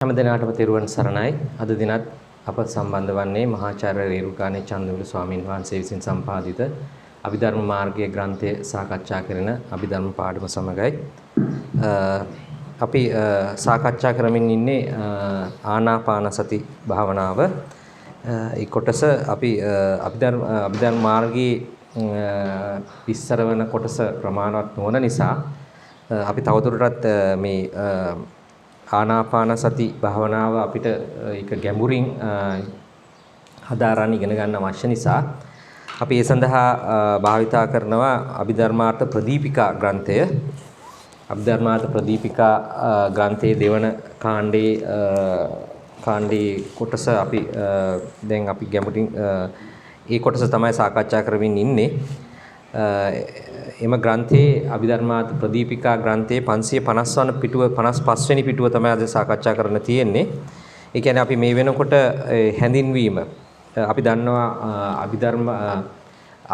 හැම දිනකටම තෙරුවන් සරණයි. අද දිනත් අප සම්බන්ධ වන්නේ මහාචාර්ය රේරුකාණේ චන්දවිල ස්වාමීන් වහන්සේ විසින් සම්පාදිත අභිධර්ම මාර්ගයේ ග්‍රන්ථය සාකච්ඡා කරන අභිධර්ම පාඩම සමගයි. අපි සාකච්ඡා කරමින් ඉන්නේ ආනාපාන සති භාවනාව. ඒ කොටස අපි අභිධර්ම මාර්ගයේ විස්තර වෙන කොටස ප්‍රමාණවත් නොවන නිසා අපි තවදුරටත් මේ ආනාපාන සති භාවනාව අපිට ඒක ගැඹුරින් හදාරන්න ඉගෙන ගන්න අවශ්‍ය නිසා අපි ඒ සඳහා භාවිතා කරනවා අභිධර්මාර්ථ ප්‍රදීපිකා ග්‍රන්ථය. අභිධර්මාර්ථ ප්‍රදීපිකා ග්‍රන්ථයේ දෙවන කාණ්ඩේ කොටස අපි දැන් අපි ගැඹුරින් ඒ කොටස තමයි සාකච්ඡා කරමින් ඉන්නේ. එම ග්‍රන්ථයේ අභිධර්මාර්ථ ප්‍රදීපිකා ග්‍රන්ථයේ 550 වන පිටුව 55 වෙනි පිටුව තමයි අද සාකච්ඡා කරන්න තියෙන්නේ. ඒ කියන්නේ අපි මේ වෙනකොට හැඳින්වීම අපි දන්නවා අභිධර්ම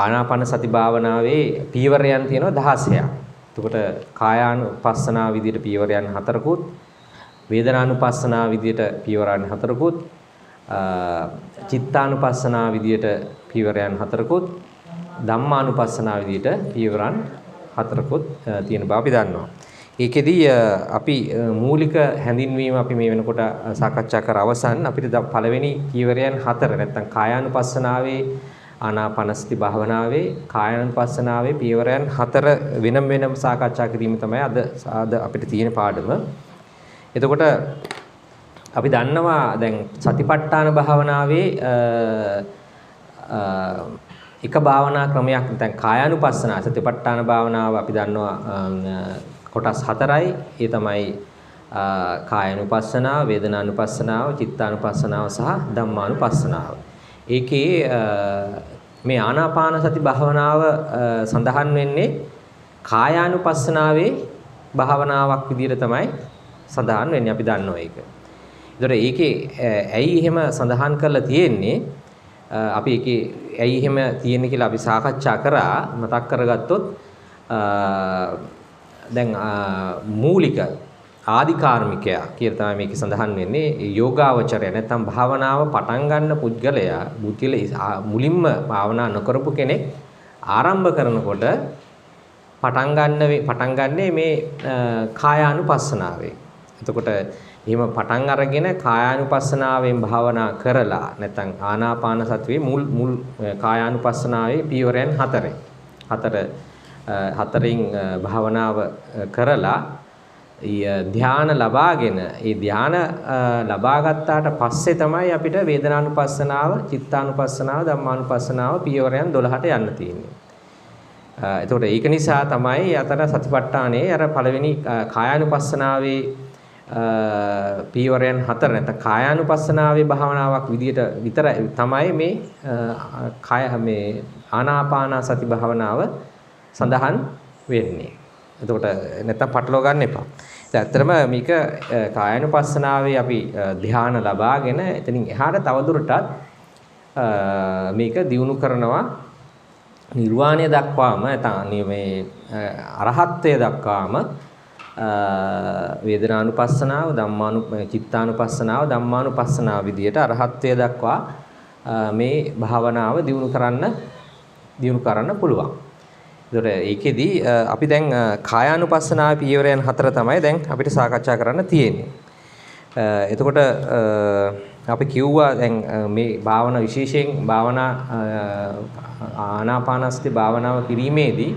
ආනාපාන සති භාවනාවේ පීවරයන් තියෙනවා 16ක්. එතකොට කායානුපස්සනා විදියට පීවරයන් 4කුත්, වේදනානුපස්සනා විදියට පීවරයන් 4කුත්, චිත්තානුපස්සනා විදියට පීවරයන් 4කුත්, ධම්මානුපස්සනා විදියට පියවරන් 4කුත් තියෙන බව අපි දන්නවා. ඒකෙදී අපි මූලික හැඳින්වීම අපි මේ වෙනකොට සාකච්ඡා කර අවසන් අපිට පළවෙනි පියවරයන් 4 නැත්නම් කායානුපස්සනාවේ ආනාපානසති භාවනාවේ කායානුපස්සනාවේ පියවරයන් 4 වෙනම සාකච්ඡා කිරීම තමයි අද අපිට තියෙන පාඩම. එතකොට අපි දන්නවා දැන් සතිපට්ඨාන භාවනාවේ එක භාවනා ක්‍රමයක් නැත්නම් කායානුපස්සනා සතිපට්ඨාන භාවනාව අපි දන්නවා කොටස් 4යි. ඒ තමයි කායානුපස්සනාව, වේදනානුපස්සනාව, චිත්තානුපස්සනාව සහ ධම්මානුපස්සනාව. ඒකේ මේ ආනාපාන සති භාවනාව සඳහන් වෙන්නේ කායානුපස්සනාවේ භාවනාවක් විදිහට තමයි සඳහන් වෙන්නේ. අපි දන්නවා ඒක. ඒතර ඒකේ ඇයි එහෙම සඳහන් කරලා තියෙන්නේ? අපි ඒකේ ඇයි එහෙම තියෙන්නේ කියලා අපි සාකච්ඡා කරා. මතක් කරගත්තොත් දැන් මූලික ආධිකාර්මිකයා කියලා තමයි මේකේ සඳහන් වෙන්නේ. යෝගාවචරය නැත්නම් භාවනාව පටන් ගන්න පුද්ගලයා මුලින්ම භාවනා නොකරපු කෙනෙක් ආරම්භ කරනකොට පටන් ගන්නේ මේ කායානුපස්සනාවෙන්. එතකොට එහෙම පටන් අරගෙන කායානුපස්සනාවෙන් භාවනා කරලා නැත්නම් ආනාපාන සතියේ මුල් කායානුපස්සනාවේ පියවරයන් 4න් භාවනාව කරලා ධ්‍යාන ලබාගෙන ඒ ධ්‍යාන ලබා ගත්තාට පස්සේ තමයි අපිට වේදනානුපස්සනාව, චිත්තානුපස්සනාව, ධම්මානුපස්සනාව පියවරයන් 12ට යන්න තියෙන්නේ. එතකොට ඒක නිසා තමයි අතර සතිපට්ඨානයේ අර පළවෙනි කායානුපස්සනාවේ පීවරයන් 4 නැත්නම් කායානුපස්සනාවේ භාවනාවක් විදියට විතර තමයි මේ ආනාපාන සති භාවනාව සඳහන් වෙන්නේ. එතකොට නැත්නම් පටලවා ගන්න එපා. ඇත්තටම මේක කායානුපස්සනාවේ අපි ධ්‍යාන ලබාගෙන එතනින් එහාට තවදුරටත් මේක දියුණු කරනවා නිර්වාණය දක්වාම නැත්නම් මේ අරහත්ත්වය දක්වාම වේදනානුපස්සනාව, චිත්තානුපස්සනාව, ධම්මානුපස්සනාව විදියට අරහත්ත්වය දක්වා මේ භාවනාව දියුණු කරන්න පුළුවන්. ඒතර ඒකෙදී අපි දැන් කායානුපස්සනාවේ පියවරයන් 4 තමයි දැන් අපිට සාකච්ඡා කරන්න තියෙන්නේ. එතකොට අපි කිව්වා දැන් මේ භාවනා විශේෂයෙන් භාවනා ආනාපානසති භාවනාව කිරීමේදී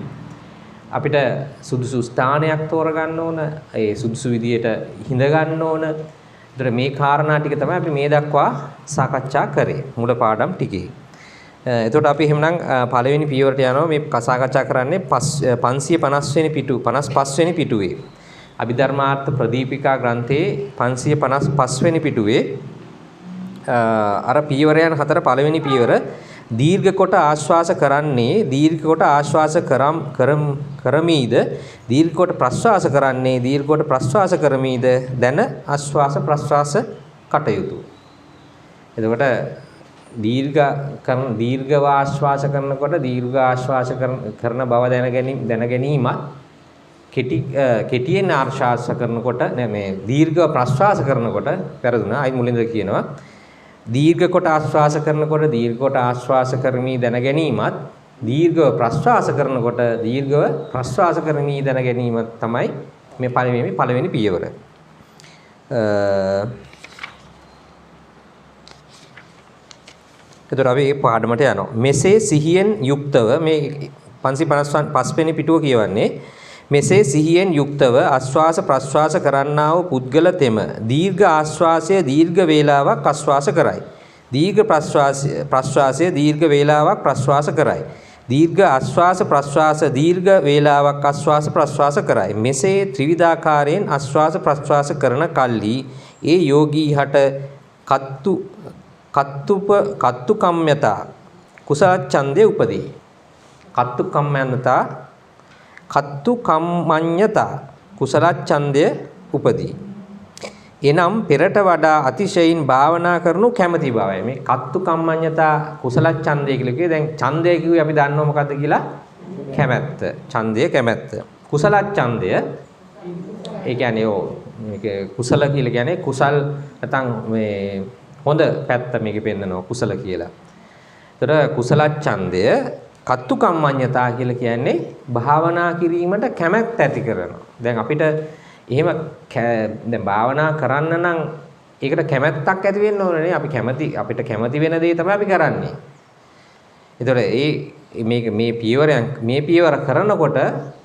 අපිට සුදුසු ස්ථානයක් තෝරගන්න ඕන. ඒ සුදුසු විදියට හිඳ ගන්න ඕන. ඒතර මේ කාරණා ටික තමයි අපි මේ දක්වා සාකච්ඡා කරේ මුල පාඩම් ටිකේ. එතකොට අපි එහෙනම් පළවෙනි පියවරට යනවා. මේ සාකච්ඡා කරන්නේ 550 වෙනි පිටුව 55 වෙනි පිටුවේ. අභිධර්මාර්ථ ප්‍රදීපිකා ග්‍රන්ථයේ 555 වෙනි පිටුවේ අර පියවරයන් 4 පළවෙනි පියවර දීර්ඝ කොට ආශ්වාස කරන්නේ දීර්ඝ කොට ආශ්වාස කරමීද දීර්ඝ කොට ප්‍රශ්වාස කරන්නේ දීර්ඝ කොට ප්‍රශ්වාස කරමීද දැන ආශ්වාස ප්‍රශ්වාස කටයුතු. එතකොට දීර්ඝ ආශ්වාස කරනකොට දීර්ඝ ආශ්වාස කරන බව දැන ගැනීමත් කෙටියෙන් ආශ්වාස කරනකොට මේ දීර්ඝ ප්‍රශ්වාස කරනකොට පෙරදුනා අයි මුලින්ද කියනවා දීර්ඝ කොට ආශ්වාස කරනකොට දීර්ඝ කොට ආශ්වාස කරමි දැන ගැනීමත් දීර්ඝ ප්‍රශ්වාස කරනකොට දීර්ඝව ප්‍රශ්වාස කරමි දැන ගැනීම තමයි මේ පළවෙනි පියවර. එතකොට අපි මේ පාඩමට යනවා. මෙසේ සිහියෙන් යුක්තව මේ 555 වෙනි පිටුව කියවන්නේ මෙසේ සිහියෙන් යුක්තව ආශ්වාස ප්‍රශ්වාස කරන්නා වූ පුද්ගල තෙම දීර්ඝ ආශ්වාසය දීර්ඝ වේලාවක් ආශ්වාස කරයි. දීර්ඝ ප්‍රශ්වාසය දීර්ඝ වේලාවක් ප්‍රශ්වාස කරයි. දීර්ඝ ආශ්වාස ප්‍රශ්වාස දීර්ඝ වේලාවක් ආශ්වාස ප්‍රශ්වාස කරයි. මෙසේ ත්‍රිවිධාකාරයෙන් ආශ්වාස ප්‍රශ්වාස කරන කල්හි ඒ යෝගී හට කත්තු කම්මතා කුසල ඡන්දේ උපදී. කත්තු කම්මඤ්ඤතා කුසල ඡන්දය උපදී. එනම් පෙරට වඩා අතිශයින් භාවනා කරනු කැමැති බවයි. මේ කත්තු කම්මඤ්ඤතා කුසල ඡන්දය කියලා කිව්වේ දැන් ඡන්දය කිව්වේ අපි දන්නව මොකද්ද කියලා? කැමැත්ත. ඡන්දය කැමැත්ත. කුසල ඡන්දය ඒ කියන්නේ මේක කුසල කියලා කියන්නේ කුසල් නැත්නම් මේ හොඳ පැත්ත මේකේ පෙන්නනවා කුසල කියලා. ඒතර කුසල ඡන්දය කත්තු කම්මඤ්ඤතා කියලා කියන්නේ භාවනා කිරීමට කැමැත්ත ඇති කරනවා. දැන් අපිට එහෙම දැන් භාවනා කරන්න නම් ඒකට කැමැත්තක් ඇති වෙන්න ඕනේ. අපිට කැමැති වෙන දේ තමයි අපි කරන්නේ. ඒතකොට මේ පියවර කරනකොට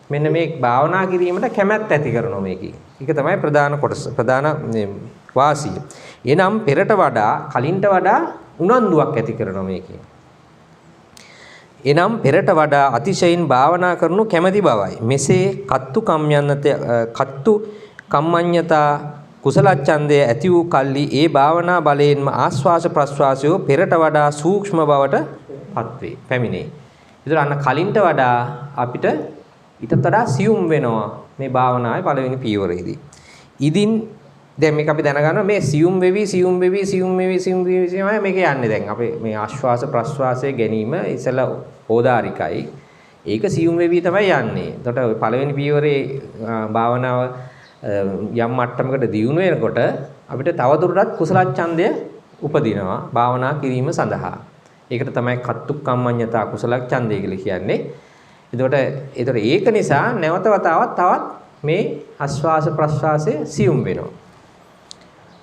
මෙන්න මේ භාවනා කිරීමට කැමැත්ත ඇති කරනවා මේකේ. ඒක තමයි ප්‍රධාන කොටස. ප්‍රධාන වාසිය. එනම් පෙරට වඩා කලින්ට වඩා උනන්දුවක් ඇති කරනවා මේකේ. එනම් පෙරට වඩා අතිශයින් භාවනා කරනු කැමැති බවයි. මෙසේ කත්තු කම්මඤ්ඤතා කුසල ඡන්දය ඇති වූ කල්ලි ඒ භාවනා බලයෙන්ම ආස්වාස ප්‍රස්වාසය පෙරට වඩා සූක්ෂම බවට පත්වේ. පැමිණේ. ඒතර අන්න කලින්ට වඩා අපිට ඊටත් වඩා සියුම් වෙනවා මේ භාවනාවේ පළවෙනි පියවරේදී. ඉදින් දැන් මේක අපි දැනගන්නවා මේ සියුම් වෙවි මේක යන්නේ දැන් අපි මේ ආශ්වාස ප්‍රශ්වාසයේ ගැනීම ඉතලා ඕදාරිකයි ඒක සියුම් වෙවි තමයි යන්නේ. එතකොට ඔය පළවෙනි පියවරේ භාවනාව යම් මට්ටමකට දියුණු වෙනකොට අපිට තවදුරටත් කුසල ඡන්දය උපදිනවා භාවනා කිරීම සඳහා. ඒකට තමයි කත්තු කම්මඤ්ඤතා කුසල ඡන්දය කියලා කියන්නේ. එතකොට ඒක නිසා නැවත වතාවක් තවත් මේ ආශ්වාස ප්‍රශ්වාසයේ සියුම් වෙනවා.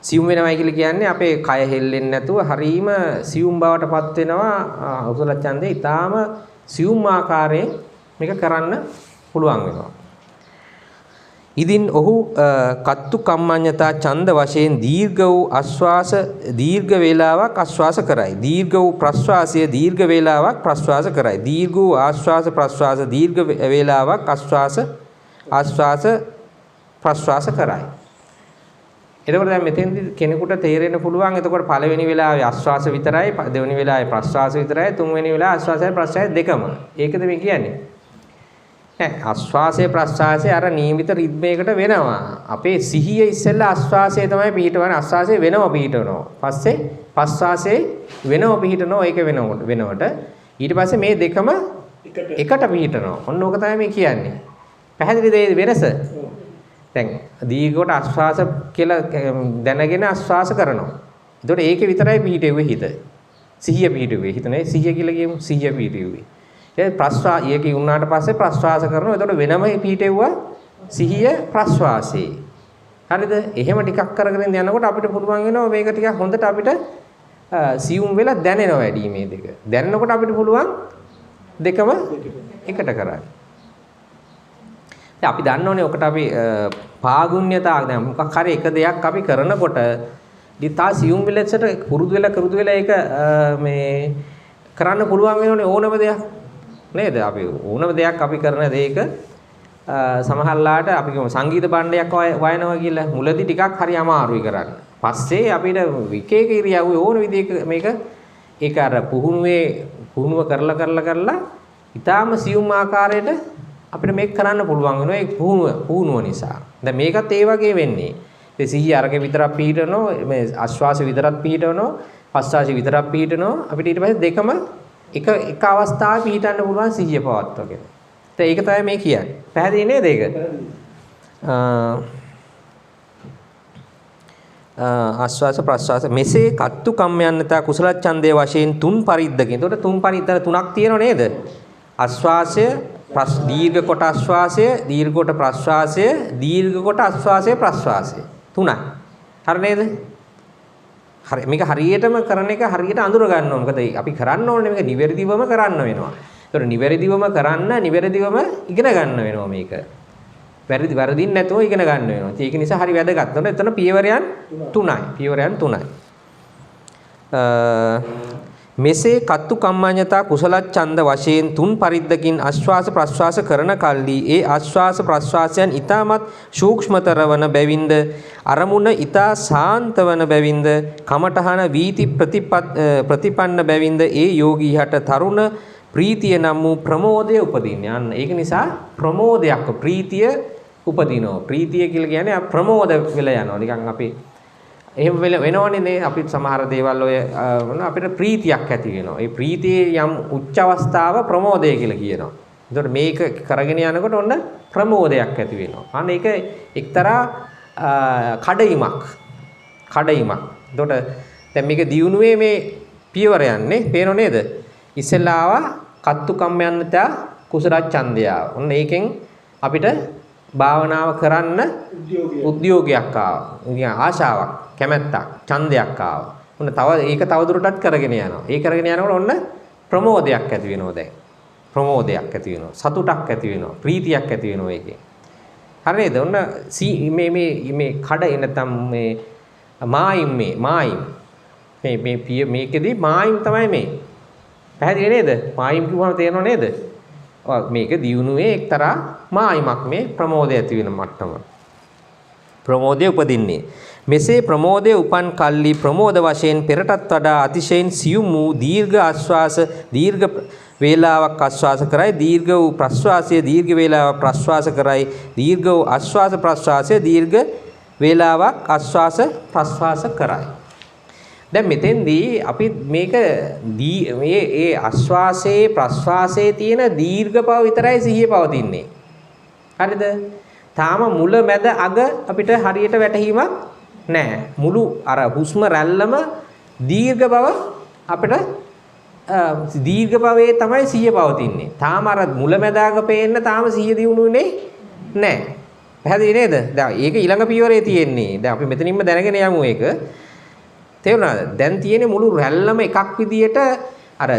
සියුම් වෙනවයි කියලා කියන්නේ අපේ කය හෙල්ලෙන්නේ නැතුව හරීම සියුම් බවටපත් වෙනවා. කුසල ඡන්දේ ඊටාම සියුම් ආකාරයෙන් මේක කරන්න පුළුවන් වෙනවා. ඉදින් ඔහු කත්තු කම්මඤ්ඤතා ඡන්ද වශයෙන් දීර්ඝ වූ ආශ්වාස දීර්ඝ වේලාවක් ආශ්වාස කරයි. දීර්ඝ වූ ප්‍රශ්වාසය දීර්ඝ වේලාවක් ප්‍රශ්වාස කරයි. දීර්ඝ වූ ආශ්වාස ප්‍රශ්වාස දීර්ඝ වේලාවක් ආශ්වාස ප්‍රශ්වාස කරයි. එතකොට දැන් මෙතෙන්දි කෙනෙකුට තේරෙන්න පුළුවන් එතකොට පළවෙනි වෙලාවේ ආශ්වාස විතරයි දෙවෙනි වෙලාවේ ප්‍රශ්වාස විතරයි තුන්වෙනි වෙලාවේ ආශ්වාසය ප්‍රශ්වාසය දෙකම. ඒකද මේ කියන්නේ? නෑ ආශ්වාසය ප්‍රශ්වාසය අර නියමිත රිද්මයකට වෙනවා. අපේ සිහිය ඉස්සෙල්ලා ආශ්වාසය තමයි පිහිටවන්නේ. ආශ්වාසය වෙනව පිහිටවනවා. පස්සේ ප්‍රශ්වාසය වෙනව පිහිටනවා. ඒක වෙනවට ඊට පස්සේ මේ දෙකම එකට පිහිටනවා. ඔන්න ඕක තමයි මේ කියන්නේ. පැහැදිලිද වෙනස? දැන් දීර්ඝවට ආශ්වාස කියලා දැනගෙන ආශ්වාස කරනවා. එතකොට ඒකේ විතරයි පිහිටෙන්නේ හිත. සිහිය පිහිටුවේ. හිත නේ සිහිය කියලා කියමු. සිහිය පිහිටුවේ. ඒකේ උන්නාට පස්සේ ප්‍රශ්වාස කරනවා. එතකොට වෙනම පිහිටෙව්වා සිහිය ප්‍රශ්වාසයේ. හරිද? එහෙම ටිකක් කරගෙන යනකොට අපිට පුළුවන් වෙනවා මේක ටිකක් හොඳට අපිට සියුම් වෙලා දැනෙනවා වැඩි මේ දෙක. දැනනකොට අපිට පුළුවන් දෙකම එකට කරන්න. අපි දන්නෝනේ ඔකට අපි පාගුණ්‍යතාව දැන් මොකක් හරි එක දෙයක් අපි කරනකොට තා සියුම් විලෙච්චට පුරුදු වෙලා ඒක මේ කරන්න පුළුවන් වෙනෝනේ ඕනම දෙයක් නේද? අපි ඕනම දෙයක් අපි කරන දෙයක සමහරලාට අපි කියමු සංගීත භාණ්ඩයක් වයනවා කියලා මුලදී ටිකක් හරි අමාරුයි කරන්න. පස්සේ අපිට එක එක ඉරියව්වේ ඕන විදිහක මේක ඒක අර පුහුණුව කරලා ඊටාම සියුම් ආකාරයට අපිට මේක කරන්න පුළුවන් වෙනවා ඒ පුහුණුව නිසා. දැන් මේකත් ඒ වගේ වෙන්නේ. ඒ සිහිය අරගෙන විතරක් පිහිටනවා මේ ආශ්වාසය විතරක් පිහිටනවා ප්‍රශ්වාසය විතරක් පිහිටනවා අපිට ඊට පස්සේ දෙකම එක අවස්ථාවේ පිහිටන්න පුළුවන් සිහිය පවත්වාගෙන. ඒක තමයි මේ කියන්නේ. පැහැදිලි නේද ඒක? ආස්වාස ප්‍රස්වාස මෙසේ කත්තු කම්මයන්තා කුසල ඡන්දයේ වශයෙන් තුන් පරිද්දකින්. එතකොට තුන් පරිද්දන තුනක් තියෙනව නේද? ආස්වාසය, දීර්ඝ කොට ආස්වාසය, දීර්ඝ කොට ප්‍රස්වාසය, දීර්ඝ කොට ආස්වාසය ප්‍රස්වාසය. තුනයි. හරි නේද? හරි. මේක හරියටම කරන එක හරියට අඳුර ගන්න ඕන. මොකද අපි කරන්න ඕනේ මේක නිවැරදිවම කරන්න වෙනවා. ඒතකොට නිවැරදිවම කරන්න නිවැරදිවම ඉගෙන ගන්න වෙනවා මේක. වැරදින් නැතුව ඉගෙන ගන්න වෙනවා. ඒක නිසා හරි වැදගත්. එතන පියවරයන් 3යි. පියවරයන් 3යි. මෙසේ කත්තු කම්මඤ්ඤතා කුසල ඡන්ද වශයෙන් තුන් පරිද්දකින් ආශ්වාස ප්‍රශ්වාස කරන කල්ලි ඒ ආශ්වාස ප්‍රශ්වාසයන් ඊටමත් සූක්ෂමතර වන බැවින්ද අරමුණ ඊටා සාන්ත වන බැවින්ද කමඨහන වීති ප්‍රතිපන්න බැවින්ද ඒ යෝගීහට තරුණ ප්‍රීතිය නම් වූ ප්‍රමෝදය උපදින්නේ. අන්න ඒක නිසා ප්‍රමෝදයක් ප්‍රීතිය උපදිනවා. ප්‍රීතිය කියලා කියන්නේ ප්‍රමෝද වෙලා යනවා. නිකන් අපි එහෙම වෙනවනේ නේ අපි සමහර දේවල් ඔය අපිට ප්‍රීතියක් ඇති වෙනවා. ඒ ප්‍රීතියේ යම් උච්ච අවස්ථාව ප්‍රමෝදය කියලා කියනවා. එතකොට මේක කරගෙන යනකොට ඔන්න ප්‍රමෝදයක් ඇති වෙනවා. අන්න ඒක එක්තරා කඩයිමක්. එතකොට දැන් මේක දියුණුවේ මේ පියවරයන්නේ පේනෝ නේද? ඉස්සෙල්ලාව කත්තු කම්මයන්තා කුසල ඡන්දය. ඔන්න ඒකෙන් අපිට භාවනාව කරන්න උද්‍යෝගයක් ආවා. ආශාවක්, කැමැත්තක්, ඡන්දයක් ආවා. ඔන්න තව ඒක තවදුරටත් කරගෙන යනවා. ඒ කරගෙන යනකොට ඔන්න ප්‍රමෝදයක් ඇති වෙනවා දැන්. ප්‍රමෝදයක් ඇති වෙනවා. සතුටක් ඇති වෙනවා. ප්‍රීතියක් ඇති වෙනවා ඒකෙන්. හරි නේද? ඔන්න මේ කඩ නැත්නම් මේ මායිම් මේකෙදි මායිම් තමයි මේ. පැහැදිලි නේද? මායිම් කිව්වම තේරෙනව නේද? මේක දියුණුවේ එක්තරා මායිමක් මේ ප්‍රමෝදය ඇති වෙන මට්ටම. ප්‍රමෝදය උපදින්නේ. මෙසේ ප්‍රමෝදය උපන් කල්ලි ප්‍රමෝද වශයෙන් පෙරටත් වඩා අතිශයින් සියුම් වූ දීර්ඝ ආශ්වාස දීර්ඝ වේලාවක් ආශ්වාස කරයි, දීර්ඝ වූ ප්‍රශ්වාසය දීර්ඝ වේලාවක් ප්‍රශ්වාස කරයි, දීර්ඝ වූ ආශ්වාස ප්‍රශ්වාසය දීර්ඝ වේලාවක් ආශ්වාස ප්‍රශ්වාස කරයි. දැන් මෙතෙන්දී අපි මේක මේ ආශ්වාසයේ ප්‍රශ්වාසයේ තියෙන දීර්ඝ බව විතරයි සිහිය පවතින්නේ. හරිද? තාම මුල මැද අග අපිට හරියට වැටහීමක් නැහැ. මුළු අර හුස්ම රැල්ලම දීර්ඝ බව අපිට දීර්ඝ භවයේ තමයි සිහිය පවතින්නේ. තාම අර මුල මැද අග පේන්න තාම සිහිය දියුණුනේ නැහැ. පැහැදිලි නේද? දැන් ඒක ඊළඟ පියවරේ තියෙන්නේ. දැන් අපි මෙතනින්ම දැනගෙන යමු ඒක. තේරුණාද? දැන් තියෙන්නේ මුළු රැල්ලම එකක් විදියට අර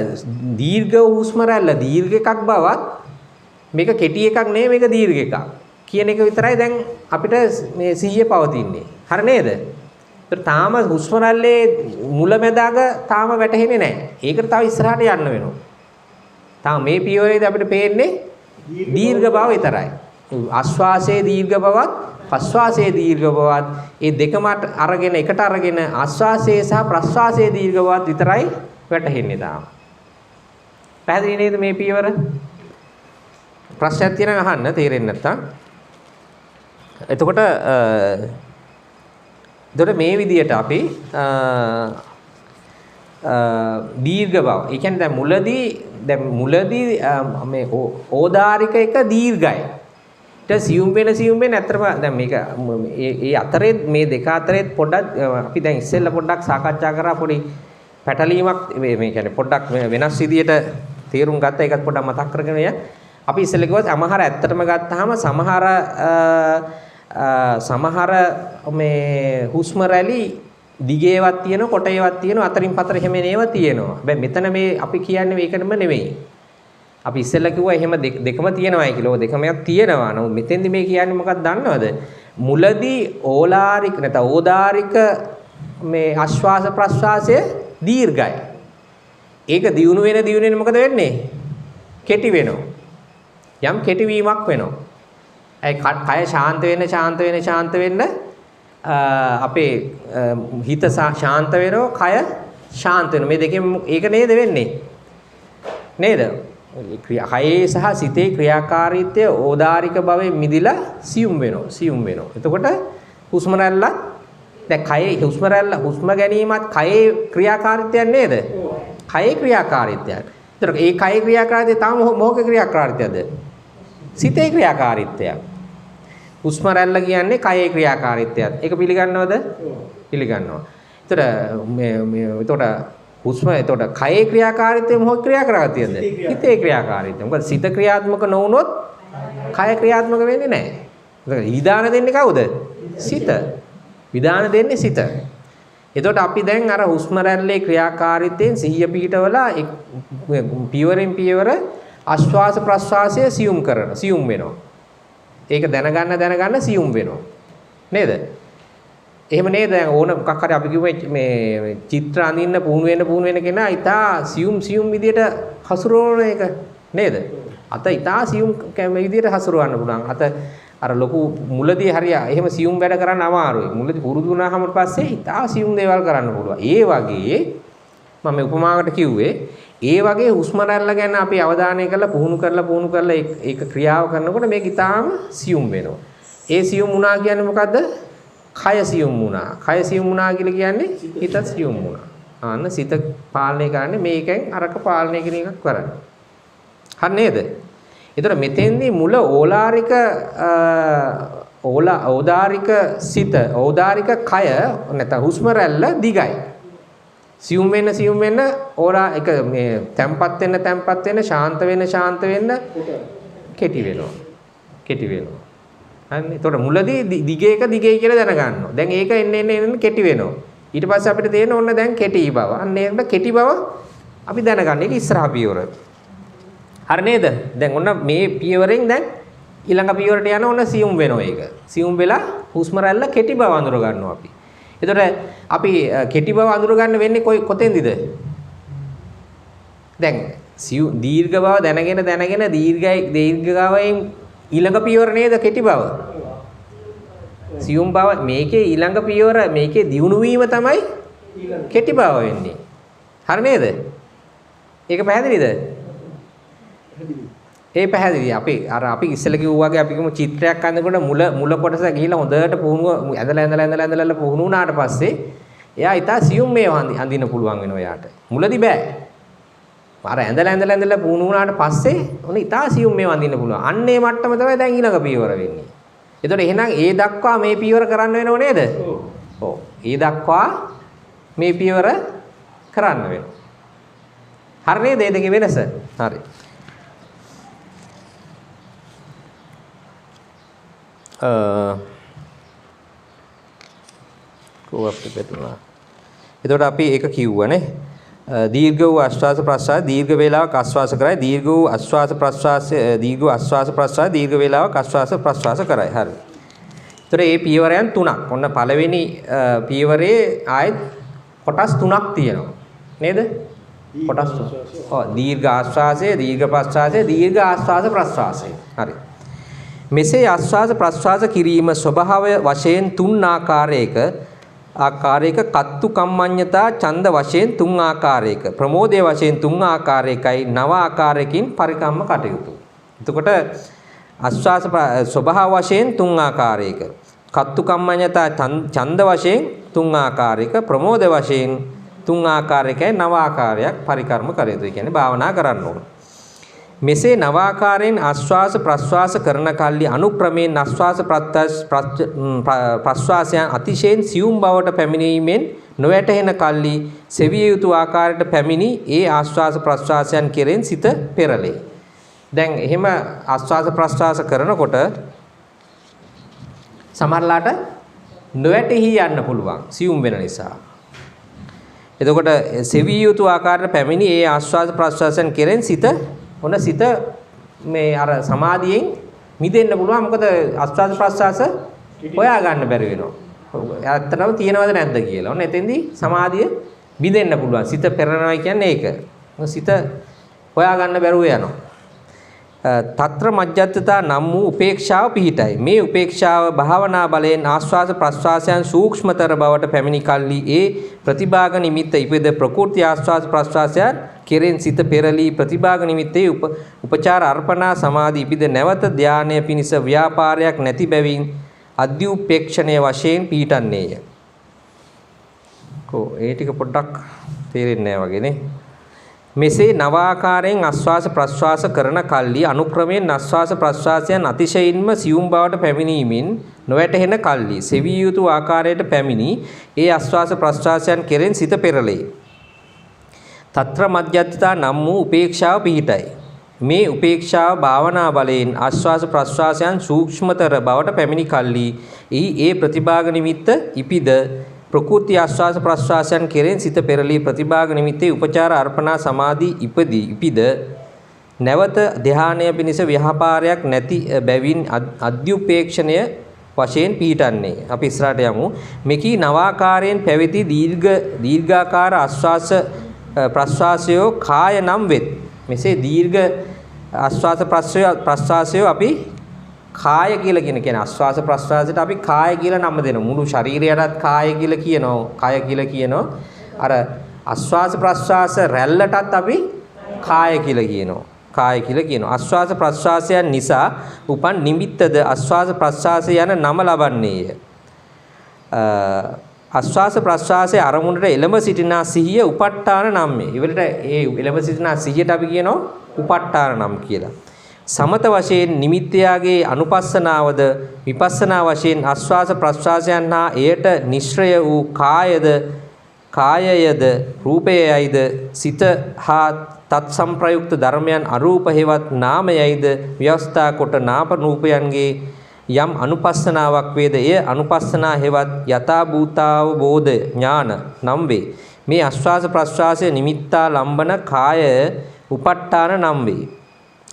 දීර්ඝ හුස්ම රැල්ල දීර්ඝ එකක් බවත් මේක කෙටි එකක් නෙවෙයි මේක දීර්ඝ එකක් කියන එක විතරයි දැන් අපිට මේ සිහිය පවතින්නේ. හරි නේද? ඒත් තාම හුස්ම රැල්ලේ මුල මැද අග තාම වැටහෙන්නේ නැහැ. ඒකට තව ඉස්සරහට යන්න වෙනවා. තාම මේ පියවරේදී අපිට පේන්නේ දීර්ඝ බව විතරයි. ආශ්වාසයේ දීර්ඝ බවත් ප්‍රශ්වාසයේ දීර්ඝ බවත් ඒ දෙකම අරගෙන එකට අරගෙන ආශ්වාසයේ සහ ප්‍රශ්වාසයේ දීර්ඝ බවත් විතරයි වැටහෙන්නේ තාම. පැහැදිලි නේද මේ පියවර? ප්‍රශ්නයක් තියෙනවා අහන්න තේරෙන්නේ නැත්තම්. එතකොට මේ විදියට අපි දීර්ඝ බව. ඒ කියන්නේ දැන් මුලදී මේ ඕදාරික එක දීර්ඝයි. සියුම් වෙන ඇත්තටම දැන් මේක ඒ අතරේ මේ දෙක අතරේ පොඩ්ඩක් අපි දැන් ඉස්සෙල්ලා පොඩ්ඩක් සාකච්ඡා කරා පොඩි පැටලීමක් මේ කියන්නේ පොඩ්ඩක් වෙනස් විදියට තේරුම් ගත්ත එකත් පොඩ්ඩක් මතක් කරගෙන යන්න. අපි ඉස්සෙල්ලා කිව්වා සමහර ඇත්තටම ගත්තාම සමහර මේ හුස්ම රැලි දිගේවත් තියෙනවා කොටේවත් තියෙනවා අතරින් පතර එහෙම නේව තියෙනවා. හැබැයි මෙතන මේ අපි කියන්නේ මේකම නෙවෙයි. අපි ඉස්සෙල්ලා කිව්වා එහෙම දෙකම තියෙනවායි කියලා. ඔය දෙකම තියෙනවා. නමුත් මෙතෙන්දි මේ කියන්නේ මොකක්ද දන්නවද? මුලදී ඕලාරික නැත්නම් ඕදාරික මේ ආශ්වාස ප්‍රශ්වාසය දීර්ඝයි. ඒක දියුණු වෙන මොකද වෙන්නේ? කෙටි වෙනවා. යම් කෙටි වීමක් වෙනවා. ඒ කය ශාන්ත වෙන්න අපේ හිත ශාන්ත වෙනවා, කය ශාන්ත වෙනවා. මේ දෙකෙන් ඒක නේද වෙන්නේ? නේද? කයේ සහ සිතේ ක්‍රියාකාරීත්වය ඕදාරික භවයේ මිදිලා සියුම් වෙනවා. එතකොට හුස්ම රැල්ල දැන් කයේ හුස්ම ගැනීමත් කයේ ක්‍රියාකාරීත්වයක් නේද? කයේ ක්‍රියාකාරීත්වයක්. ඒතර ඒ කයේ ක්‍රියාකාරීත්වය තාම මොකක ක්‍රියාකාරීත්වයද? සිතේ ක්‍රියාකාරීත්වයක්. හුස්ම රැල්ල කියන්නේ කයේ ක්‍රියාකාරීත්වයක්. ඒක පිළිගන්නවද? පිළිගන්නවා. එතකොට හුස්ම එතකොට කයේ ක්‍රියාකාරීත්වය මොකක් ක්‍රියාකාරීත්වයද? හිතේ ක්‍රියාකාරීත්වය. මොකද සිත ක්‍රියාත්මක නොවුනොත් කය ක්‍රියාත්මක වෙන්නේ නැහැ. එතකොට විධාන දෙන්නේ කවුද? සිත. විධාන දෙන්නේ සිත. එතකොට අපි දැන් අර හුස්ම රැල්ලේ ක්‍රියාකාරීත්වයෙන් සිහිය පිහිටවලා පියවරෙන් පියවර ආශ්වාස ප්‍රශ්වාසය සියුම් වෙනවා. ඒක දැනගන්න සියුම් වෙනවා. නේද? එහෙම නේද? දැන් ඕන මොකක් හරි අපි කිව්වේ මේ චිත්‍ර අඳින්න පුහුණු වෙන කෙනා ඊටා සියුම් විදියට හසුරවන එක නේද? අත ඊටා සියුම් විදියට හසුරවන්න පුළුවන්. අත අර ලොකු මුලදී හරිය එහෙම සියුම් වැඩ කරන්න අමාරුයි. මුලදී පුරුදු වුණාම පස්සේ ඊටා සියුම් දේවල් කරන්න පුළුවන්. ඒ වගේ මම උපමාවකට කිව්වේ ඒ වගේ හුස්ම රැල්ල ගැන අපි අවධානය කරලා පුහුණු කරලා ඒක ක්‍රියාව කරනකොට මේක ඊටාම සියුම් වෙනවා. ඒ සියුම් වුණා කියන්නේ මොකද්ද? කය සියුම් වුණා. කය සියුම් වුණා කියලා කියන්නේ හිත සියුම් වුණා. අන්න සිත පාලනය කරන්නේ මේකෙන් අරක පාලනය කිරීම එකක් කරන්නේ. හරි නේද? ඒතර මෙතෙන්දී මුල ඕදාරික සිත ඕදාරික කය නැත්නම් හුස්ම රැල්ල දිගයි. සියුම් වෙන්න ඕලා එක මේ තැම්පත් වෙන්න ශාන්ත වෙන්න කෙටි වෙනවා. හරි. ඒතකොට මුලදී දිගේ කියලා දැනගන්නවා. දැන් ඒක එන්න කෙටි වෙනවා. ඊට පස්සේ අපිට තේරෙන ඕන දැන් කෙටි බව. අන්න ඒකට කෙටි බව අපි දැනගන්න. ඒක ඉස්සරහ පියවර. හරි නේද? දැන් ඔන්න මේ පියවරෙන් දැන් ඊළඟ පියවරට යන ඔන්න සියුම් වෙනවා ඒක. සියුම් වෙලා හුස්ම රැල්ල කෙටි බව අඳුර ගන්නවා අපි. එතකොට අපි කෙටි බව අඳුර ගන්න වෙන්නේ කොතෙන්දද? දැන් දීර්ඝ බව දැනගෙන දීර්ඝාවයෙන් ඊළඟ පියවර නේද කෙටි බව? සියුම් බව මේකේ ඊළඟ පියවර මේකේ දියුණු වීම තමයි කෙටි බව වෙන්නේ. හරි නේද? ඒක පැහැදිලිද? ඒ පැහැදිලි. අපි ඉස්සෙල්ලා කිව්වා වගේ අපි කිව්ව චිත්‍රයක් අඳනකොට මුල කොටස ගිහිල්ලා හොඳට පුහුණුව ඇඳලා පුහුණු වුණාට පස්සේ එයා ඊට සියුම් මේවා අඳින්න පුළුවන් වෙනවා එයාට. මුලදී බෑ. අර ඇඳලා පුහුණු වුණාට පස්සේ ඔන්න ඊට සියුම් මේවා අඳින්න පුළුවන්. අන්න ඒ මට්ටම තමයි දැන් ඊළඟ පියවර වෙන්නේ. එතකොට එහෙනම් ඒ දක්වා මේ පියවර කරන්න වෙනව නේද? ඔව්. ඒ දක්වා මේ පියවර කරන්න වෙනවා. හරි නේද? ඒ දෙකේ වෙනස. හරි. එතකොට අපි ඒක කිව්වනේ දීර්ඝ වූ ආශ්වාස ප්‍රශ්වාස දීර්ඝ වේලාවක් ආශ්වාස කරයි දීර්ඝ වූ ආශ්වාස ප්‍රශ්වාසය දීර්ඝ ආශ්වාස ප්‍රශ්වාස දීර්ඝ වේලාවක් ආශ්වාස ප්‍රශ්වාස කරයි. හරි. ඒතර මේ පියවරයන් තුනක්. ඔන්න පළවෙනි පියවරේ ආයෙත් කොටස් තුනක් තියෙනවා. නේද? කොටස් තුන. ඔව් දීර්ඝ ආශ්වාසය, දීර්ඝ ප්‍රශ්වාසය, දීර්ඝ ආශ්වාස ප්‍රශ්වාසය. හරි. මෙසේ ආශ්වාස ප්‍රශ්වාස කිරීම ස්වභාවය වශයෙන් තුන් ආකාරයක කත්තු කම්මඤ්ඤතා ඡන්ද වශයෙන් තුන් ආකාරයක ප්‍රමෝදයේ වශයෙන් තුන් ආකාරයකයි නව ආකාරයකින් පරිකම්ම කටයුතු. එතකොට ආශ්වාස ස්වභාව වශයෙන් තුන් ආකාරයක කත්තු කම්මඤ්ඤතා ඡන්ද වශයෙන් තුන් ආකාරයක ප්‍රමෝද වශයෙන් තුන් ආකාරයකයි නව ආකාරයක් පරිකර්ම කර යුතුයි. කියන්නේ භාවනා කරන්න ඕන. මෙසේ නවාකාරයෙන් ආශ්වාස ප්‍රශ්වාස කරන කල්ලි අනුක්‍රමයෙන් ආශ්වාස ප්‍රශ්වාසයන් අතිශයින් සියුම් බවට පැමිණීමෙන් නොවැටහෙන කල්ලි සෙවිය යුතු ආකාරයට පැමිණි ඒ ආශ්වාස ප්‍රශ්වාසයන් කෙරෙන් සිත පෙරලේ. දැන් එහෙම ආශ්වාස ප්‍රශ්වාස කරනකොට සමහරලාට නොවැටහි යන්න පුළුවන් සියුම් වෙන නිසා. එතකොට සෙවිය යුතු ආකාරයට පැමිණි ඒ ආශ්වාස ප්‍රශ්වාසයන් කෙරෙන් සිත ඔන්න සිත මේ අර සමාධියෙන් මිදෙන්න පුළුවන්. මොකද ආස්වාද ප්‍රස්වාස හොයා ගන්න බැරි වෙනවා. ඇත්තටම තියෙනවද නැද්ද කියලා. ඔන්න එතෙන්දී සමාධිය මිදෙන්න පුළුවන්. සිත පෙරනවා කියන්නේ ඒක. සිත හොයා ගන්න බැරුව යනවා. తත්‍ර මජ්ජත්තතා නම් වූ උපේක්ෂාව පිහිටයි. මේ උපේක්ෂාව භාවනා බලයෙන් ආස්වාද ප්‍රස්වාසයන් සූක්ෂමතර බවට පැමිණි කල්ලි ඒ ප්‍රතිභාග නිමිත්ත ඉපද ප්‍රකෘති ආස්වාද ප්‍රස්වාසයන් කෙරෙන් සිත පෙරලී ප්‍රතිභාග නිමිත්තේ උපචාර අර්පණා සමාධි ඉපද නැවත ධානය පිණිස ව්‍යාපාරයක් නැති බැවින් අධ්‍යුපේක්ෂණය වශයෙන් පිහිටන්නේය. ඒ ටික පොඩ්ඩක් තේරෙන්නේ නැහැ වගේ නේ. මෙසේ නවාකාරයෙන් ආශ්වාස ප්‍රශ්වාස කරන කල්ලි අනුක්‍රමයෙන් ආශ්වාස ප්‍රශ්වාසයන් අතිශයින්ම සියුම් බවට පැමිණීමෙන් නොවැටහෙන කල්ලි සෙවිය යුතු ආකාරයට පැමිණි ඒ ආශ්වාස ප්‍රශ්වාසයන් කෙරෙන් සිත පෙරළේ. తත්‍ර මධ්‍යස්ථා නම් වූ උපේක්ෂාව පිහිටයි. මේ උපේක්ෂාව භාවනා බලයෙන් ආශ්වාස ප්‍රශ්වාසයන් සූක්ෂමතර බවට පැමිණි කල්ලි ඒ ප්‍රතිභාග නිමිත්ත ඉපිද ප්‍රකෘති ආශ්වාස ප්‍රශ්වාසයන් කෙරෙන් සිත පෙරළී ප්‍රතිභාග නිමිත්තේ උපචාර අර්පණා සමාධි ඉපිද නැවත ධානය පිණිස ව්‍යාපාරයක් නැති බැවින් අධ්‍යුපේක්ෂණය වශයෙන් පිහිටන්නේ. අපි ඉස්සරහට යමු. මෙකී නවාකාරයෙන් පැවති දීර්ඝාකාර ආශ්වාස ප්‍රශ්වාසයෝ කාය නම් වෙත්. මෙසේ දීර්ඝ ආශ්වාස ප්‍රශ්වාසයෝ අපි කාය කියලා කියන ආශ්වාස ප්‍රශ්වාසයට අපි කාය කියලා නම දෙනවා. මුළු ශරීරයටත් කාය කියලා කියනවා. කාය කියලා කියනවා. අර ආශ්වාස ප්‍රශ්වාස රැල්ලටත් අපි කාය කියලා කියනවා. කාය කියලා කියනවා. ආශ්වාස ප්‍රශ්වාසයන් නිසා උපන් නිමිත්තද ආශ්වාස ප්‍රශ්වාසය යන නම ලබන්නේය. ආශ්වාස ප්‍රශ්වාසයේ අරමුණට එළඹ සිටිනා සිහිය උප ဋ ාණ නම්මේ. ඉවලට ඒ එළඹ සිටිනා සිහියට අපි කියනවා උප ဋ ාණ නම් කියලා. සමත වශයෙන් නිමිත්තයාගේ අනුපස්සනාවද විපස්සනා වශයෙන් ආශ්වාස ප්‍රශ්වාසයන් හා එයට නිශ්‍රය වූ කායයද රූපයයිද සිත හා තත් සම්ප්‍රයුක්ත ධර්මයන් අරූප හේවත් නාමයයිද ව්‍යවස්ථා කොට නාම රූපයන්ගේ යම් අනුපස්සනාවක් වේද එය අනුපස්සනා හේවත් යථා භූතාවබෝධ ඥාන නම් වේ. මේ ආශ්වාස ප්‍රශ්වාසයේ නිමිත්තා ලම්බන කාය උප ဋ ාණ නම් වේ.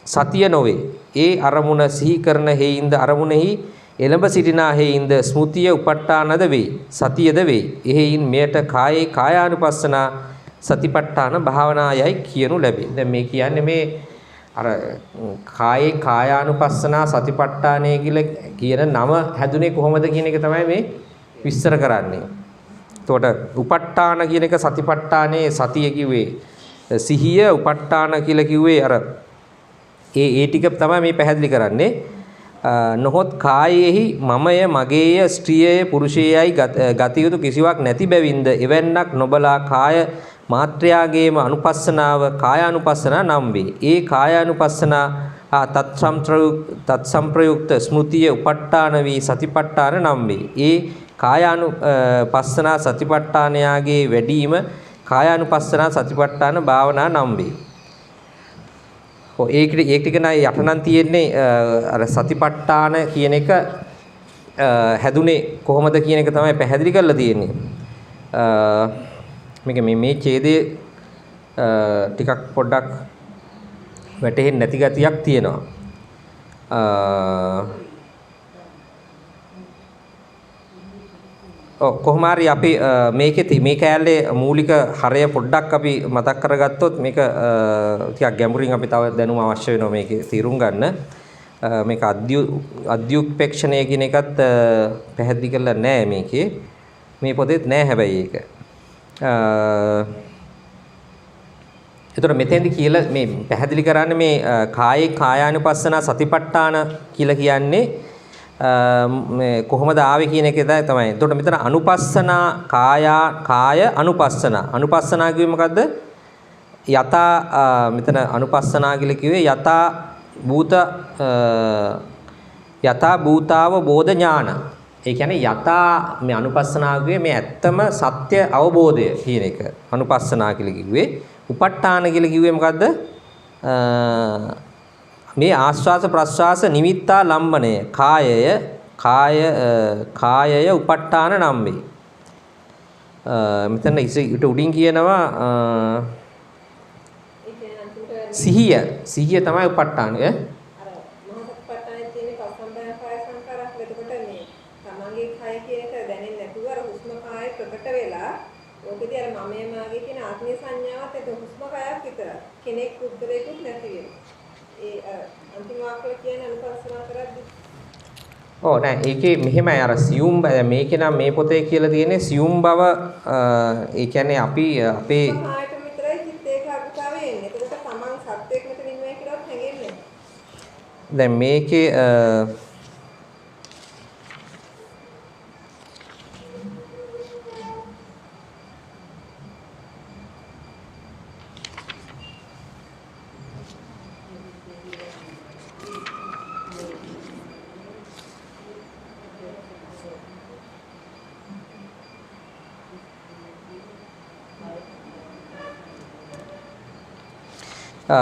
සතිය නොවේ. ඒ අරමුණ සිහි කරන හේයින්ද අරමුණෙහි එළඹ සිටිනා හේයින්ද ස්මෘතිය උප ဋ ාණද වේ. සතියද වේ. එහෙයින් මෙයට කායේ කායානුපස්සනා සතිපට්ඨාන භාවනායයි කියනු ලැබේ. දැන් මේ කියන්නේ මේ අර කායේ කායානුපස්සනා සතිපට්ඨානය කියලා කියන නම හැදුනේ කොහොමද කියන එක තමයි මේ විස්තර කරන්නේ. එතකොට උප ဋ ාණ කියන එක සතිපට්ඨානයේ සතිය කිව්වේ සිහිය උප ဋ ාණ කියලා කිව්වේ අර ඒ ටික තමයි මේ පැහැදිලි කරන්නේ. නොහොත් කායෙහි මමය මගේය ස්ත්‍රියය පුරුෂයයි ගතියුතු කිසිවක් නැති බැවින්ද එවන්නක් නොබලා කාය මාත්‍රයාගේම අනුපස්සනාව කායානුපස්සනා නම් වේ. ඒ කායානුපස්සනා තත් සම්ප්‍රයුක්ත ස්මෘතිය උප ဋ ාණ වී සතිපට්ඨාන නම් වේ. ඒ කායානුපස්සනා සතිපට්ඨානයාගේ වැඩිම කායානුපස්සනා සතිපට්ඨාන භාවනා නම් වේ. ඒක ටික නයි යට නම් තියෙන්නේ අර සතිපට්ඨාන කියන එක හැදුනේ කොහොමද කියන එක තමයි පැහැදිලි කරලා තියෙන්නේ. මේක මේ ඡේදයේ ටිකක් පොඩ්ඩක් වැටහෙන්නේ නැති ගතියක් තියෙනවා. කොහොම හරි අපි මේකේ මේ කෑල්ලේ මූලික හරය පොඩ්ඩක් අපි මතක් කරගත්තොත් මේක ටිකක් ගැඹුරින් අපි තව දැනුම අවශ්‍ය වෙනවා මේකේ තීරුම් ගන්න. මේක අධ්‍යුපේක්ෂණය කියන එකත් පැහැදිලි කරලා නැහැ මේකේ. මේ පොතේත් නැහැ හැබැයි ඒක. එතකොට මෙතෙන්දි කියලා මේ පැහැදිලි කරන්නේ මේ කායේ කායානුපස්සනා සතිපට්ඨාන කියලා කියන්නේ මේ කොහොමද ආවේ කියන එක තමයි. එතකොට මෙතන අනුපස්සනා කාය අනුපස්සනා. අනුපස්සනා කිව්වේ මොකද්ද? යතා මෙතන අනුපස්සනා කියලා කිව්වේ යතා භූතාව බෝධ ඥාන. ඒ කියන්නේ යතා මේ අනුපස්සනාවේ මේ ඇත්තම සත්‍ය අවබෝධය කියන එක අනුපස්සනා කියලා කිව්වේ. උප ဋ ාණ කියලා කිව්වේ මොකද්ද? මේ ආශ්වාස ප්‍රශ්වාස නිමිත්තා ලම්බනය කායය උප ဋ ාණ නම් වේ. මෙතන ඊට උඩින් කියනවා සිහිය තමයි උප ဋ ාණය. කෙනෙක් උත්තරයකුත් නැති වෙනවා. ඒ අන්තිම වාක්‍යය කියන්නේ අනුපස්සනා කරද්දී. ඔව් නෑ ඒකේ මෙහෙමයි අර සියුම් මේකේ නම් මේ පොතේ කියලා තියෙන්නේ සියුම් බව ඒ කියන්නේ අපි අපේ ආයත විතරයි චිත්ත ඒකාග්‍රතාවය එන්නේ. ඒකට තමන් සත්‍යයක් මෙතන ඉන්නේ කියලාත් හැංගෙන්නේ නැහැ. දැන් මේකේ ඔව්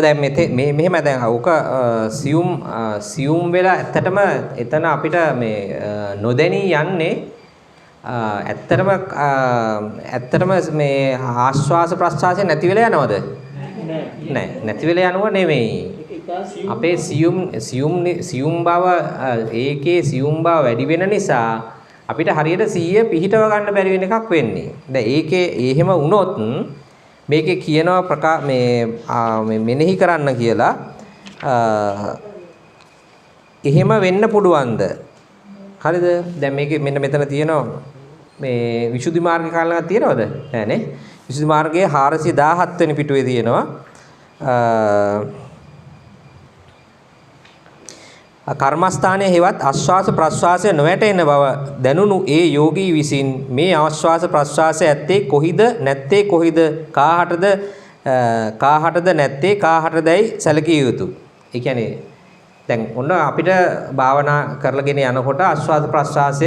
දැන් මෙහෙම දැන් ඔක සියුම් වෙලා ඇත්තටම එතන අපිට මේ නොදැනී යන්නේ ඇත්තටම මේ ආශ්වාස ප්‍රශ්වාසය නැති වෙලා යනවද? නෑ නැති වෙලා යනව නෙමෙයි. අපේ සියුම් බව ඒකේ සියුම් බව වැඩි වෙන නිසා අපිට හරියට 100 පිහිටව ගන්න බැරි වෙන එකක් වෙන්නේ. දැන් ඒකේ එහෙම වුණොත් මේකේ කියනවා මේ මෙනෙහි කරන්න කියලා එහෙම වෙන්න පුළුවන්ද? හරිද? දැන් මේකේ මෙන්න මෙතන තියෙනවා මේ විසුද්ධි මාර්ගය කාලයක් තියෙනවද? නෑ නේ. විසුද්ධි මාර්ගයේ 417 වෙනි පිටුවේ තියෙනවා. කර්මස්ථානයේ හේවත් ආශ්වාස ප්‍රශ්වාසය නොවැටෙන බව දැනුණු ඒ යෝගී විසින් මේ ආශ්වාස ප්‍රශ්වාසය ඇත්තේ කොහිද නැත්තේ කොහිද කාහටද නැත්තේ කාහටදයි සැලකිය යුතුය. ඒ කියන්නේ දැන් ඔන්න අපිට භාවනා කරලාගෙන යනකොට ආශ්වාස ප්‍රශ්වාසය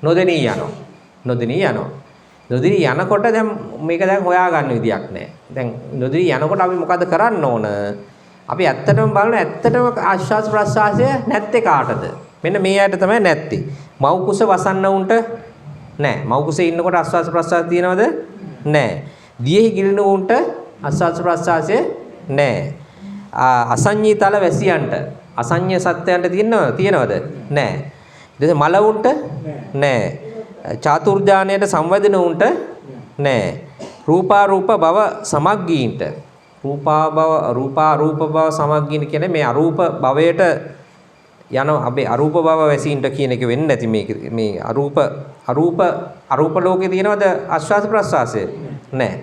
නොදෙනී යනවා. නොදෙනී යනකොට දැන් මේක දැන් හොයාගන්න විදියක් නැහැ. දැන් නොදෙනී යනකොට අපි මොකද කරන්න ඕන? අපි ඇත්තටම බලන ඇත්තටම ආශ්වාස ප්‍රශ්වාසය නැත්තේ කාටද? මෙන්න මේ ඇයට තමයි නැත්තේ. මව් කුස වසන්න උන්ට නැහැ. මව් කුසේ ඉන්නකොට ආශ්වාස ප්‍රශ්වාසය තියෙනවද? නැහැ. දියෙහි ගිලින උන්ට ආශ්වාස ප්‍රශ්වාසය නැහැ. අසඤ්ඤී තල වැසියන්ට අසඤ්ඤ සත්‍යයන්ට තියෙනවද? නැහැ. ඊට මල උන්ට නැහැ. චාතුර්ජානයට සංවදින උන්ට නැහැ. රූපාරූප භව සමග්ගීන්ට රූපාරූප භව සමග්ගීන් කියන්නේ මේ අරූප භවයට යන අපේ අරූප භව වැසීන්ට කියන එක වෙන්නේ නැති මේ අරූප ලෝකේ තියෙනවද ආශ්වාස ප්‍රශ්වාසය? නැහැ.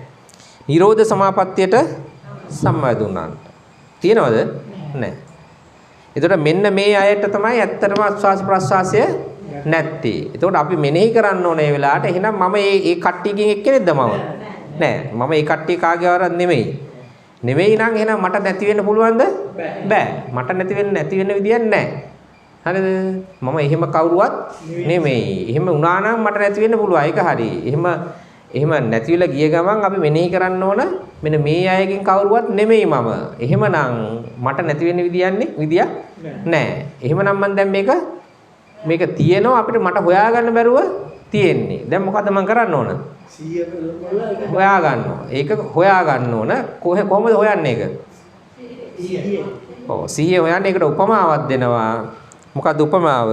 නිරෝධ සමාපත්තියට සම්වැදුණාන්ට තියෙනවද? නැහැ. එතකොට මෙන්න මේ අයට තමයි ඇත්තටම ආශ්වාස ප්‍රශ්වාසය නැත්තේ. එතකොට අපි මෙනෙහි කරන්න ඕනේ මේ වෙලාවට. එහෙනම් මම මේ කට්ටියකින් එක්කෙනෙක්ද මම? නෑ. මම මේ කට්ටිය කාගේ වරක් නෙමෙයි. නෙමෙයි නම් එහෙනම් මට නැති වෙන්න පුළුවන්ද? බෑ. මට නැති වෙන්න විදියක් නෑ. හරිද? මම එහෙම කවුරුවත් නෙමෙයි. එහෙම වුණා නම් මට නැති වෙන්න පුළුවන්. ඒක හරි. එහෙම නැති වෙලා ගිය ගමන් අපි මෙනෙහි කරන්න ඕන මෙන්න මේ අයගෙන් කවුරුවත් නෙමෙයි මම. එහෙමනම් මට නැති වෙන්න විදියක් නෑ. එහෙමනම් මම දැන් මේක තියෙනවා අපිට මට හොයාගන්න බැරුව තියෙන්නේ. දැන් මොකද මම කරන්න ඕන? 100 හොයාගන්න. ඒක හොයාගන්න ඕන. කොහොමද හොයන්නේ ඒක? 100 හොයන්නේ. ඒකට උපමාවක් දෙනවා. මොකද්ද උපමාව?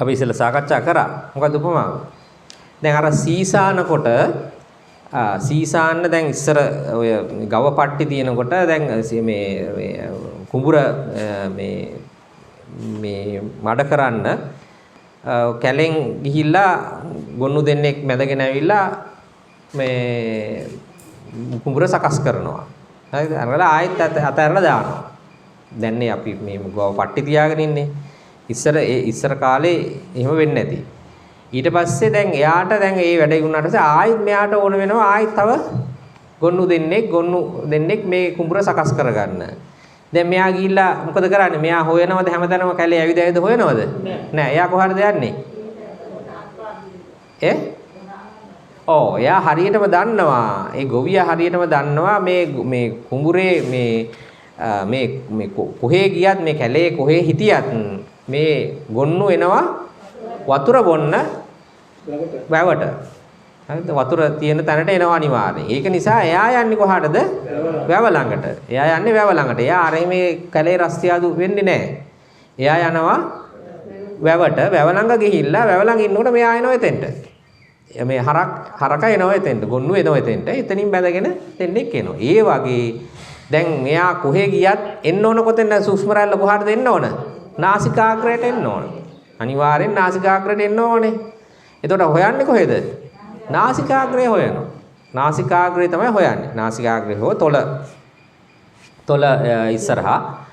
අපි ඉස්සෙල්ලා සාකච්ඡා කරා. මොකද්ද උපමාව? දැන් අර සීසානකොට සීසාන්න දැන් ඉස්සර ඔය ගව පට්ටි තියෙනකොට දැන් මේ කුඹුර මේ මඩ කරන්න කැලෙන් ගිහිල්ලා ගොන්නු දෙන්නෙක් මැදගෙන ඇවිල්ලා මේ කුඹුර සකස් කරනවා. හරිද? අරලා ආයෙත් අතහැරලා දානවා. දැන් නේ අපි මේ ගව පට්ටි තියාගෙන ඉන්නේ. ඉස්සර කාලේ එහෙම වෙන්නේ නැති. ඊට පස්සේ දැන් එයාට දැන් ඒ වැඩ ඉවුණාට පස්සේ ආයෙත් මෙයාට ඕන වෙනවා ආයෙත් තව ගොන්නු දෙන්නෙක් මේ කුඹුර සකස් කරගන්න. දැන් මෙයා ගිහිල්ලා මොකද කරන්නේ? මෙයා හොයනවද හැමතැනම කැලේ ඇවිද හොයනවද? නෑ. එයා කොහරද යන්නේ? එයා හරියටම දන්නවා. ඒ ගොවියා හරියටම දන්නවා මේ කුඹුරේ මේ කොහේ ගියත් මේ කැලේ කොහේ හිටියත් මේ ගොන්නු එනවා වතුර බොන්න වැවට. හරිද? වතුර තියෙන තැනට එනවා අනිවාර්යෙන්. ඒක නිසා එයා යන්නේ කොහාටද? වැව ළඟට. එයා යන්නේ වැව ළඟට. එයා අර මේ කැලේ රස්තියාදු වෙන්නේ නැහැ. එයා යනවා වැවට. වැව ළඟ ගිහිල්ලා වැව ළඟ ඉන්නකොට මෙයා එනවා එතෙන්ට. මේ හරක එනවා එතෙන්ට. ගොන්නු එනවා එතෙන්ට. එතනින් බැඳගෙන දෙන්නෙක් එනවා. ඒ වගේ දැන් මෙයා කොහේ ගියත් එන්න ඕන කොතෙන්ද? සුෂ්ම රැල්ල කොහාටද එන්න ඕන? නාසිකාග්‍රයට එන්න ඕන. අනිවාර්යෙන් නාසිකාග්‍රයට එන්න ඕනේ. එතකොට හොයන්නේ කොහෙද? නාසිකාග්‍රය හොයනවා. නාසිකාග්‍රය තමයි හොයන්නේ. නාසිකාග්‍රය හො තොල ඉස්සරහා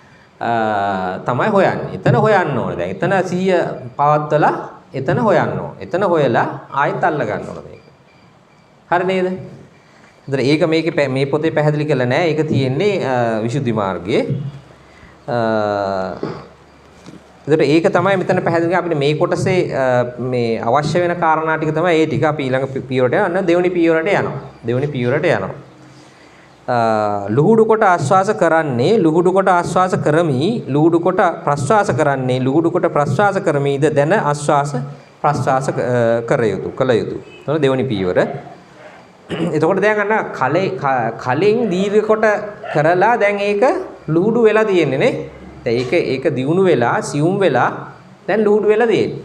තමයි හොයන්නේ. එතන හොයන්න ඕනේ. දැන් එතන 100 පවත්වලා එතන හොයන්න ඕනේ. එතන හොයලා ආයෙත් අල්ල ගන්න ඕනේ මේක. හරි නේද? ඒක මේකේ මේ පොතේ පැහැදිලි කරලා නැහැ. ඒක තියෙන්නේ විසුද්ධි මාර්ගයේ. ඒක තමයි මෙතන පැහැදිලි අපිට මේ කොටසේ මේ අවශ්‍ය වෙන කාරණා ටික තමයි ඒ ටික අපි ඊළඟ පියවරට යනවා. දෙවෙනි පියවරට යනවා. දෙවෙනි පියවරට යනවා. ලුහුඩු කොට ආශ්වාස කරන්නේ ලුහුඩු කොට ආශ්වාස කරමි ලුහුඩු කොට ප්‍රශ්වාස කරන්නේ ලුහුඩු කොට ප්‍රශ්වාස කරමිද දැන ආශ්වාස ප්‍රශ්වාස කළ යුතු. එතකොට දෙවෙනි පියවර. එතකොට දැන් අන්න කලින් දීර්ඝ කොට කරලා දැන් ඒක ලුහුඩු වෙලා තියෙන්නේ නේ. දැන් ඒක දියුණු වෙලා සියුම් වෙලා දැන් ලුහුඩු වෙලා තියෙන්නේ.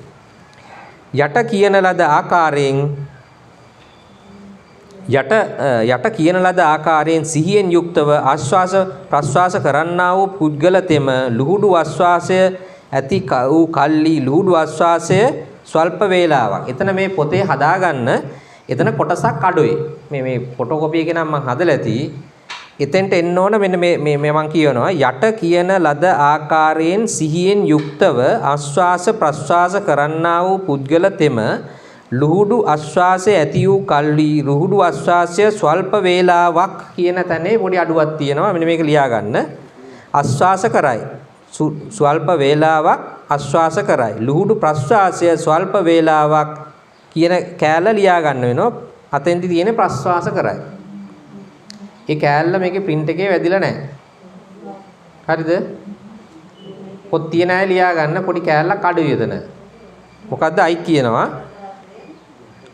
යට කියන ලද ආකාරයෙන් යට කියන ලද ආකාරයෙන් සිහියෙන් යුක්තව ආශ්වාස ප්‍රශ්වාස කරන්නා වූ පුද්ගල තෙම ලුහුඩු ආශ්වාසය ඇති වූ කල්ලි ලුහුඩු ආශ්වාසය ස්වල්ප වේලාවක්. එතන මේ පොතේ හදාගන්න එතන කොටසක් අඩුයි. මේ ෆොටෝකෝපි එකේ නම් මම හදලා ඇති. එතෙන්ට එන්න ඕන මෙන්න මේ මම කියනවා යට කියන ලද ආකාරයෙන් සිහියෙන් යුක්තව ආශ්වාස ප්‍රශ්වාස කරන්නා වූ පුද්ගල තෙම ලුහුඩු ආශ්වාසය ඇති වූ කල්ලි ලුහුඩු ආශ්වාසය ස්වල්ප වේලාවක් කියන තැනේ පොඩි අඩුවක් තියෙනවා. මෙන්න මේක ලියා ගන්න. ආශ්වාස කරයි. ස්වල්ප වේලාවක් ආශ්වාස කරයි. ලුහුඩු ප්‍රශ්වාසය ස්වල්ප වේලාවක් කියන කෑල්ල ලියා ගන්න වෙනවා. අතෙන්දි තියෙන ප්‍රශ්වාස කරයි. ඒ කෑල්ල මේකේ print එකේ වැදිලා නැහැ. හරිද? පොත් තියන අය ලියා ගන්න පොඩි කෑල්ලක් අඩුයි එතන. මොකද්ද අයි කියනවා?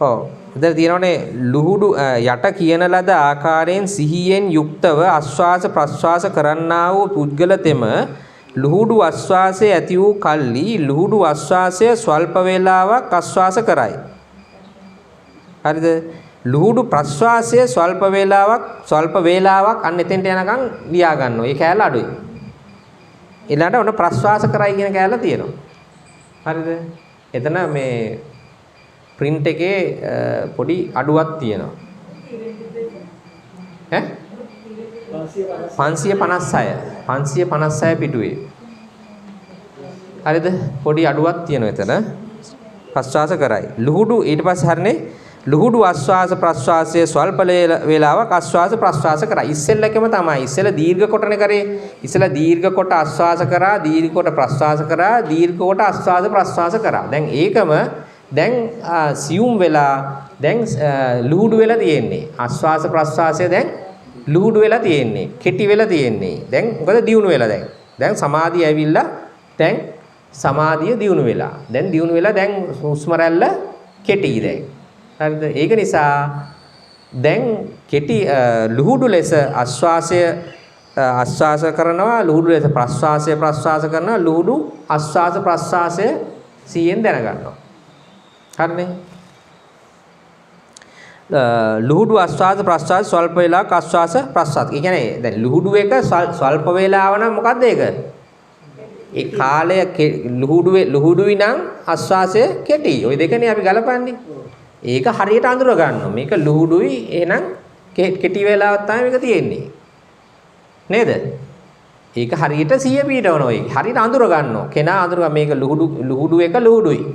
ඔව්. ඉතින් තියෙනවනේ ලුහුඩු යට කියන ලද ආකාරයෙන් සිහියෙන් යුක්තව ආශ්වාස ප්‍රශ්වාස කරන්නා වූ පුද්ගල තෙම ලුහුඩු ආශ්වාසය ඇති වූ කල්ලි ලුහුඩු ආශ්වාසය ස්වල්ප වේලාවක් ආශ්වාස කරයි. හරිද? ලුහුඩු ප්‍රශ්වාසය ස්වල්ප වේලාවක් අන්න එතෙන්ට යනකම් ලියා ගන්නවා. ඒ කෑල්ල අඩුයි. ඊළඟට ඔන්න ප්‍රශ්වාස කරයි කියන කෑල්ල තියෙනවා. හරිද? එතන මේ print එකේ පොඩි අඩුවක් තියෙනවා. ඈ 556 පිටුවේ. හරිද? පොඩි අඩුවක් තියෙනවා එතන. ප්‍රශ්වාස කරයි. ලුහුඩු ඊට පස්සේ හරිනේ ලුහුඩු ආශ්වාස ප්‍රශ්වාසය ස්වල්ප වේලාවක් ආශ්වාස ප්‍රශ්වාස කරා. ඉස්සෙල්ලකම තමයි. ඉස්සෙල්ල දීර්ඝ කොටනේ කරේ. ඉස්සෙල්ල දීර්ඝ කොට ආශ්වාස කරා, දීර්ඝ කොට ප්‍රශ්වාස කරා, දීර්ඝ කොට ආශ්වාස ප්‍රශ්වාස කරා. දැන් ඒකම දැන් සියුම් වෙලා දැන් ලුහුඩු වෙලා තියෙන්නේ. ආශ්වාස ප්‍රශ්වාසය දැන් ලුහුඩු වෙලා තියෙන්නේ. කෙටි වෙලා තියෙන්නේ. දැන් මොකද දියුණු වෙලා දැන්. දැන් සමාධිය ඇවිල්ලා දැන් සමාධිය දියුණු වෙලා. දැන් දියුණු වෙලා දැන් හුස්ම රැල්ල කෙටි දැන්. හරිද? ඒක නිසා දැන් කෙටි ලුහුඩු ලෙස ආශ්වාස කරනවා ලුහුඩු ලෙස ප්‍රශ්වාසය කරනවා ලුහුඩු ආශ්වාස ප්‍රශ්වාසය සියෙන් දැනගන්නවා. හරිනේ? ලුහුඩු ආශ්වාස ප්‍රශ්වාස ස්වල්ප වේලාවක් ආශ්වාස ප්‍රශ්වාස. ඒ කියන්නේ දැන් ලුහුඩු එක ස්වල්ප වේලාව නම් මොකද්ද ඒක? ඒ කාලය ලුහුඩුයි නම් ආශ්වාසය කෙටි. ওই දෙකනේ අපි ගලපන්නේ. ඒක හරියට අඳුර ගන්නවා. මේක ලුහුඩුයි එහෙනම් කෙටි වෙලාවක් තමයි මේක තියෙන්නේ. නේද? ඒක හරියට 100 පීඩවනවා. ඒක හරියට අඳුර ගන්නවා. කෙනා අඳුර මේක ලුහුඩු එක ලුහුඩුයි.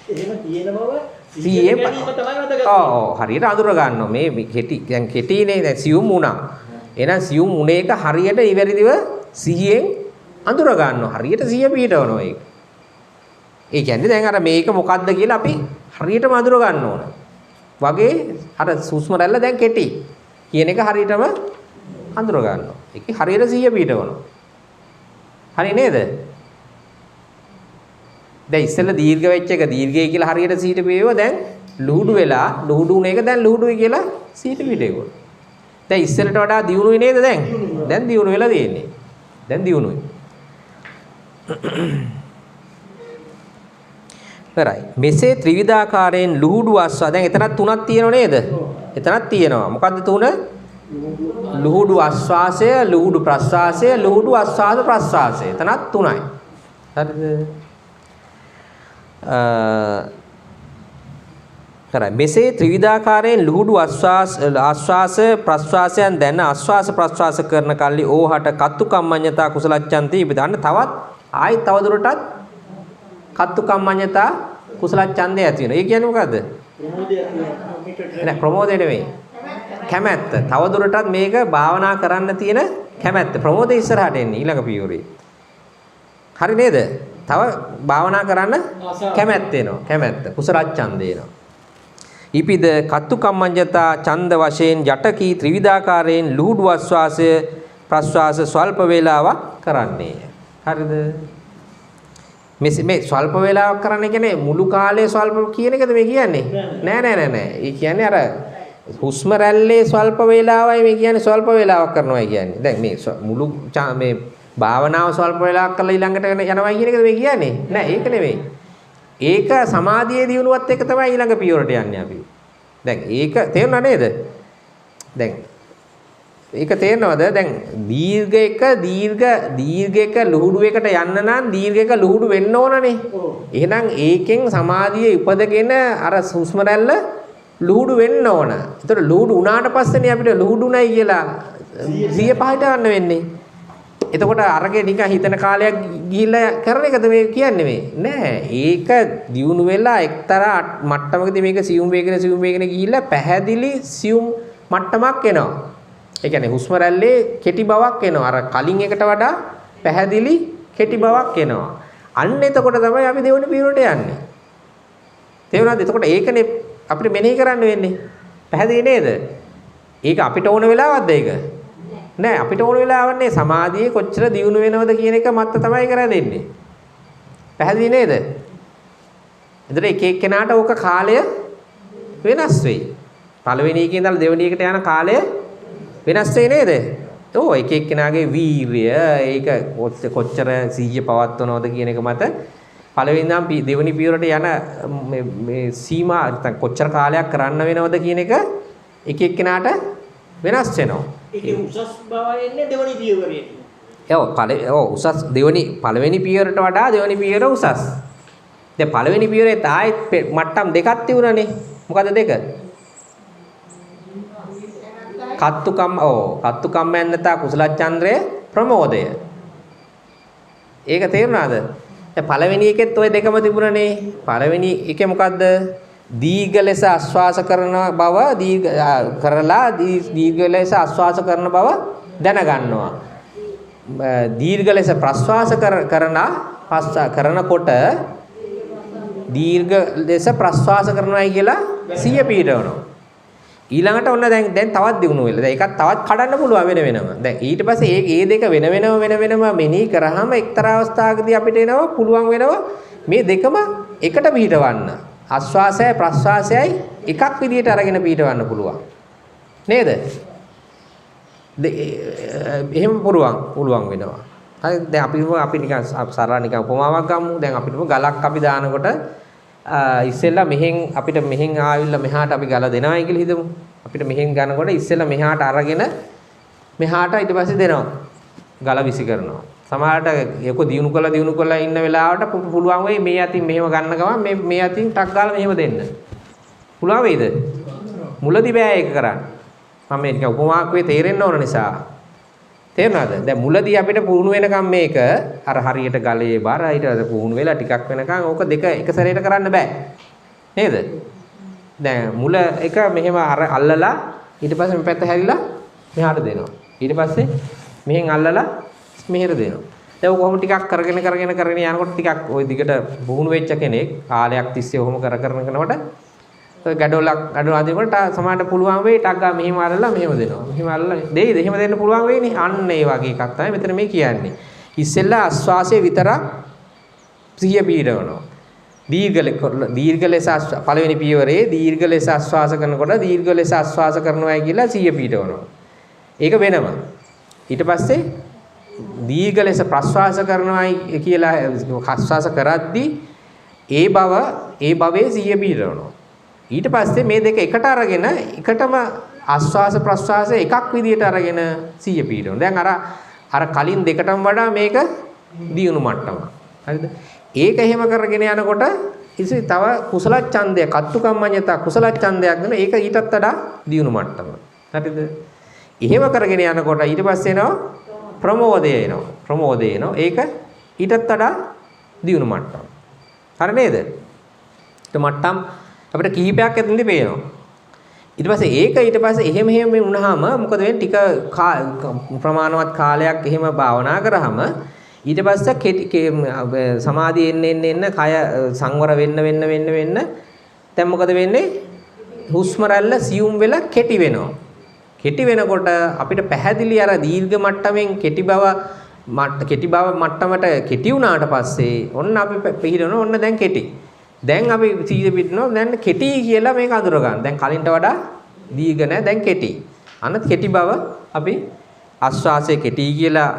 එහෙම තියෙන බව 100 හරියට අඳුර ගන්නවා. මේ කෙටි දැන් කෙටිනේ දැන් සියුම් වුණා. එහෙනම් සියුම් උනේ එක හරියට ඉවැරිදිව 100ෙන් අඳුර ගන්නවා. හරියට 100 පීඩවනවා ඒක. ඒ කියන්නේ දැන් අර මේක මොකද්ද කියලා අපි හරියටම අඳුර ගන්න ඕන. වගේ අර සුස්ම රැල්ල දැන් කෙටි කියන එක හරියටම අඳුර ගන්නවා. ඒකේ හරියට 100 පීඩවනවා. හරි නේද? දැන් ඉස්සෙල්ලා දීර්ඝ වෙච්ච එක දීර්ඝයි කියලා හරියට 100 පීඩව දැන් ලුහුඩු වෙලා ලුහුඩු උන එක දැන් ලුහුඩුයි කියලා 100 පීඩේකෝ. දැන් ඉස්සෙල්ලට වඩා දියුණුයි නේද දැන්? දැන් දියුණු වෙලා තියෙන්නේ. දැන් දියුණුයි. කරයි. මෙසේ ත්‍රිවිධාකාරයෙන් ලුහුඩු ආශ්වාස දැන් එතනක් තුනක් තියෙනව නේද? එතනක් තියෙනවා. මොකද්ද තුන? ලුහුඩු ආශ්වාසය, ලුහුඩු ප්‍රශ්වාසය, ලුහුඩු ආශ්වාස ප්‍රශ්වාසය. එතනක් තුනයි. හරිද? කරයි. මෙසේ ත්‍රිවිධාකාරයෙන් ලුහුඩු ආශ්වාස ප්‍රශ්වාසයන් දැන ආශ්වාස ප්‍රශ්වාස කරන කල්ලි ඕහට කත්තු කම්මඤ්ඤතා කුසල ඡන්ති ඉබදන්න තවත් ආයි තවදුරටත් කත්තු කම්මඤ්ඤතා කුසල ඡන්දය ඇති වෙනවා. ඒ කියන්නේ මොකද්ද? ප්‍රමෝදය ප්‍රමෝදය නෙවෙයි. කැමැත්ත. තව දුරටත් මේක භාවනා කරන්න තියෙන කැමැත්ත. ප්‍රමෝදය ඉස්සරහට එන්නේ ඊළඟ පියවරේ. හරි නේද? තව භාවනා කරන්න කැමැත්ත එනවා. කැමැත්ත. කුසල ඡන්දය එනවා. ඉපිද කත්තු කම්මඤ්ඤතා ඡන්ද වශයෙන් ජටකී ත්‍රිවිධාකාරයෙන් ලුහුඩු ආස්වාසය ප්‍රස්වාස ස්වල්ප වේලාවක් කරන්නේ. හරිද? මේ ස්වල්ප වේලාවක් කරන්න කියන්නේ මුළු කාලය ස්වල්ප කියන එකද මේ කියන්නේ? නෑ. ඒ කියන්නේ අර හුස්ම රැල්ලේ ස්වල්ප වේලාවයි මේ කියන්නේ ස්වල්ප වේලාවක් කරනවා කියන්නේ. දැන් මේ මුළු මේ භාවනාව ස්වල්ප වේලාවක් කරලා ඊළඟට යනවා කියන එකද මේ කියන්නේ? නෑ ඒක නෙමෙයි. ඒක සමාධියේ දියුණුවත් එක තමයි ඊළඟ පියවරට යන්නේ අපි. දැන් ඒක තේරුණා නේද? දැන් ඒක තේරෙනවද? දැන් දීර්ඝ එක ලුහුඩු එකට යන්න නම් දීර්ඝ එක ලුහුඩු වෙන්න ඕනනේ. එහෙනම් ඒකෙන් සමාධිය උපදගෙන අර හුස්ම රැල්ල ලුහුඩු වෙන්න ඕන. ඒතර ලුහුඩු උනාට පස්සේනේ අපිට ලුහුඩුණයි කියලා 100 පහට ගන්න වෙන්නේ. එතකොට අරගේ නිකන් හිතන කාලයක් ගිහිල්ලා කරන එකද මේ කියන්නේ මේ? නෑ. ඒක දියුණු වෙලා එක්තරා මට්ටමකදී මේක සියුම් වේගන ගිහිල්ලා පැහැදිලි සියුම් මට්ටමක් එනවා. ඒ කියන්නේ හුස්ම රැල්ලේ කෙටි බවක් එනවා. අර කලින් එකට වඩා පැහැදිලි කෙටි බවක් එනවා. අන්න එතකොට තමයි අපි දෙවෙනි පියවරට යන්නේ. තේරුණාද? එතකොට ඒකනේ අපිට මෙනෙහි කරන්න වෙන්නේ. පැහැදිලි නේද? ඒක අපිට ඕන වෙලාවක්ද ඒක? නෑ අපිට ඕන වෙලාවක් නේ. සමාධියේ කොච්චර දියුණු වෙනවද කියන එක මත්ත තමයි කරලා දෙන්නේ. පැහැදිලි නේද? එතකොට එක එක්කෙනාට ඕක කාලය වෙනස් වෙයි. පළවෙනි එකේ ඉඳලා දෙවෙනි එකට යන කාලය වෙනස් වෙයි නේද? ඔව් එක එක්කෙනාගේ වීර්ය ඒක කොච්චර සිහිය පවත්වනවද කියන එක මත පළවෙනි ඉඳන් දෙවෙනි පියවරට යන මේ සීමා නැත්නම් කොච්චර කාලයක් කරන්න වෙනවද කියන එක එක එක්කෙනාට වෙනස් වෙනවා. ඒකේ උසස් බව එන්නේ දෙවෙනි පියවරේ. උසස් පළවෙනි පියවරට වඩා දෙවෙනි පියවර උසස්. දැන් පළවෙනි පියවරේ තායි මට්ටම් දෙකක් තිබුණානේ. මොකද දෙක? කත්තු කම්මඤ්ඤතා කුසල ඡන්ද්‍රය ප්‍රමෝදය. ඒක තේරුණාද? දැන් පළවෙනි එකෙත් ওই දෙකම තිබුණනේ. පළවෙනි එකේ මොකද්ද? දීර්ඝ ලෙස ආශ්වාස කරන බව දීර්ඝ ලෙස ආශ්වාස කරන බව දැනගන්නවා. දීර්ඝ ලෙස ප්‍රශ්වාස කරනකොට දීර්ඝ ලෙස ප්‍රශ්වාස කරනවායි කියලා සිය පීඩවනවා. ඊළඟට ඔන්න දැන් තවත් දිනු වෙලා. දැන් ඒකත් තවත් කඩන්න පුළුවන් වෙනම. දැන් ඊට පස්සේ මේ දෙක වෙනම මෙනෙහි කරාම එක්තරා අවස්ථාවකදී අපිට එනවා පුළුවන් වෙනවා මේ දෙකම එකට පිටවන්න. ආශ්වාසයයි ප්‍රශ්වාසයයි එකක් විදිහට අරගෙන පිටවන්න පුළුවන්. නේද? එහෙම පුළුවන් වෙනවා. හරි දැන් අපි නිකන් සරල නිකන් උපමාවක් ගමු. දැන් අපිට ගලක් අපි දානකොට ඉස්සෙල්ලා අපිට මෙහෙන් ආවිල්ලා මෙහාට අපි ගල දෙනවයි කියලා හිතමු. අපිට මෙහෙන් ගන්නකොට ඉස්සෙල්ලා මෙහාට අරගෙන මෙහාට ඊට පස්සේ දෙනවා. ගල විසි කරනවා. සමහරට ඒක දිනු කළා ඉන්න වෙලාවට පුළුවන් වෙයි මේ අතින් මෙහෙම ගන්න ගමන් මේ අතින් ටක් ගාලා මෙහෙම දෙන්න. පුළුවන් වේද? මුලදී බෑ ඒක කරන්න. මම මේක උපමාවක් වේ තේරෙන්න ඕන නිසා. තේරුණාද? දැන් මුලදී අපිට පුහුණු වෙනකම් මේක අර හරියට ගලේ බර ඊට පස්සේ පුහුණු වෙලා ටිකක් වෙනකම් ඕක දෙක එක සැරේට කරන්න බෑ. නේද? දැන් මුල එක මෙහෙම අර අල්ලලා ඊට පස්සේ මේ පැත්ත හැරිලා මෙහාට දෙනවා. ඊට පස්සේ මෙහෙන් අල්ලලා මෙහෙර දෙනවා. දැන් ඔක කොහොම ටිකක් කරගෙන යනකොට ටිකක් ওই දිගට පුහුණු වෙච්ච කෙනෙක් කාලයක් තිස්සේ ඔහොම කරනකොට ඔය gadolak අදිනකොට සමහරට පුළුවන් වෙයි ටක් ගා මෙහෙම අරලා මෙහෙම දෙනවා. මෙහෙම අරලා දෙයිද? එහෙම දෙන්න පුළුවන් වෙයිනේ. අන්න ඒ වගේ එකක් තමයි මෙතන මේ කියන්නේ. ඉස්සෙල්ලා ආශ්වාසයේ විතරක් සිහිය පීඩවනවා. දීර්ඝ ලෙස පළවෙනි පියවරේ දීර්ඝ ලෙස ආශ්වාස කරනකොට දීර්ඝ ලෙස ආශ්වාස කරනවායි කියලා සිහිය පීඩවනවා. ඒක වෙනම. ඊට පස්සේ දීර්ඝ ලෙස ප්‍රශ්වාස කරනවායි කියලා ආශ්වාස කරද්දී ඒ භවයේ සිහිය පීඩවනවා. ඊට පස්සේ මේ දෙක එකට අරගෙන එකටම ආශ්වාස ප්‍රශ්වාස එකක් විදියට අරගෙන සිහිය පීඩවනවා. දැන් අර කලින් දෙකටම වඩා මේක දියුණු මට්ටම. හරිද? ඒක එහෙම කරගෙන යනකොට ඉතින් තව කුසල ඡන්දය කත්තු කම්මඤ්ඤතා කුසල ඡන්දයක් දෙන ඒක ඊටත් වඩා දියුණු මට්ටම. හරිද? එහෙම කරගෙන යනකොට ඊට පස්සේ එනවා ප්‍රමෝදය එනවා. ඒක ඊටත් වඩා දියුණු මට්ටම. හරි නේද? මට්ටම් අපිට කිහිපයක් ඇතුළේ පේනවා. ඊට පස්සේ එහෙම වුණාම මොකද වෙන්නේ? ටික ප්‍රමාණවත් කාලයක් එහෙම භාවනා කරාම ඊට පස්සේ සමාධිය එන්න කය සංවර වෙන්න දැන් මොකද වෙන්නේ? හුස්ම රැල්ල සියුම් වෙලා කෙටි වෙනවා. කෙටි වෙනකොට අපිට පැහැදිලි අර දීර්ඝ මට්ටමින් කෙටි බව මට්ටමට කෙටි වුණාට පස්සේ ඔන්න අපි පිළිදෙනවා ඔන්න දැන් කෙටි. දැන් අපි සීද පිටිනවා දැන් කෙටි කියලා මේක අඳුර ගන්න. දැන් කලින්ට වඩා දීර්ඝ නැහැ දැන් කෙටි. අන්න කෙටි බව අපි ආශ්වාසය කෙටි කියලා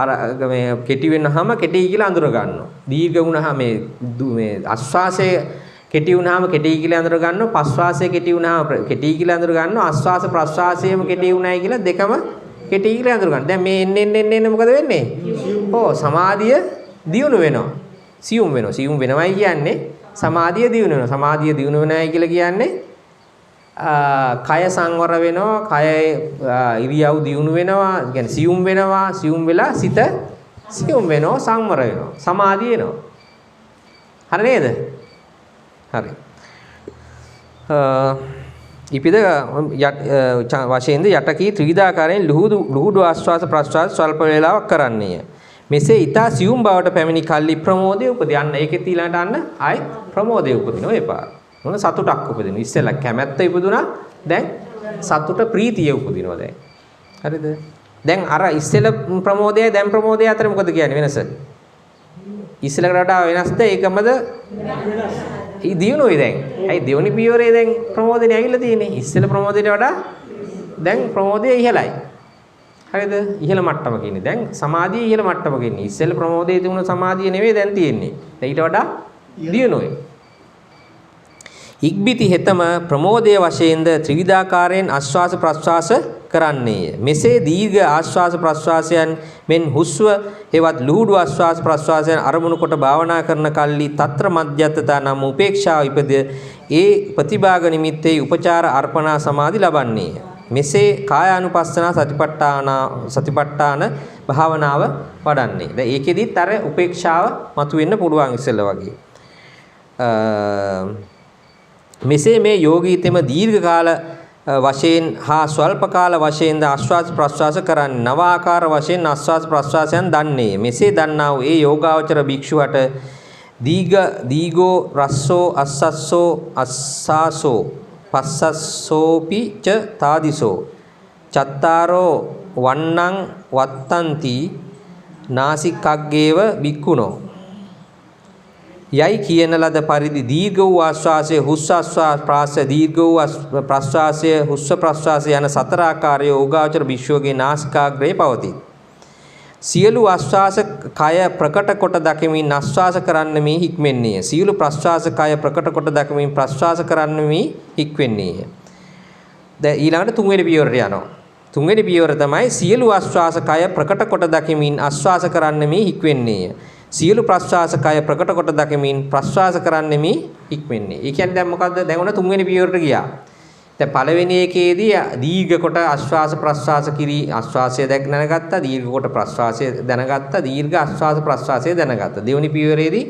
අර මේ කෙටි වෙනහම කෙටි කියලා අඳුර ගන්නවා. දීර්ඝ වුණාම මේ ආශ්වාසය කෙටි වුණාම කෙටි කියලා අඳුර ගන්නවා. ප්‍රශ්වාසය කෙටි වුණාම කෙටි කියලා අඳුර ගන්නවා. ආශ්වාස ප්‍රශ්වාසයම කෙටි වුණායි කියලා දෙකම කෙටි කියලා අඳුර ගන්න. දැන් මේ එන්න මොකද වෙන්නේ? සමාධිය දියුණු වෙනවා. සියුම් වෙනවා. සියුම් වෙනවයි කියන්නේ සමාධිය දියුණු වෙනවා. සමාධිය දියුණු වෙනවයි කියලා කියන්නේ කය සංවර වෙනවා. කය ඉරියව් දියුණු වෙනවා. කියන්නේ සියුම් වෙනවා. සියුම් වෙලා සිත සියුම් වෙනවා. සංවර වෙනවා. සමාධිය එනවා. හරි නේද? හරි. ඉපිද වශයෙන්ද යටකී ත්‍රිවිධාකාරයෙන් ලුහුඩු ආශ්වාස ප්‍රශ්වාස ස්වල්ප වේලාවක් කරන්නේය. මෙසේ ඊතා සියුම් බවට පැමිණි කල්ලි ප්‍රමෝදයේ උපදී. අන්න ඒකෙත් ඊළඟට අන්න ආයි ප්‍රමෝදයේ උපදිනවා ඒ පාර. මොන සතුටක් උපදිනවා. ඉස්සෙල්ලා කැමැත්ත ඉපදුනා. දැන් සතුට ප්‍රීතිය උපදිනවා දැන්. හරිද? දැන් අර ඉස්සෙල්ලා ප්‍රමෝදයයි දැන් ප්‍රමෝදයයි අතර මොකද කියන්නේ වෙනස? ඉස්සෙල්ලාට වඩා වෙනස්ද ඒකමද? දියුණුවයි දැන්. ඇයි දෙවනි පියවරේ දැන් ප්‍රමෝදනේ ඇවිල්ලා තියෙන්නේ. ඉස්සෙල්ලා ප්‍රමෝදයට වඩා දැන් ප්‍රමෝදය ඉහළයි. හරිද? ඉහළ මට්ටමක ඉන්නේ. දැන් සමාධිය ඉහළ මට්ටමක ඉන්නේ. ඉස්සෙල්ලා ප්‍රමෝදයේ තිබුණ සමාධිය නෙවෙයි දැන් තියෙන්නේ. ඊට වඩා දියුණුවයි. ඉක්බිති හෙතම ප්‍රමෝදයේ වශයෙන්ද ත්‍රිවිධාකාරයෙන් ආශ්වාස ප්‍රශ්වාස කරන්නේය. මෙසේ දීර්ඝ ආශ්වාස ප්‍රශ්වාසයන් මෙන් හුස්ව හෙවත් ලුහුඩු ආශ්වාස ප්‍රශ්වාසයන් අරමුණු කොට භාවනා කරන කල්ලි తත්‍ර මධ්‍යත්තතා නම් උපේක්ෂාව ඉපද ඒ ප්‍රතිභාග නිමිත්තේ උපචාර අර්පණා සමාධි ලබන්නේය. මෙසේ කායානුපස්සන සතිපට්ඨාන භාවනාව වඩන්නේ. දැන් ඒකෙදිත් අර උපේක්ෂාව මතුවෙන්න පුළුවන් ඉස්සෙල්ලා වගේ. මෙසේ මේ යෝගීතෙම දීර්ඝ කාල වශයෙන් හා ස්වල්ප කාල වශයෙන්ද ආශ්වාස ප්‍රශ්වාස කරන්නේ නව ආකාර වශයෙන් ආශ්වාස ප්‍රශ්වාසයන් දන්නේ. මෙසේ දන්නා වූ ඒ යෝගාවචර භික්ෂුවට දීගෝ රස්සෝ අස්සස්සෝ අස්සාසෝ පස්සස්සෝපි ච තාදිසෝ චත්තාරෝ වන්නං වත්තන්ති නාසිකග්ගේව බික්කුණෝ යයි කියන ලද පරිදි දීර්ඝ වූ ආශ්වාසයේ හුස්ස ආශ්වාස ප්‍රාශ්වාස දීර්ඝ වූ ප්‍රශ්වාසයේ හුස්ස ප්‍රශ්වාසය යන සතර ආකාරයේ යෝගාචර භික්ෂුවගේ නාසිකාග්‍රේ පවතී. සියලු ආශ්වාස කය ප්‍රකට කොට දකිමින් ආශ්වාස කරන්න මේ හික්මෙන්නේය. සියලු ප්‍රශ්වාස කය ප්‍රකට කොට දකිමින් ප්‍රශ්වාස කරන්න මේ හික්වෙන්නේය. දැන් ඊළඟට තුන්වෙනි පියවරට යනවා. තුන්වෙනි පියවර තමයි සියලු ආශ්වාස කය ප්‍රකට කොට දකිමින් ආශ්වාස කරන්න මේ හික්වෙන්නේය. සියලු ප්‍රශ්වාස කය ප්‍රකට කොට දකිමින් ප්‍රශ්වාස කරන්න මේ හික්වෙන්නේ. ඒ කියන්නේ දැන් මොකද්ද? දැන් ඔන්න තුන්වෙනි පියවරට ගියා. දැන් පළවෙනි එකේදී දීර්ඝ කොට ආශ්වාස ප්‍රශ්වාස කිරි ආශ්වාසය දැනගත්තා, දීර්ඝ කොට ප්‍රශ්වාසය දැනගත්තා, දීර්ඝ ආශ්වාස ප්‍රශ්වාසය දැනගත්තා. දෙවෙනි පියවරේදී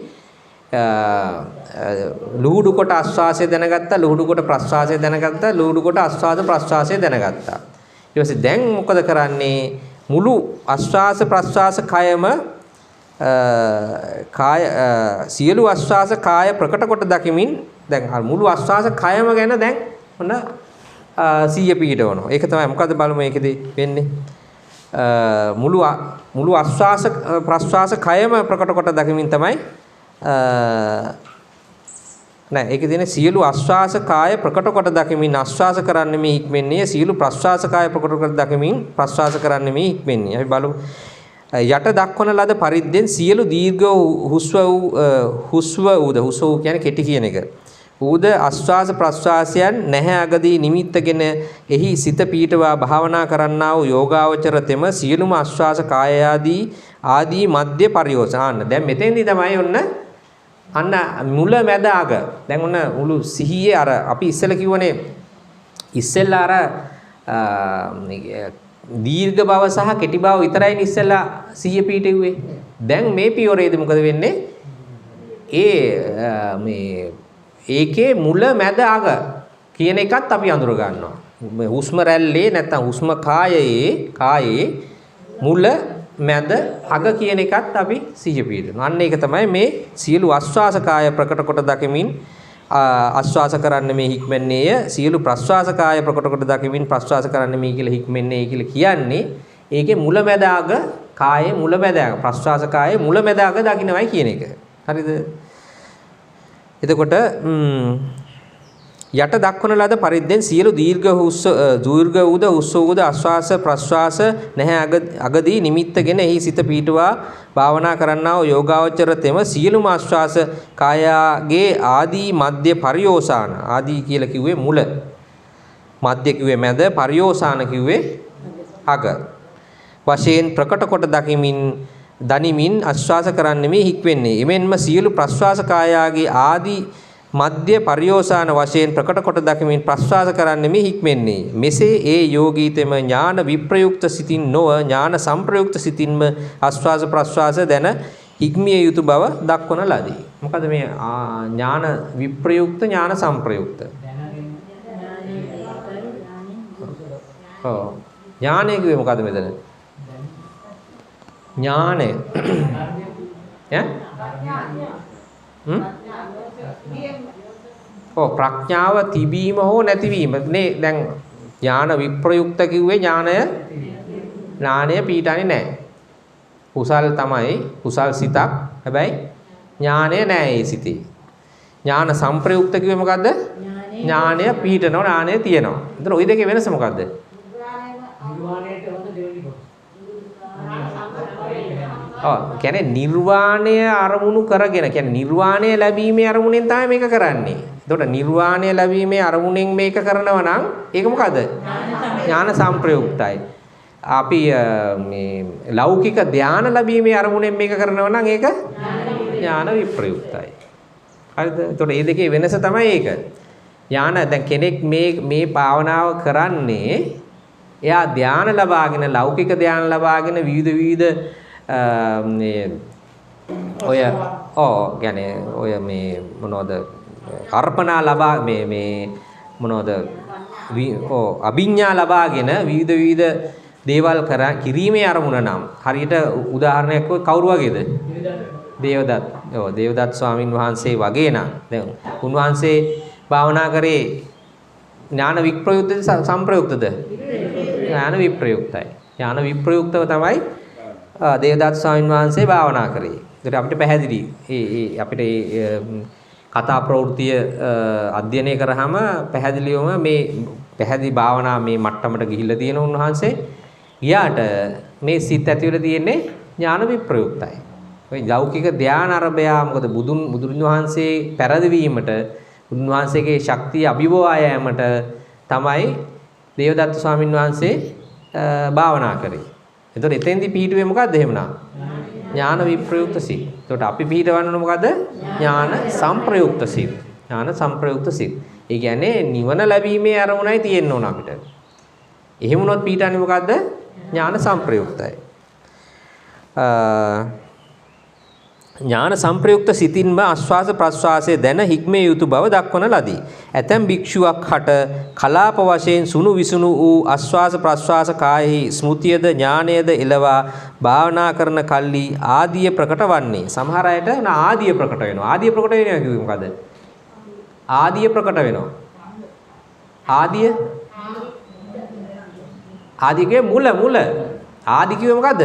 ලුහුඩු කොට ආශ්වාසය දැනගත්තා, ලුහුඩු කොට ප්‍රශ්වාසය දැනගත්තා, ලුහුඩු කොට ආශ්වාස ප්‍රශ්වාසය දැනගත්තා. ඊට පස්සේ දැන් මොකද කරන්නේ? මුළු ආශ්වාස ප්‍රශ්වාස කයම සියලු ආශ්වාස කාය ප්‍රකට කොට දකිමින් දැන් මුළු ආශ්වාස කයම ගැන දැන් ඔන්න 100 පිටවනවා. ඒක තමයි මොකද්ද බලමු මේකෙදී වෙන්නේ. මුළු ආශ්වාස ප්‍රශ්වාස කයම ප්‍රකට කොට දකිමින් තමයි නෑ ඒකේ තියෙන සියලු ආශ්වාස කාය ප්‍රකට කොට දකිමින් ආශ්වාස කරන්නේ මේ හික්මෙන්නේ. සියලු ප්‍රශ්වාස කාය ප්‍රකට කොට දකිමින් ප්‍රශ්වාස කරන්නේ මේ හික්මෙන්නේ. අපි බලමු යට දක්වන ලද පරිද්දෙන් සියලු දීර්ඝ හුස්ව කියන්නේ කෙටි කියන එක. ඌද ආශ්වාස ප්‍රශ්වාසයන් නැහැ අගදී නිමිත්තගෙන එහි සිත පීඨවා භාවනා කරන්නා වූ යෝගාවචර තෙම සියලුම ආශ්වාස කාය ආදී මධ්‍ය පරියෝසාන. දැන් මෙතෙන්දී තමයි ඔන්න අන්න මුල මැද අග. දැන් ඔන්න මුළු සිහියේ අර අපි ඉස්සෙල්ලා කිව්වනේ ඉස්සෙල්ලා අර දීර්ඝ බව සහ කෙටි බව විතරයි ඉස්සෙල්ලා සිහිය පීඨුවේ. දැන් මේ පියවරේදී මොකද වෙන්නේ? ඒකේ මුල මැද අග කියන එකත් අපි අඳුර ගන්නවා. මේ හුස්ම රැල්ලේ නැත්නම් හුස්ම කායේ මුල මැද අග කියන එකත් අපි සිහිය පිටනවා. අන්න ඒක තමයි මේ සියලු ආස්වාස කාය ප්‍රකට කොට දකිමින් ආස්වාස කරන්න මේ හික්මන්නේය. සියලු ප්‍රස්වාස කාය ප්‍රකට කොට දකිමින් ප්‍රස්වාස කරන්න මේ කියලා හික්මන්නේ කියලා කියන්නේ ඒකේ මුල මැද අග කායේ මුල මැද අග ප්‍රස්වාස කායේ මුල මැද අග දකින්නවයි කියන එක. හරිද? එතකොට යට දක්වන ලද පරිද්දෙන් සියලු දීර්ඝ උද උස්සෝද ආස්වාස ප්‍රස්වාස නැහැ අගදී නිමිත්තගෙන එහි සිත පීඨවා භාවනා කරන්නා වූ යෝගාවචර තෙම සියලුම ආස්වාස කායාගේ ආදී මධ්‍ය පරියෝසాన ආදී කියලා කිව්වේ මුල මධ්‍ය කිව්වේ මැද පරියෝසాన කිව්වේ අග වශයෙන් ප්‍රකට කොට දනිමින් ආස්වාස කරන්නේ මේ හික්වෙන්නේ එමෙන්ම සියලු ප්‍රස්වාස කායාගේ ආදී මධ්‍ය පරියෝසాన වශයෙන් ප්‍රකට කොට දකිමින් ප්‍රස්වාස කරන්නේ මේ හික්මෙන්නේ මෙසේ ඒ යෝගීතෙම ඥාන විප්‍රයුක්ත සිතින් නොව ඥාන සංප්‍රයුක්ත සිතින්ම ආස්වාස ප්‍රස්වාස දැන හික්මිය යුතු බව දක්වන ලදී. මොකද මේ ඥාන විප්‍රයුක්ත ඥාන සංප්‍රයුක්ත ඥානය කිව්වේ මොකද මෙතන? ඥානය ප්‍රඥාව තිබීම හෝ නැතිවීම නේ. දැන් ඥාන විප්‍රයුක්ත කිව්වේ ඥානය පීඩන්නේ නැහැ. කුසල් තමයි කුසල් සිතක්. හැබැයි ඥානය නැහැ ඒ සිතේ. ඥාන සංප්‍රයුක්ත කිව්වේ මොකද්ද? ඥානය පීඩනවා ඥානය තියෙනවා. එතන ওই දෙකේ වෙනස මොකද්ද? කියන්නේ නිර්වාණය අරමුණු කරගෙන කියන්නේ නිර්වාණය ලැබීමේ අරමුණෙන් තමයි මේක කරන්නේ. එතකොට නිර්වාණය ලැබීමේ අරමුණෙන් මේක කරනවා නම් ඒක මොකද? ඥාන සංප්‍රයුක්තයි. අපි මේ ලෞකික ධානය ලැබීමේ අරමුණෙන් මේක කරනවා නම් ඒක ඥාන විප්‍රයුක්තයි. හරිද? එතකොට මේ දෙකේ වෙනස තමයි ඒක. ඥාන දැන් කෙනෙක් මේ භාවනාව කරන්නේ එයා ධානය ලබාගෙන ලෞකික ධානය ලබාගෙන විවිධ කියන්නේ ඔය මේ මොනවද අර්පණා ලබා මේ මොනවද අභිඥා ලබාගෙන විවිධ දේවල් කිරීමේ අරමුණ නම් හරියට උදාහරණයක් කවුරු වගේද? දේවදත්. දේවදත් ස්වාමින් වහන්සේ වගේ නම් දැන් උන්වහන්සේ භාවනා කරේ ඥාන විප්‍රයුක්තද සංප්‍රයුක්තද? ඥාන විප්‍රයුක්තයි. ඥාන විප්‍රයුක්තව තමයි දේවදත් ස්වාමීන් වහන්සේ භාවනා කරේ. ඒකට අපිට පැහැදිලි. අපිට කතා ප්‍රවෘත්තිය අධ්‍යයනය කරාම පැහැදිලිවම මේ පැහැදිලි භාවනා මේ මට්ටමට ගිහිල්ලා තියෙන උන්වහන්සේ ගියාට මේ සිත් ඇතුළේ තියෙන්නේ ඥාන විප්‍රයුක්තයි. ඔය ලෞකික ධාන අරබයා මොකද බුදුන් වහන්සේ පෙරදවීමට උන්වහන්සේගේ ශක්තිය අභිබවා යෑමට තමයි දේවදත්ත ස්වාමීන් වහන්සේ භාවනා කරේ. එතකොට එතෙන්දී පිහිටුවේ මොකද්ද එහෙමනම්? ඥාන විප්‍රයුක්ත සිත්. එතකොට අපි පිහිටවන්න මොකද්ද? ඥාන සංප්‍රයුක්ත සිත්. ඥාන සංප්‍රයුක්ත සිත්. ඒ කියන්නේ නිවන ලැබීමේ අරමුණයි තියෙන්න ඕන අපිට. එහෙම වුණොත් පිහිටන්නේ මොකද්ද? ඥාන සංප්‍රයුක්තයි. ඥාන සංප්‍රයුක්ත සිතින්ම ආස්වාස ප්‍රස්වාසයේ දැන හික්මේ යුතු බව දක්වන ලදී. ඇතැම් භික්ෂුවක් හට කලාප වශයෙන් සුණු විසුණු වූ ආස්වාස ප්‍රස්වාස කායෙහි ස්මෘතියද ඥානයද එළවා භාවනා කරන කල්ලි ආදිය ප්‍රකට වන්නේ. සමහර අයට ආදිය ප්‍රකට වෙනවා. ආදිය ප්‍රකට වෙනවා කිව්වේ මොකද? ආදිය ප්‍රකට වෙනවා. ආදිගේ මුල ආදි කිව්වේ මොකද?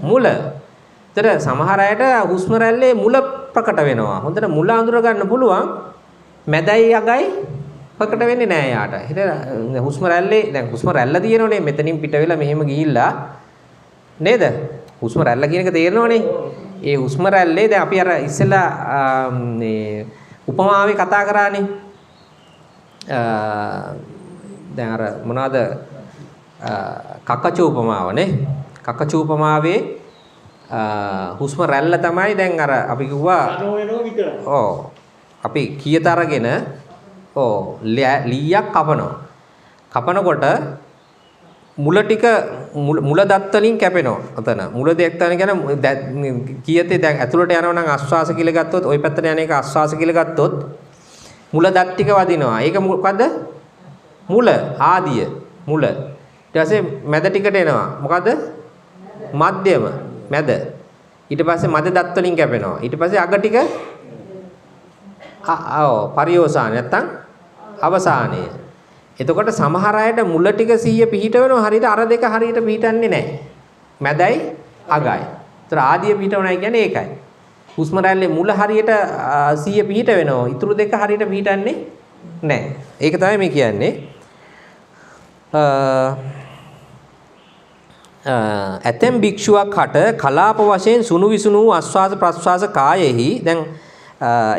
මුල. ඒතර සමහර අයට හුස්ම රැල්ලේ මුල ප්‍රකට වෙනවා. හොඳට මුල අඳුර ගන්න පුළුවන්. මැදයි අගයි ප්‍රකට වෙන්නේ නැහැ යාට. හිතේ හුස්ම රැල්ලේ දැන් හුස්ම රැල්ල තියෙනවනේ මෙතනින් පිට වෙලා මෙහෙම ගිහිල්ලා නේද? හුස්ම රැල්ල කියන එක තේරෙනවනේ. ඒ හුස්ම රැල්ලේ දැන් අපි අර ඉස්සෙල්ලා මේ උපමාවේ කතා කරානේ. දැන් අර මොනවාද කකච උපමාවනේ. කකච උපමාවේ හුස්ම රැල්ල තමයි දැන් අර අපි කිව්වා අපි කීයත අරගෙන ලීයක් කපනකොට මුල ටික මුල දත් වලින් කැපෙනවා. අතන මුල දෙයක් තන කියන්නේ කීයතේ දැන් ඇතුළට යනවා නම් ආශ්වාස කියලා ගත්තොත් ওই පැත්තට යන එක ආශ්වාස කියලා ගත්තොත් මුල දත් ටික වදිනවා. ඒක මොකද්ද? මුල ආදිය මුල. ඊට පස්සේ මැද ටිකට එනවා. මොකද? මධ්‍යම මැද. ඊට පස්සේ මැද දත් වලින් කැපෙනවා. ඊට පස්සේ අග ටික පරියෝසාන නැත්තම් අවසානය. එතකොට සමහර අයට මුල ටික 100 පිහිට වෙනවා හරියට අර දෙක හරියට පිහිටන්නේ නැහැ. මැදයි අගයි. ඒතර ආදිය පිහිටවනවා කියන්නේ ඒකයි. හුස්ම රැල්ලේ මුල හරියට 100 පිහිට වෙනවා. ඊටු දෙක හරියට පිහිටන්නේ නැහැ. ඒක තමයි මේ කියන්නේ. ඇතැම් භික්ෂුවක් හට කලාප වශයෙන් සුණු විසුණු ආස්වාද ප්‍රස්වාස කායෙහි දැන්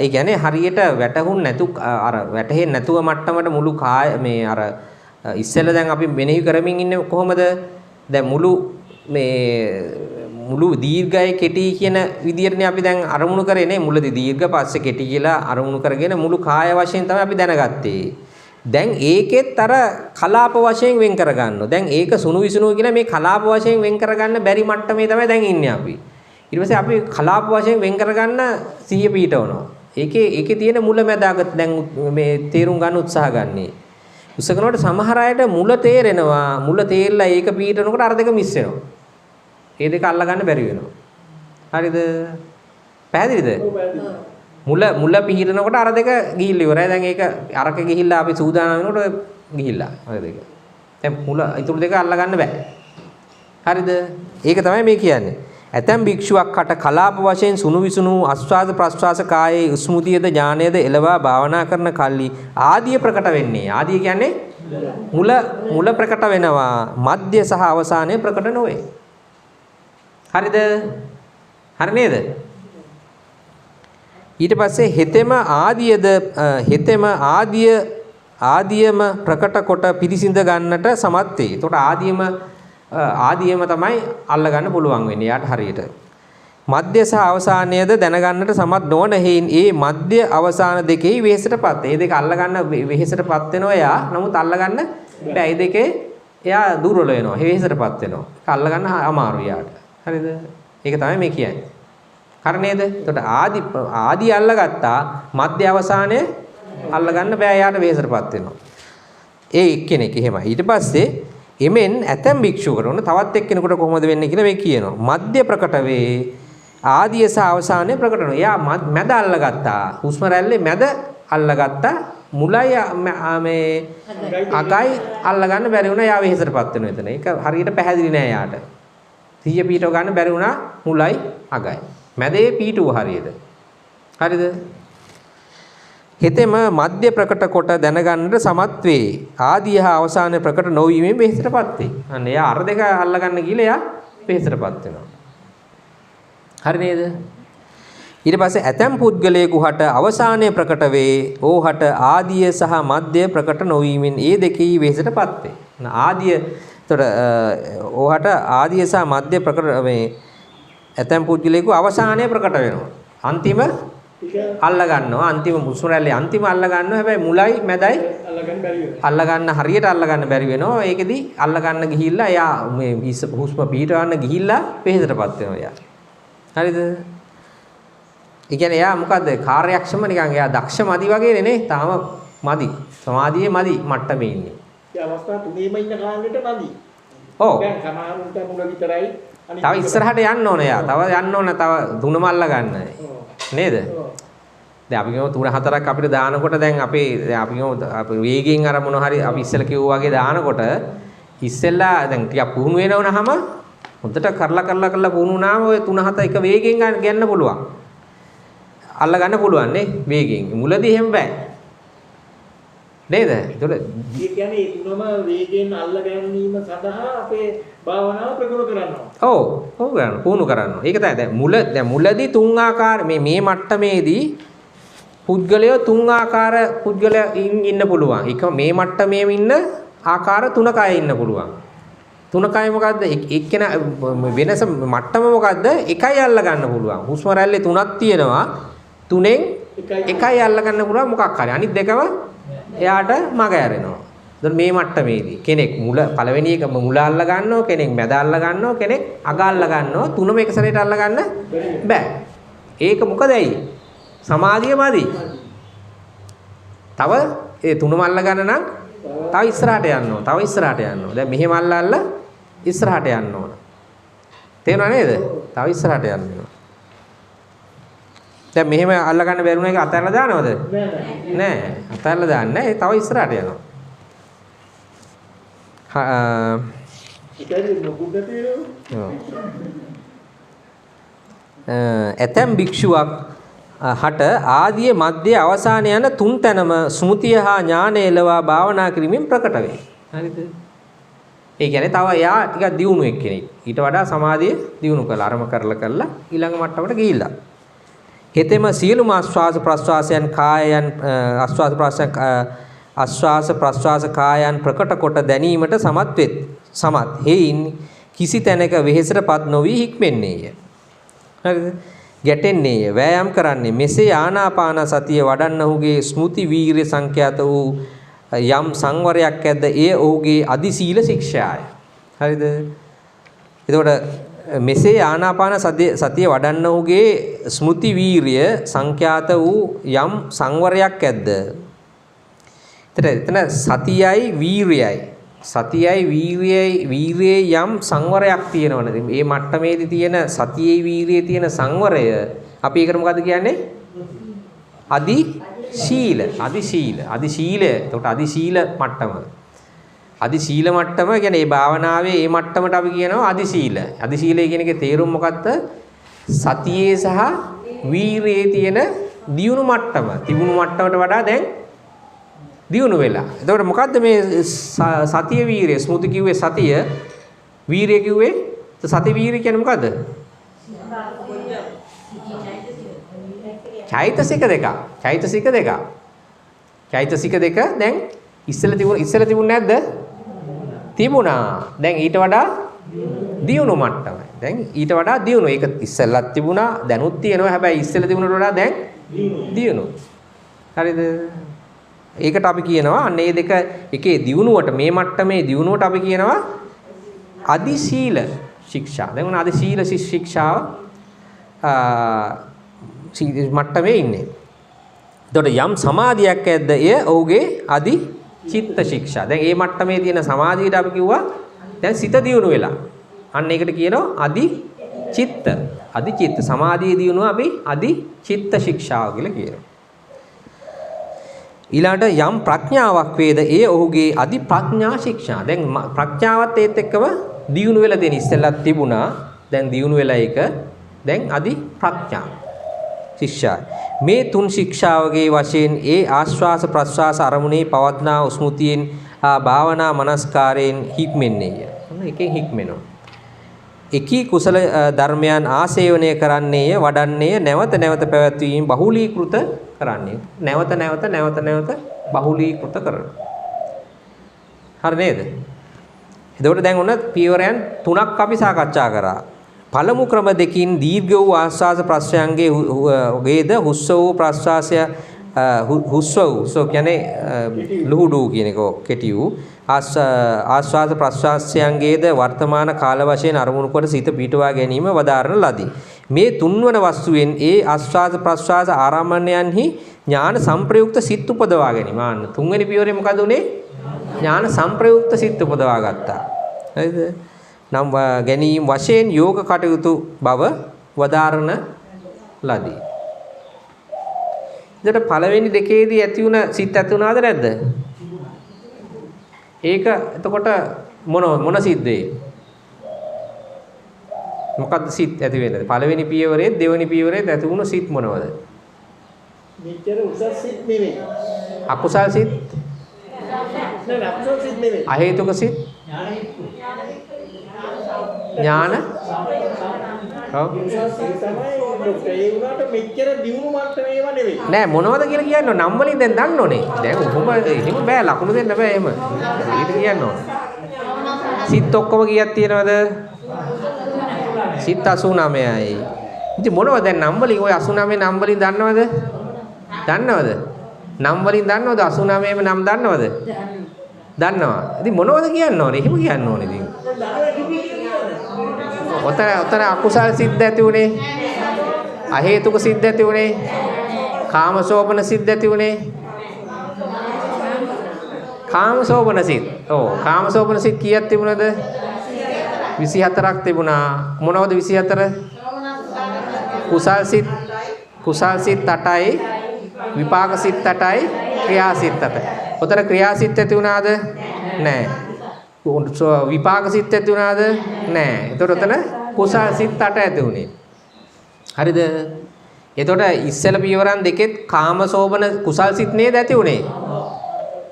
ඒ කියන්නේ හරියට වැටහුන් නැතු අර වැටහෙන්නේ නැතුව මට්ටමට මුළු කාය මේ අර ඉස්සෙල්ලා දැන් අපි මෙනෙහි කරමින් ඉන්නේ කොහොමද? දැන් මුළු දීර්ඝය කෙටි කියන විදියටනේ අපි දැන් අරමුණු කරේ මුලදී දීර්ඝ පස්සේ කෙටි කියලා අරමුණු කරගෙන මුළු කාය වශයෙන් තමයි අපි දැනගත්තේ. දැන් ඒකෙත් අර කලාප වශයෙන් වෙන් කරගන්නවා. දැන් ඒක සුණු විසුණු කියලා මේ කලාප වශයෙන් වෙන් කරගන්න බැරි මට්ටමේ තමයි දැන් ඉන්නේ අපි. ඊට පස්සේ අපි කලාප වශයෙන් වෙන් කරගන්න 100 පීඨවනවා. ඒකේ තියෙන මුල මැදාග දැන් මේ තේරුම් ගන්න උත්සාහ ගන්නනේ. උසකනකොට සමහර අයට මුල තේරෙනවා. මුල තේරලා ඒක පීඨනකොට අර දෙක මිස් වෙනවා. ඒ දෙක අල්ල ගන්න බැරි වෙනවා. හරිද? පැහැදිලිද? මුල පිහිටනකොට අර දෙක ගිහිල්ලා ඉවරයි. දැන් ඒක අරක ගිහිල්ලා අපි සූදානම් වෙනකොට ගිහිල්ලා අර දෙක. දැන් මුල ඊටු දෙක අල්ල ගන්න බෑ. හරිද? ඒක තමයි මේ කියන්නේ. ඇතැම් භික්ෂුවක් හට කලාප වශයෙන් සුණු විසුණු ආස්වාද ප්‍රස්වාස කායේ ස්මෘතියද ඥානයද එළවා භාවනා කරන කල්ලි ආදිය ප්‍රකට වෙන්නේ. ආදිය කියන්නේ මුල ප්‍රකට වෙනවා. මධ්‍ය සහ අවසානය ප්‍රකට නොවේ. හරිද? හරි නේද? ඊට පස්සේ හෙතෙම ආදියම ප්‍රකට කොට පිරිසිඳ ගන්නට සමත් වේ. එතකොට ආදියම තමයි අල්ලගන්න පුළුවන් වෙන්නේ යාට හරියට. මධ්‍ය සහ අවසානයද දැනගන්නට සමත් නොවන හේයින් ඒ මධ්‍ය අවසාන දෙකෙහි වෙහෙසටපත්. මේ දෙක අල්ලගන්න වෙහෙසටපත් වෙනවා යා. නමුත් අල්ලගන්න බෑ. මේ දෙකේ එයා දුර්වල වෙනවා. වෙහෙසටපත් වෙනවා. ඒක අල්ලගන්න අමාරුයි යාට. හරිද? ඒක තමයි මේ කියන්නේ. හරි නේද? එතකොට ආදි අල්ලගත්තා මධ්‍ය අවසානය අල්ලගන්න බෑ යාට වෙහෙසටපත් වෙනවා. ඒ එක්කෙනෙක් එහෙමයි. ඊට පස්සේ එමෙන් ඇතැම් භික්ෂුවකට තවත් එක්කෙනෙකුට කොහොමද වෙන්නේ කියලා මේ කියනවා. මධ්‍ය ප්‍රකට වේ ආදිය සහ අවසානය ප්‍රකට වෙනවා. එයා මැද අල්ලගත්තා. හුස්ම රැල්ලේ මැද අල්ලගත්තා. මුලයි මේ අගයි අල්ලගන්න බැරි වුණා. එයා වෙහෙසටපත් වෙනවා එතන. ඒක හරියට පැහැදිලි නෑ යාට. 100 පීඨව ගන්න බැරි වුණා මුලයි අගයි. මැදේ පීඨුව හරියද? හරිද? හෙතෙම මධ්‍ය ප්‍රකට කොට දැනගන්නට සමත් වේ. ආදිය හා අවසානය ප්‍රකට නොවීමෙන් වෙහෙසටපත් වේ. අන්න එයා අර දෙක අල්ලගන්න ගිහලා එයා වෙහෙසටපත් වෙනවා. හරි නේද? ඊට පස්සේ ඇතැම් පුද්ගලයෙකු හට අවසානය ප්‍රකට වේ. ඕහට ආදිය සහ මධ්‍ය ප්‍රකට නොවීමෙන් ඒ දෙකේ වෙහෙසටපත් වේ. ආදිය එතකොට ඕහට ආදිය සහ මධ්‍ය ප්‍රකට මේ ඇතැම් පුද්ගලයෙකු අවසානය ප්‍රකට වෙනවා. අන්තිම අල්ල ගන්නවා. අන්තිම හුස්ම රැල්ලේ අන්තිම අල්ල ගන්නවා. හැබැයි මුලයි මැදයි අල්ල ගන්න හරියට අල්ල ගන්න බැරි වෙනවා. ඒකෙදි අල්ල ගන්න ගිහිල්ලා එයා මේ හුස්ම පිට ගන්න ගිහිල්ලා වෙහෙසටපත් වෙනවා එයා. හරිද? ඒ කියන්නේ එයා මොකද්ද? කාර්යක්ෂම නිකන් එයා දක්ෂ මදි වගේ නේ. තාම මදි. සමාධියේ මදි මට්ටමේ ඉන්නේ. ඒ අවස්ථාව තුනේම ඉන්න කාණ්ඩෙට මදි. ඔව්. දැන් සමහරුන්ට මුල විතරයි. තව ඉස්සරහට යන්න ඕනේ එයා. තව යන්න ඕනේ. තව තුනම අල්ල ගන්න. නේද? දැන් අපි කියමු 3-4ක් අපිට දානකොට දැන් අපි කියමු අපි වේගයෙන් අර මොන හරි අපි ඉස්සෙල්ලා කිව්වා වගේ දානකොට ඉස්සෙල්ලා දැන් ටිකක් පුහුණු වෙනවනහම හොඳට කරලා පුහුණු වුණාම ඔය 3-4 එක වේගයෙන් ගන්න පුළුවන්. අල්ල ගන්න පුළුවන් නේ වේගයෙන්. මුලදී එහෙම බෑ. නේද? ඒතකොට ඒ කියන්නේ ඒ තුනම වේගයෙන් අල්ල ගැනීම සඳහා අපේ භාවනාව ප්‍රගුණ කරනවා. ඔව් කරන්න පුහුණු කරනවා. ඒක තමයි දැන් මුලදී තුන් ආකාර මේ මට්ටමේදී පුද්ගලයෝ තුන් ආකාර පුද්ගලයන් ඉන්න පුළුවන්. ඒක මේ මට්ටමේම ඉන්න ආකාර තුනක අය ඉන්න පුළුවන්. තුනකයි මොකද්ද? එක්කෙන වෙනස මට්ටම මොකද්ද? එකයි අල්ල ගන්න පුළුවන්. හුස්ම රැල්ලේ තුනක් තියෙනවා. තුනෙන් එකයි අල්ල ගන්න පුළුවන් මොකක් හරි. අනිත් දෙකම එයාට මග ඇරෙනවා. දැන් මේ මට්ටමේදී කෙනෙක් පළවෙනි එක මුල අල්ල ගන්නවා, කෙනෙක් මැද අල්ල ගන්නවා, කෙනෙක් අග අල්ල ගන්නවා. තුනම එක සැරේට අල්ල ගන්න බෑ. ඒක මොකද ඇයි? සමාධිය මදි. තව ඒ තුනම අල්ල ගන්න නම් තව ඉස්සරහට යන්න ඕන. තව ඉස්සරහට යන්න ඕන. දැන් මෙහෙම අල්ලල්ලා ඉස්සරහට යන්න ඕන. තේරුණා නේද? තව ඉස්සරහට යන්න ඕන. දැන් මෙහෙම අල්ල ගන්න බැරුණ එක අතහැරලා දානවද? නෑ. අතහැරලා දාන්නේ නෑ. තව ඉස්සරහට යනවා. ඇතැම් භික්ෂුවක් හට ආදී මධ්‍ය අවසාන යන තුන් තැනම ස්මෘතිය හා ඥානය එළවා භාවනා කිරීමෙන් ප්‍රකට වේ. හරිද? ඒ කියන්නේ තව එයා ටිකක් දියුණු එක්කෙනෙක්. ඊට වඩා සමාධිය දියුණු කළා. අරම කරලා ඊළඟ මට්ටමට ගිහිල්ලා. හෙතෙම සියලුම ආස්වාස ප්‍රස්වාසයන් කායයන් ආස්වාස ප්‍රස්වාස කායයන් ප්‍රකට කොට දැනීමට සමත් වෙත්. සමත්. හේයින් කිසි තැනක වෙහෙසටපත් නොවි හික්මෙන්නේය. හරිද? ගැටෙන්නේය. වෑයම් කරන්නේ මෙසේ ආනාපාන සතිය වඩන්නහුගේ ස්මෘති වීර්ය සංඛ්‍යාත වූ යම් සංවරයක් ඇද්ද ඒ ඔහුගේ අදි සීල ශික්ෂාය. හරිද? එතකොට මෙසේ ආනාපාන සතිය වඩන්නහුගේ ස්මෘති වීර්ය සංඛ්‍යාත වූ යම් සංවරයක් ඇද්ද. එතන සතියයි වීර්යයි වීර්යයේ යම් සංවරයක් තියෙනවනේ. මේ මට්ටමේදී තියෙන සතියේ වීර්යයේ තියෙන සංවරය අපි ඒකට මොකද්ද කියන්නේ? අදි ශීල. එතකොට අදි ශීල මට්ටම. අදි ශීල මට්ටම කියන්නේ මේ භාවනාවේ මේ මට්ටමට අපි කියනවා අදි ශීල. අදි ශීලය කියන එකේ තේරුම මොකක්ද? සතියේ සහ වීර්යයේ තියෙන දියුණු මට්ටම. තිබුණු මට්ටමට වඩා දැන් දියුණු වෙලා. එතකොට මොකද්ද මේ සතිය වීර්ය? ස්මෘති කිව්වේ සතිය, වීර්ය කිව්වේ සති වීර්ය කියන්නේ මොකද්ද? චෛතසික දෙක දැන් ඉස්සෙල්ලා තිබුණ නැද්ද? තිබුණා. දැන් ඊට වඩා දියුණු මට්ටමයි. දැන් ඊට වඩා දියුණු. ඒක ඉස්සෙල්ලත් තිබුණා, දැනුත් තියෙනවා. හැබැයි ඉස්සෙල්ලා තිබුණට වඩා දැන් දියුණු. හරිද? ඒකට අපි කියනවා අන්න ඒ දෙක එකේ දියුණුවට මේ මට්ටමේ දියුණුවට අපි කියනවා අදි සීල ශික්ෂා. දැන් උන අදි සීල ශික්ෂාව මට්ටමේ ඉන්නේ. එතකොට යම් සමාධියක් ඇද්ද එය ඔහුගේ අදි චිත්ත ශික්ෂා. දැන් මේ මට්ටමේ තියෙන සමාධියට අපි කිව්වා දැන් සිත දියුණු වෙලා. අන්න ඒකට කියනවා අදි චිත්ත. අදි චිත්ත සමාධියේ දියුණුව අපි අදි චිත්ත ශික්ෂාව කියලා කියනවා. ඊළඟට යම් ප්‍රඥාවක් වේද ඒ ඔහුගේ අදි ප්‍රඥා ශික්ෂා. දැන් ප්‍රඥාවත් ඒත් එක්කම දියුණු වෙලා දෙන ඉස්සෙල්ලත් තිබුණා. දැන් දියුණු වෙලා ඒක දැන් අදි ප්‍රඥා ශික්ෂා. මේ තුන් ශික්ෂාවගේ වශයෙන් ඒ ආශ්වාස ප්‍රශ්වාස අරමුණේ පවත්නා ස්මෘතියෙන් භාවනා මනස්කාරයෙන් හික්මෙන්නේය. එකෙන් හික්මෙනවා. එකී කුසල ධර්මයන් ආසේවනය කරන්නේය, වඩන්නේය, නැවත නැවත පැවැත්වීම බහුලීකృత කරන්නේ. නැවත නැවත බහුලීකృత කරනවා. හරි නේද? එතකොට දැන් ඔන්න පියවරයන් තුනක් අපි සාකච්ඡා කරා. පළමු ක්‍රම දෙකින් දීර්ඝ වූ ආස්වාස ප්‍රශ්යන්ගේ වේද හුස්ස වූ ප්‍රශ්වාසය හුස්ස කියන්නේ ලුහුඩු කියන එක කෙටි වූ ආස්වාද ප්‍රශ්වාසයන්ගේද වර්තමාන කාල වශයෙන් අරමුණු කොට සිත පිටවා ගැනීම වදාරන ලදී. මේ තුන්වන වස්තුවෙන් ඒ ආස්වාද ප්‍රශ්වාස ආරම්භණයන්හි ඥාන සංප්‍රයුක්ත සිත් උපදවා ගැනීම. ආන්න තුන්වෙනි පියවරේ මොකද උනේ? ඥාන සංප්‍රයුක්ත සිත් උපදවා ගත්තා. හරිද? නම් ගැනීම වශයෙන් යෝග කටයුතු බව වදාරන ලදී. එතකොට පළවෙනි දෙකේදී ඇති වුණ සිත් ඇති වුණාද නැද්ද? ඒක එතකොට මොන සිද්දේ? මොකක්ද සිත් ඇති වෙන්නේ? පළවෙනි පියවරේ දෙවෙනි පියවරේ ඇති වුණ සිත් මොනවද? මෙච්චර උසස් සිත් නෙමෙයි. අකුසල් සිත්? නෑ අකුසල් සිත් නෙමෙයි. අහේතුක සිත්? ඥාන? ඔව්. ඒ වුණාට මෙච්චර දියුණු මට්ටමේ ඒවා නෙවෙයි. නෑ මොනවද කියලා කියන්න නම් වලින් දැන් දන්න ඕනේ. දැන් ඔහොම එහෙම බෑ ලකුණු දෙන්න බෑ එහෙම. ඊට කියන්න ඕනේ. සිත් ඔක්කොම කීයක් තියෙනවද? සිත් 89යි. ඉතින් මොනවද දැන් නම් වලින් ওই 89 නම් වලින් දන්නවද? දන්නවද? නම් වලින් දන්නවද 89ම නම් දන්නවද? දන්නවා. ඉතින් මොනවද කියන්න ඕනේ? එහෙම කියන්න ඕනේ ඉතින්. ඔතන අකුසල් සිද්ද ඇති උනේ. අහේතුක සිද්ද ඇති උනේ. කාමසෝපන සිද්ද ඇති උනේ. කාමසෝබන සිත්. ඔව් කාමසෝබන සිත් කීයක් තිබුණද? 24ක් තිබුණා. මොනවද 24? කුසල් සිත් 8යි, විපාක සිත් 8යි, ක්‍රියා සිත් 8යි. උතර ක්‍රියා සිත් ඇති වුණාද? නැහැ. විපාක සිත් ඇති වුණාද? නැහැ. එතකොට උතන කුසල් සිත් 8 ඇති වුණේ. හරිද? එතකොට ඉස්සල පියවරන් දෙකෙත් කාමසෝබන කුසල් සිත් නේද ඇති උනේ?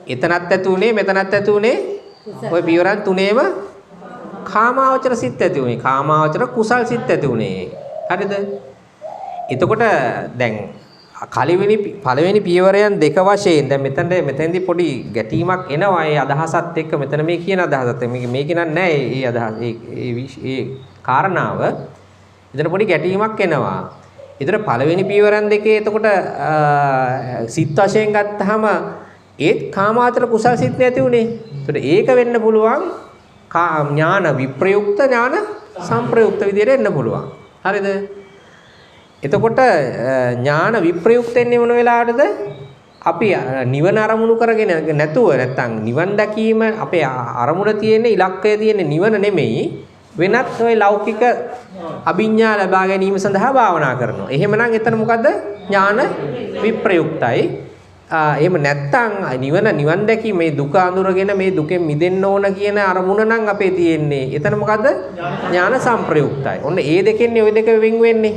එතනත් ඇති උනේ මෙතනත් ඇති උනේ ওই පියවරන් තුනේම කාමාවචර සිත් ඇති උනේ. කාමාවචර කුසල් සිත් ඇති උනේ. හරිද? එතකොට දැන් පළවෙනි පියවරයන් දෙක වශයෙන් දැන් මෙතෙන්දී පොඩි ගැටීමක් එනවා ඒ අදහසත් එක්ක. මෙතන මේ කියන අදහසත් මේක නෑ ඒ අදහස ඒ කාරණාව. එතන පොඩි ගැටීමක් එනවා. ඊතර පළවෙනි පියවරන් දෙකේ එතකොට සිත් වශයෙන් ගත්තාම ඒත් කාමාවචර කුසල් සිත් නැති උනේ. ඒතර ඒක වෙන්න පුළුවන් ඥාන විප්‍රයුක්ත ඥාන සංප්‍රයුක්ත විදියට එන්න පුළුවන්. හරිද? එතකොට ඥාන විප්‍රයුක්තෙන්නේ මොන වෙලාවටද? අපි නිවන අරමුණු කරගෙන නැතුව නැත්තම් නිවන් දැකීම අපේ අරමුණ තියෙන ඉලක්කය තියෙන නිවන නෙමෙයි වෙනත් ওই ලෞකික අභිඥා ලබා ගැනීම සඳහා භාවනා කරනවා. එහෙමනම් එතන මොකද්ද? ඥාන විප්‍රයුක්තයි. එහෙම නැත්තම් නිවන් දැකීම මේ දුක අඳුරගෙන මේ දුකෙන් මිදෙන්න ඕන කියන අරමුණ නම් අපේ තියෙන්නේ. එතන මොකද්ද? ඥාන සංප්‍රයුක්තයි. ඔන්න ඒ දෙකෙන්නේ ওই දෙක වෙන් වෙන්නේ.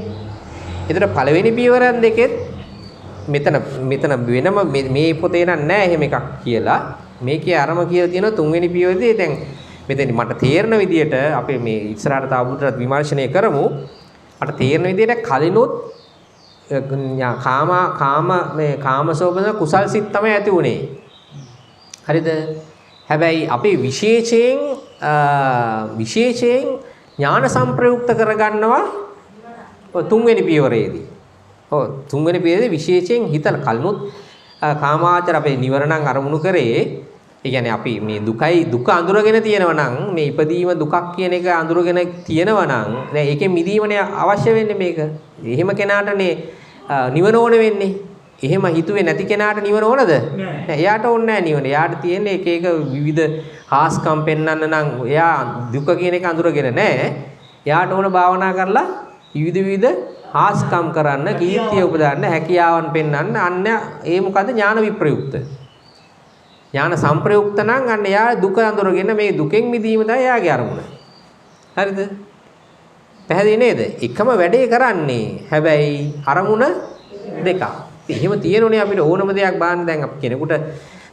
එතන පළවෙනි පියවරන් දෙකෙත් මෙතන වෙනම මේ පොතේ නෑ එහෙම එකක් කියලා. මේකේ අරම කියලා තියෙනවා තුන්වෙනි පියවරේදී. දැන් මෙතන මට තේරෙන විදියට අපි මේ ඉස්සරහට තවදුරටත් විමර්ශනය කරමු. මට තේරෙන විදියට කලිනුත් කාමසෝබන කුසල් සිත් තමයි ඇති උනේ. හරිද? හැබැයි අපි විශේෂයෙන් ඥාන සංප්‍රයුක්ත කරගන්නවා තුන්වෙනි පියවරේදී. ඔව් තුන්වෙනි පියවරේදී විශේෂයෙන් හිතලා කලිනුත් කාමාචර අපේ නිවරණං අරමුණු කරේ. ඒ කියන්නේ අපි මේ දුක අඳුරගෙන තියෙනවා නම් මේ ඉපදීම දුකක් කියන එක අඳුරගෙන තියෙනවා නම් දැන් ඒකෙන් මිදීමනේ අවශ්‍ය වෙන්නේ මේක. එහෙම කෙනාටනේ නිවන ඕන වෙන්නේ. එහෙම හිතුවේ නැති කෙනාට නිවන ඕනද? නෑ. එයාට ඕනේ නෑ නිවන. එයාට තියෙන්නේ එක විවිධ හාස්කම් පෙන්වන්න නම් එයා දුක කියන එක අඳුරගෙන නෑ. එයාට ඕන භාවනා කරලා විවිධ හාස්කම් කරන්න, කීර්තිය උපදවන්න, හැකියාවන් පෙන්වන්න අන්න ඒ මොකද ඥාන විප්‍රයුක්ත. ඥාන සංප්‍රයුක්ත නම් අන්න එයා දුක අඳුරගෙන මේ දුකෙන් මිදීම තමයි එයාගේ අරමුණ. හරිද? පැහැදිලි නේද? එකම වැඩේ කරන්නේ. හැබැයි අරමුණ දෙකක්. එහෙම තියෙනුනේ අපිට ඕනම දෙයක් බාන්න දැන් කෙනෙකුට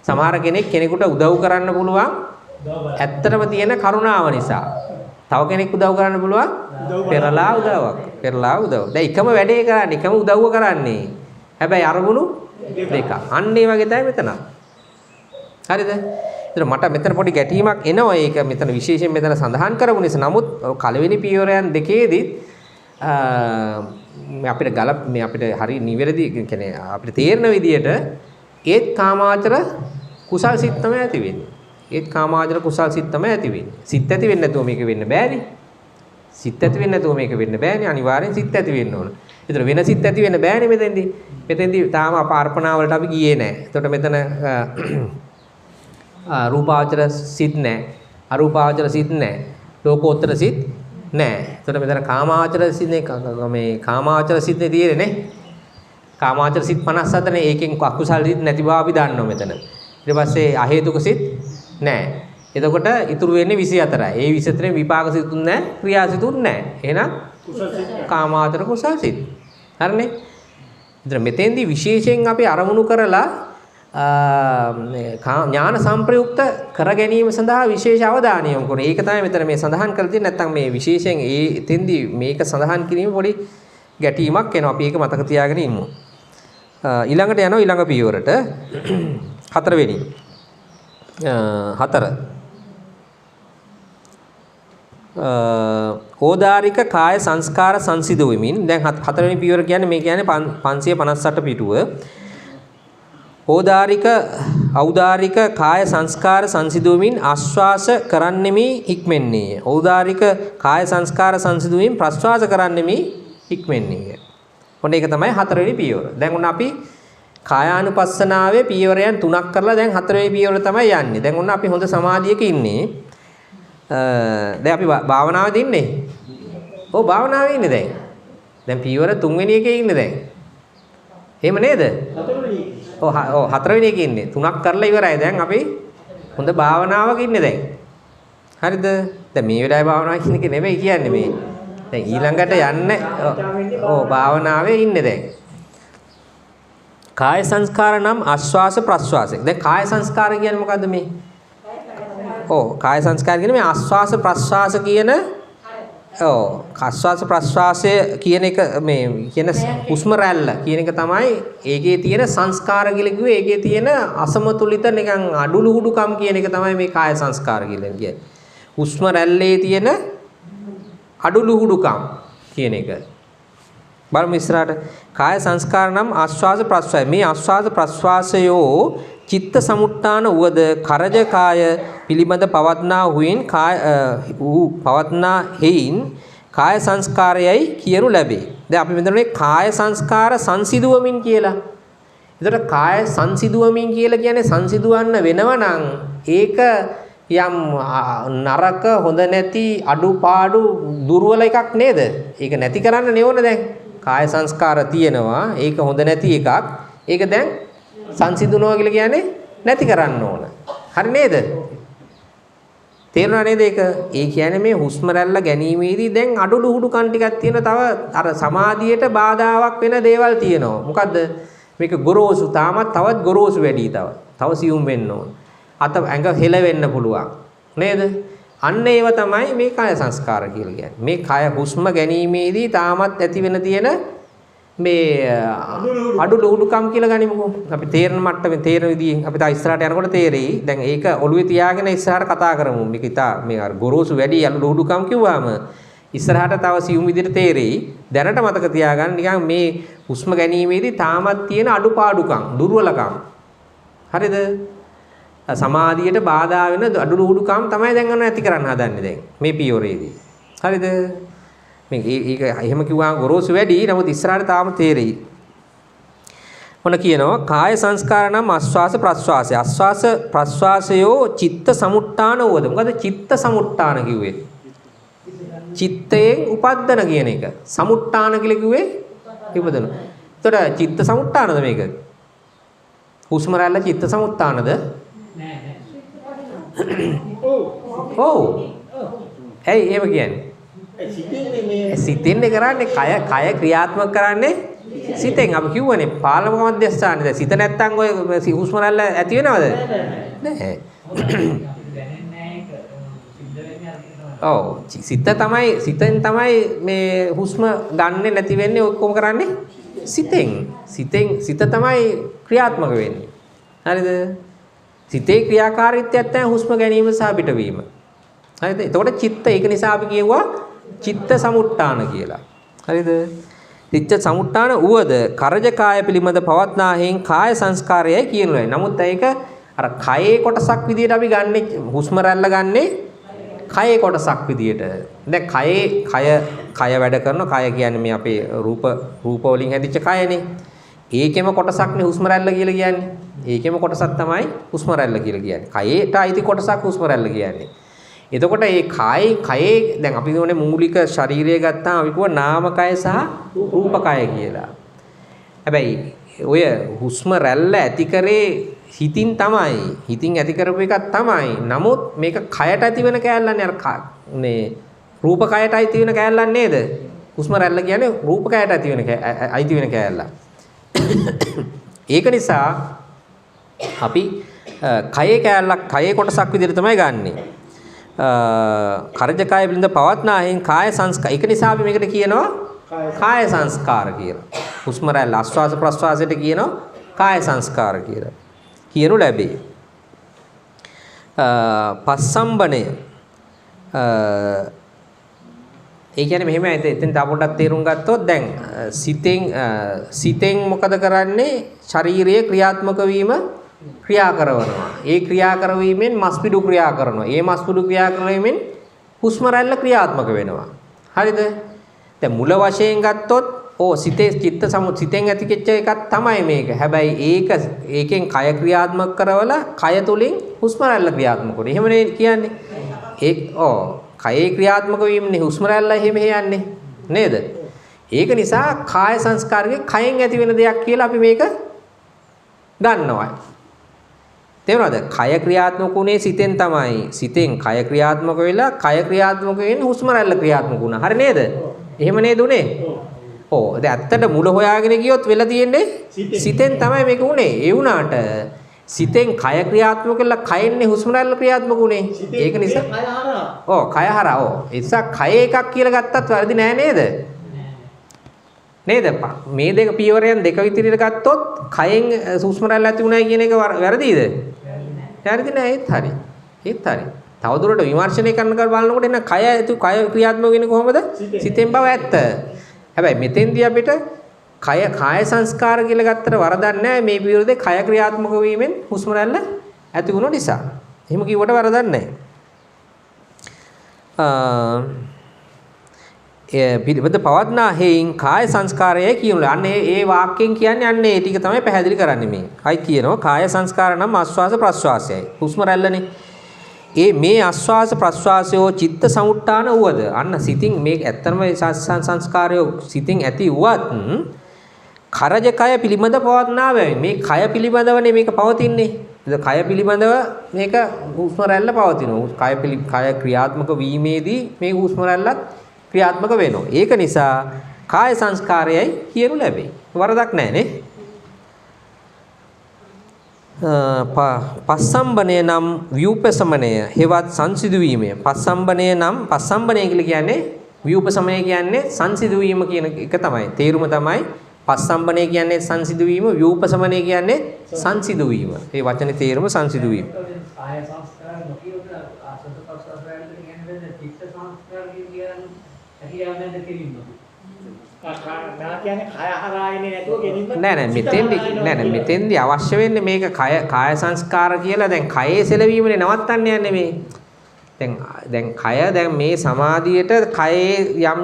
සමහර කෙනෙකුට උදව් කරන්න පුළුවන් ඇත්තටම තියෙන කරුණාව නිසා. තව කෙනෙක් උදව් කරන්න පුළුවන් පෙරලා උදව්වක්. දැන් එකම වැඩේ කරන්නේ, එකම උදව්ව කරන්නේ. හැබැයි අරමුණු දෙකක්. අන්න ඒ වගේ තමයි මෙතන. හරිද? ඒතර මට මෙතන පොඩි ගැටීමක් එනවා. ඒක මෙතන විශේෂයෙන් මෙතන සඳහන් කරමු නිසා. නමුත් කලවෙනි පියවරයන් දෙකේදී අපිට හරි නිවැරදි කියන්නේ අපිට තේරෙන විදියට ඒත් කාමාචර කුසල් සිත් තමයි ඇති වෙන්නේ. ඒත් කාමාචර කුසල් සිත් තමයි ඇති වෙන්නේ. සිත් ඇති වෙන්නේ නැතුව මේක වෙන්න බෑනේ. සිත් ඇති වෙන්නේ නැතුව මේක වෙන්න බෑනේ. අනිවාර්යෙන් සිත් ඇති වෙන්න ඕන. ඒතර වෙන සිත් ඇති වෙන්න බෑනේ මෙතෙන්දී. මෙතෙන්දී තාම අපාර්පණා වලට අපි ගියේ නැහැ. එතකොට මෙතන රූපාවචර සිත් නැහැ. අරූපාවචර සිත් නැහැ. ලෝකෝත්තර සිත් නැහැ. එතකොට මෙතන කාමාවචර සිත් මේ කාමාවචර සිත්නේ තියෙන්නේ නේ. කාමාවචර සිත් 57 නේ. ඒකෙන් අකුසල් සිත් නැති බව අපි දන්නවා මෙතන. ඊට පස්සේ අහේතුක සිත් නැහැ. එතකොට ඉතුරු වෙන්නේ 24යි. ඒ 24 විපාක සිතුත් නැහැ, ක්‍රියා සිතුත් නැහැ. එහෙනම් කාමාවචර කුසල් සිත්. හරිනේ? ඉතින් මෙතෙන්දී විශේෂයෙන් අපි අරමුණු කරලා ඥාන සංප්‍රයුක්ත කර ගැනීම සඳහා විශේෂ අවධානය යොමු කරනවා. ඒක තමයි මෙතන මේ සඳහන් කරලා තියෙන්නේ. නැත්නම් මේ විශේෂයෙන් එතෙන්දී මේක සඳහන් කිරීම පොඩි ගැටීමක් එනවා. අපි ඒක මතක තියාගෙන ඉමු. ඊළඟට යනවා ඊළඟ පියවරට. හතරවෙනි. 4. ඕදාරික කාය සංස්කාර සංසිඳ වෙමින් දැන් හතරවෙනි පියවර කියන්නේ මේ කියන්නේ 558 පිටුව. ඖදාරික කාය සංස්කාර සංසිඳුවමින් ආශ්වාස කරන්නෙමි හික්මෙන්නේ. ඖදාරික කාය සංස්කාර සංසිඳුවමින් ප්‍රශ්වාස කරන්නෙමි හික්මෙන්නේ. ඔන්න ඒක තමයි හතරවෙනි පියවර. දැන් ඔන්න අපි කායානුපස්සනාවේ පියවරයන් 3ක් කරලා දැන් 4 වෙනි පියවර තමයි යන්නේ. දැන් ඔන්න අපි හොඳ සමාධියක ඉන්නේ. දැන් අපි භාවනාවේදී ඉන්නේ. ඔව් භාවනාවේ ඉන්නේ දැන්. දැන් පියවර 3 වෙනි එකේ ඉන්නේ දැන්. එහෙම නේද? 4 වෙනි. ඔව් 4 වෙනි එකේ ඉන්නේ. 3ක් කරලා ඉවරයි. දැන් අපි හොඳ භාවනාවක ඉන්නේ දැන්. හරිද? දැන් මේ වෙලාවේ භාවනාව කියන එක නෙමෙයි කියන්නේ මේ. දැන් ඊළඟට යන්නේ ඔව් භාවනාවේ ඉන්නේ දැන්. කාය සංස්කාර නම් ආස්වාස ප්‍රස්වාස. දැන් කාය සංස්කාර කියන්නේ මොකද්ද මේ? ඔව් කාය සංස්කාර කියන්නේ මේ ආස්වාස ප්‍රස්වාස කියන ආස්වාස ප්‍රස්වාසය කියන එක මේ කියන හුස්ම රැල්ල කියන එක තමයි ඒකේ තියෙන සංස්කාර කියලා කිව්වේ. ඒකේ තියෙන අසමතුලිත නිකන් අඩුලුහුඩුකම් කියන එක තමයි මේ කාය සංස්කාර කියලා කියන්නේ. හුස්ම රැල්ලේ තියෙන අඩුලුහුඩුකම් කියන එක. බලමු ඉස්සරහට. කාය සංස්කාර නම් ආස්වාස ප්‍රස්වාස. මේ ආස්වාස ප්‍රස්වාසයෝ චිත්ත සමුට්ඨාන උවද කරජ කාය පිළිබඳ පවත්නා හුයින් පවත්නා හේයින් කාය සංස්කාරයයි කියනු ලැබේ. දැන් අපි මෙතන කාය සංස්කාර සංසිදුවමින් කියලා. එතකොට කාය සංසිදුවමින් කියලා කියන්නේ සංසිදුවන්න වෙනව නම් ඒක යම් නරක හොඳ නැති අඩුපාඩු දුර්වල එකක් නේද? ඒක නැති කරන්න නෙවන දැන්. කාය සංස්කාර තියෙනවා. ඒක හොඳ නැති එකක්. ඒක දැන් සංසිඳුනවා කියලා කියන්නේ නැති කරන්න ඕන. හරි නේද? තේරුණා නේද ඒක? ඒ කියන්නේ මේ හුස්ම රැල්ල ගැනීමේදී දැන් අඩුලුහුඩු කන් ටිකක් තියෙන තව අර සමාධියට බාධාවක් වෙන දේවල් තියෙනවා. මොකද්ද? මේක ගොරෝසු තාමත් තවත් ගොරෝසු වැඩි තව සියුම් වෙන්න ඕන. අත ඇඟ හෙලවෙන්න පුළුවන්. නේද? අන්න ඒව තමයි මේ කාය සංස්කාර කියලා කියන්නේ. මේ කාය හුස්ම ගැනීමේදී තාමත් ඇති වෙන තියෙන මේ අඩුලුහුඩුකම් කියලා ගනිමුකෝ. අපි තේරෙන මට්ටමේ තේරෙන විදිහෙන් අපි තා ඉස්සරහට යනකොට තේරෙයි. දැන් ඒක ඔළුවේ තියාගෙන ඉස්සරහට කතා කරමු. මේක ඉතා මේ අර ගොරෝසු වැඩි අඩුලුහුඩුකම් කිව්වම ඉස්සරහට තව සියුම් විදිහට තේරෙයි. දැනට මතක තියාගන්න නිකන් මේ හුස්ම ගැනීමේදී තාමත් තියෙන අඩුපාඩුකම්, දුර්වලකම්. හරිද? සමාධියට බාධා වෙන අඩුලුහුඩුකම් තමයි දැන් අන්න ඇති කරන්න හදන්නේ දැන් මේ පියවරේදී. හරිද? මේක ඒක එහෙම කිව්වම ගොරෝසු වැඩි. නමුත් ඉස්සරහට තාම තේරෙයි. මොන කියනවා? කාය සංස්කාර නම් ආස්වාස ප්‍රස්වාසය. ආස්වාස ප්‍රස්වාසයෝ චිත්ත සමුට්ඨාන වූද. මොකද චිත්ත සමුට්ඨාන කිව්වේ? චිත්තයෙන් උපද්දන කියන එක. සමුට්ඨාන කියලා කිව්වේ ඉපදෙන. එතකොට චිත්ත සමුට්ඨානද මේක? හුස්ම රැල්ල චිත්ත සමුට්ඨානද? ඔව්. ඇයි එහෙම කියන්නේ? සිතෙන්නේ කරන්නේ කය ක්‍රියාත්මක කරන්නේ සිතෙන්. අපි කියවනේ පාලම මධ්‍යස්ථානේ. දැන් සිත නැත්තම් ඔය හුස්ම රැල්ල ඇති වෙනවද? නැහැ. ඔව් සිතෙන් තමයි මේ හුස්ම ගන්නෙ නැති වෙන්නේ. ඔක්කොම කරන්නේ සිත තමයි ක්‍රියාත්මක වෙන්නේ. හරිද? සිතේ ක්‍රියාකාරීත්වයක් තමයි හුස්ම ගැනීම සහ පිටවීම. හරිද? එතකොට චිත්ත ඒක නිසා අපි කියුවා චිත්ත සමුට්ඨාන කියලා. හරිද? චිත්ත සමුට්ඨාන උවද කරජ කාය පිළිමද පවත්නා හේන් කාය සංස්කාරයයි කියනවා. නමුත් ඒක අර කයේ කොටසක් විදියට අපි ගන්නෙ හුස්ම රැල්ල ගන්නෙ කයේ කොටසක් විදියට. දැන් කය වැඩ කරනවා. කය කියන්නේ මේ අපේ රූප වලින් හැදිච්ච කයනේ. ඒකෙම කොටසක්නේ හුස්ම රැල්ල කියලා කියන්නේ. ඒකෙම කොටසක් තමයි හුස්ම රැල්ල කියලා කියන්නේ. කයේට අයිති කොටසක් හුස්ම රැල්ල කියන්නේ. එතකොට මේ කයේ දැන් අපි කියන්නේ මූලික ශරීරය ගත්තාම අපි කියව නාමකය සහ රූපකය කියලා. හැබැයි ඔය හුස්ම රැල්ල ඇති කරේ හිතින් තමයි. හිතින් ඇති කරපු එකක් තමයි. නමුත් මේක කයට ඇති වෙන කෑල්ලන්නේ අර මේ රූපකයට අයිති වෙන කෑල්ලක් නේද? හුස්ම රැල්ල කියන්නේ රූපකයට අයිති වෙන කෑල්ල. ඒක නිසා අපි කයේ කෑල්ලක් කයේ කොටසක් විදිහට තමයි ගන්නෙ. කරජ කාය පිළිඳ පවත්නා හේන් කාය සංස්කාර. ඒක නිසා අපි මේකට කියනවා කාය සංස්කාර කියලා. හුස්ම රැල්ල ආස්වාස ප්‍රස්වාසයට කියනවා කාය සංස්කාර කියලා. කියනු ලැබේ. පස්සම්බණය. ඒ කියන්නේ මෙහෙමයි. එතෙන් තව පොඩ්ඩක් තේරුම් ගත්තොත් දැන් සිතෙන් මොකද කරන්නේ? ශාරීරික ක්‍රියාත්මක වීම ක්‍රියා කරනවා. ඒ ක්‍රියා කරවීමෙන් මස්පිඩු ක්‍රියා කරනවා. ඒ මස්පිඩු ක්‍රියා කරවීමෙන් හුස්ම රැල්ල ක්‍රියාත්මක වෙනවා. හරිද? දැන් මුල වශයෙන් ගත්තොත් ඕ සිතේ සිතෙන් ඇති කෙච්ච එකක් තමයි මේක. හැබැයි ඒකෙන් කය ක්‍රියාත්මක කරවලා කය තුලින් හුස්ම රැල්ල ක්‍රියාත්මක කරනවා. එහෙමනේ කියන්නේ. කයේ ක්‍රියාත්මක වීමනේ හුස්ම රැල්ල එහෙම යන්නේ. නේද? ඒක නිසා කාය සංස්කාරයේ කයෙන් ඇති වෙන දෙයක් කියලා අපි මේක ගන්නවා. තේරුණාද? කය ක්‍රියාත්මක උනේ සිතෙන් තමයි. සිතෙන් කය ක්‍රියාත්මක වෙලා කය ක්‍රියාත්මක වෙන්නේ හුස්ම රැල්ල ක්‍රියාත්මක වුණා. හරි නේද? එහෙම නේද උනේ? ඔව්. දැන් ඇත්තට මුල හොයාගෙන ගියොත් වෙලා තියෙන්නේ සිතෙන් තමයි මේක උනේ. ඒ වුණාට සිතෙන් කය ක්‍රියාත්මක කළා කයෙන්නේ හුස්ම රැල්ල ක්‍රියාත්මක උනේ. ඒක නිසා කය හරහා. කය හරහා. ඒ නිසා කය එකක් කියලා ගත්තත් වැරදි නෑ නේද? නේද? මේ දෙක පියවරයන් දෙක විතරට ගත්තොත් කයෙන් හුස්ම රැල්ල ඇති උනායි කියන එක වැරදිද? වැරදි නෑ. ඒත් හරි. තවදුරට විමර්ශනය කරන කල් බලනකොට එන කය ක්‍රියාත්මක වෙන්නේ කොහොමද? සිතෙන් බව ඇත්ත. හැබැයි මෙතෙන්දී අපිට කාය සංස්කාර කියලා ගත්තට වරදක් නැහැ. මේ පියවරේ කය ක්‍රියාත්මක වීමෙන් හුස්ම රැල්ල ඇති වුණ නිසා. එහෙම කිව්වට වරදක් නැහැ. පිළිවෙත පවත්නා හේයින් කාය සංස්කාරයයි කියනවා. අන්න ඒ වාක්‍යයෙන් කියන්නේ අන්න ඒ ටික තමයි පැහැදිලි කරන්නේ මේ. අයි කියනවා කාය සංස්කාර නම් ආස්වාස ප්‍රස්වාසයයි. හුස්ම රැල්ලනේ. මේ ආස්වාස ප්‍රස්වාසයෝ චිත්ත සමුට්ඨාන වූද අන්න සිතින් මේ ඇත්තම සංස්කාරය සිතින් ඇති වුවත් කරජ කය පිළිබඳ පවත්නා වේ. මේ කය පිළිබඳවනේ මේක පවතින්නේ. කය පිළිබඳව මේක හුස්ම රැල්ල පවතිනවා. කය ක්‍රියාත්මක වීමේදී මේ හුස්ම රැල්ලත් ක්‍රියාත්මක වෙනවා. ඒක නිසා කාය සංස්කාරයයි කියනු ලැබේ. වරදක් නැහැ නේ. පස්සම්බණය නම් ව්‍යූපසමනය හෙවත් සංසිඳු වීමය. පස්සම්බණය කියලා කියන්නේ ව්‍යූපසමනය කියන්නේ සංසිඳු වීම කියන එක තමයි. තේරුම තමයි පස්සම්බණය කියන්නේ සංසිඳු වීම, ව්‍යූපසමනය කියන්නේ සංසිඳු වීම. ඒ වචනේ තේරුම සංසිඳු වීම. කාය සංස්කාර නොකියොත් ආසත ප්‍රසාරයන් කියන්නේ චිත්ත සංස්කාර කියන්නේ ඇහියාමෙන්ද කෙලින්ම. කියන්නේ කය හරහායිනේ නැතුව ගෙනින්න නෑ මෙතෙන්දී අවශ්‍ය වෙන්නේ මේක කාය සංස්කාර කියලා දැන් කයේ සෙලවීමනේ නවත්තන්න යන්නේ මේ. දැන් කය දැන් මේ සමාධියට කයේ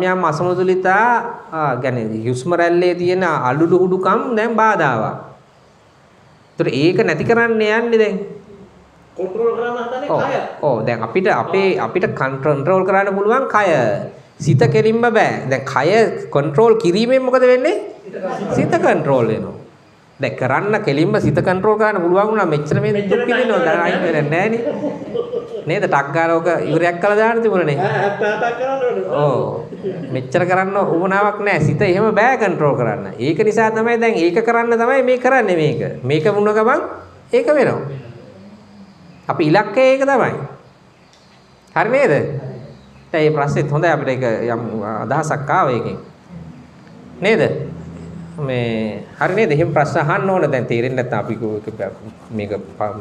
යම් අසමතුලිතා කියන්නේ හුස්ම රැල්ලේ තියෙන අලුඩුහුඩුකම් දැන් බාධාවක්. ඒතර ඒක නැති කරන්න යන්නේ දැන්. කන්ට්‍රෝල් කරන්න හදන්නේ කය. දැන් අපිට කන්ට්‍රෝල් කරන්න පුළුවන් කය. සිත කෙලින්ම බෑ. දැන් කය කන්ට්‍රෝල් කිරීමෙන් මොකද වෙන්නේ? සිත කන්ට්‍රෝල් වෙනවා. දැන් කරන්න කෙලින්ම සිත කන්ට්‍රෝල් කරන්න පුළුවන් වුණා මෙච්චර මේ දුක් විඳිනවද? දැන් අයින් වෙන්නේ නැහැ නේ. නේද? ටක් ගාලා ඔක ඉවරයක් කළා දාන්න තිබුණනේ. 77ක් කරන්න ඕනේ. මෙච්චර කරන්න උවමනාවක් නැහැ. සිත එහෙම බෑ කන්ට්‍රෝල් කරන්න. ඒක නිසා තමයි දැන් ඒක කරන්න තමයි මේ කරන්නේ මේක. මේක වුණ ගමන් ඒක වෙනවා. අපි ඉලක්කය ඒක තමයි. හරි නේද? ඒ ප්‍රශ්නෙත් හොඳයි අපිට ඒක යම් අදහසක් ආවා ඒකෙන්. නේද? හරි නේද? එහෙම ප්‍රශ්න අහන්න ඕන. දැන් තේරෙන්නේ නැත්නම් අපි මේක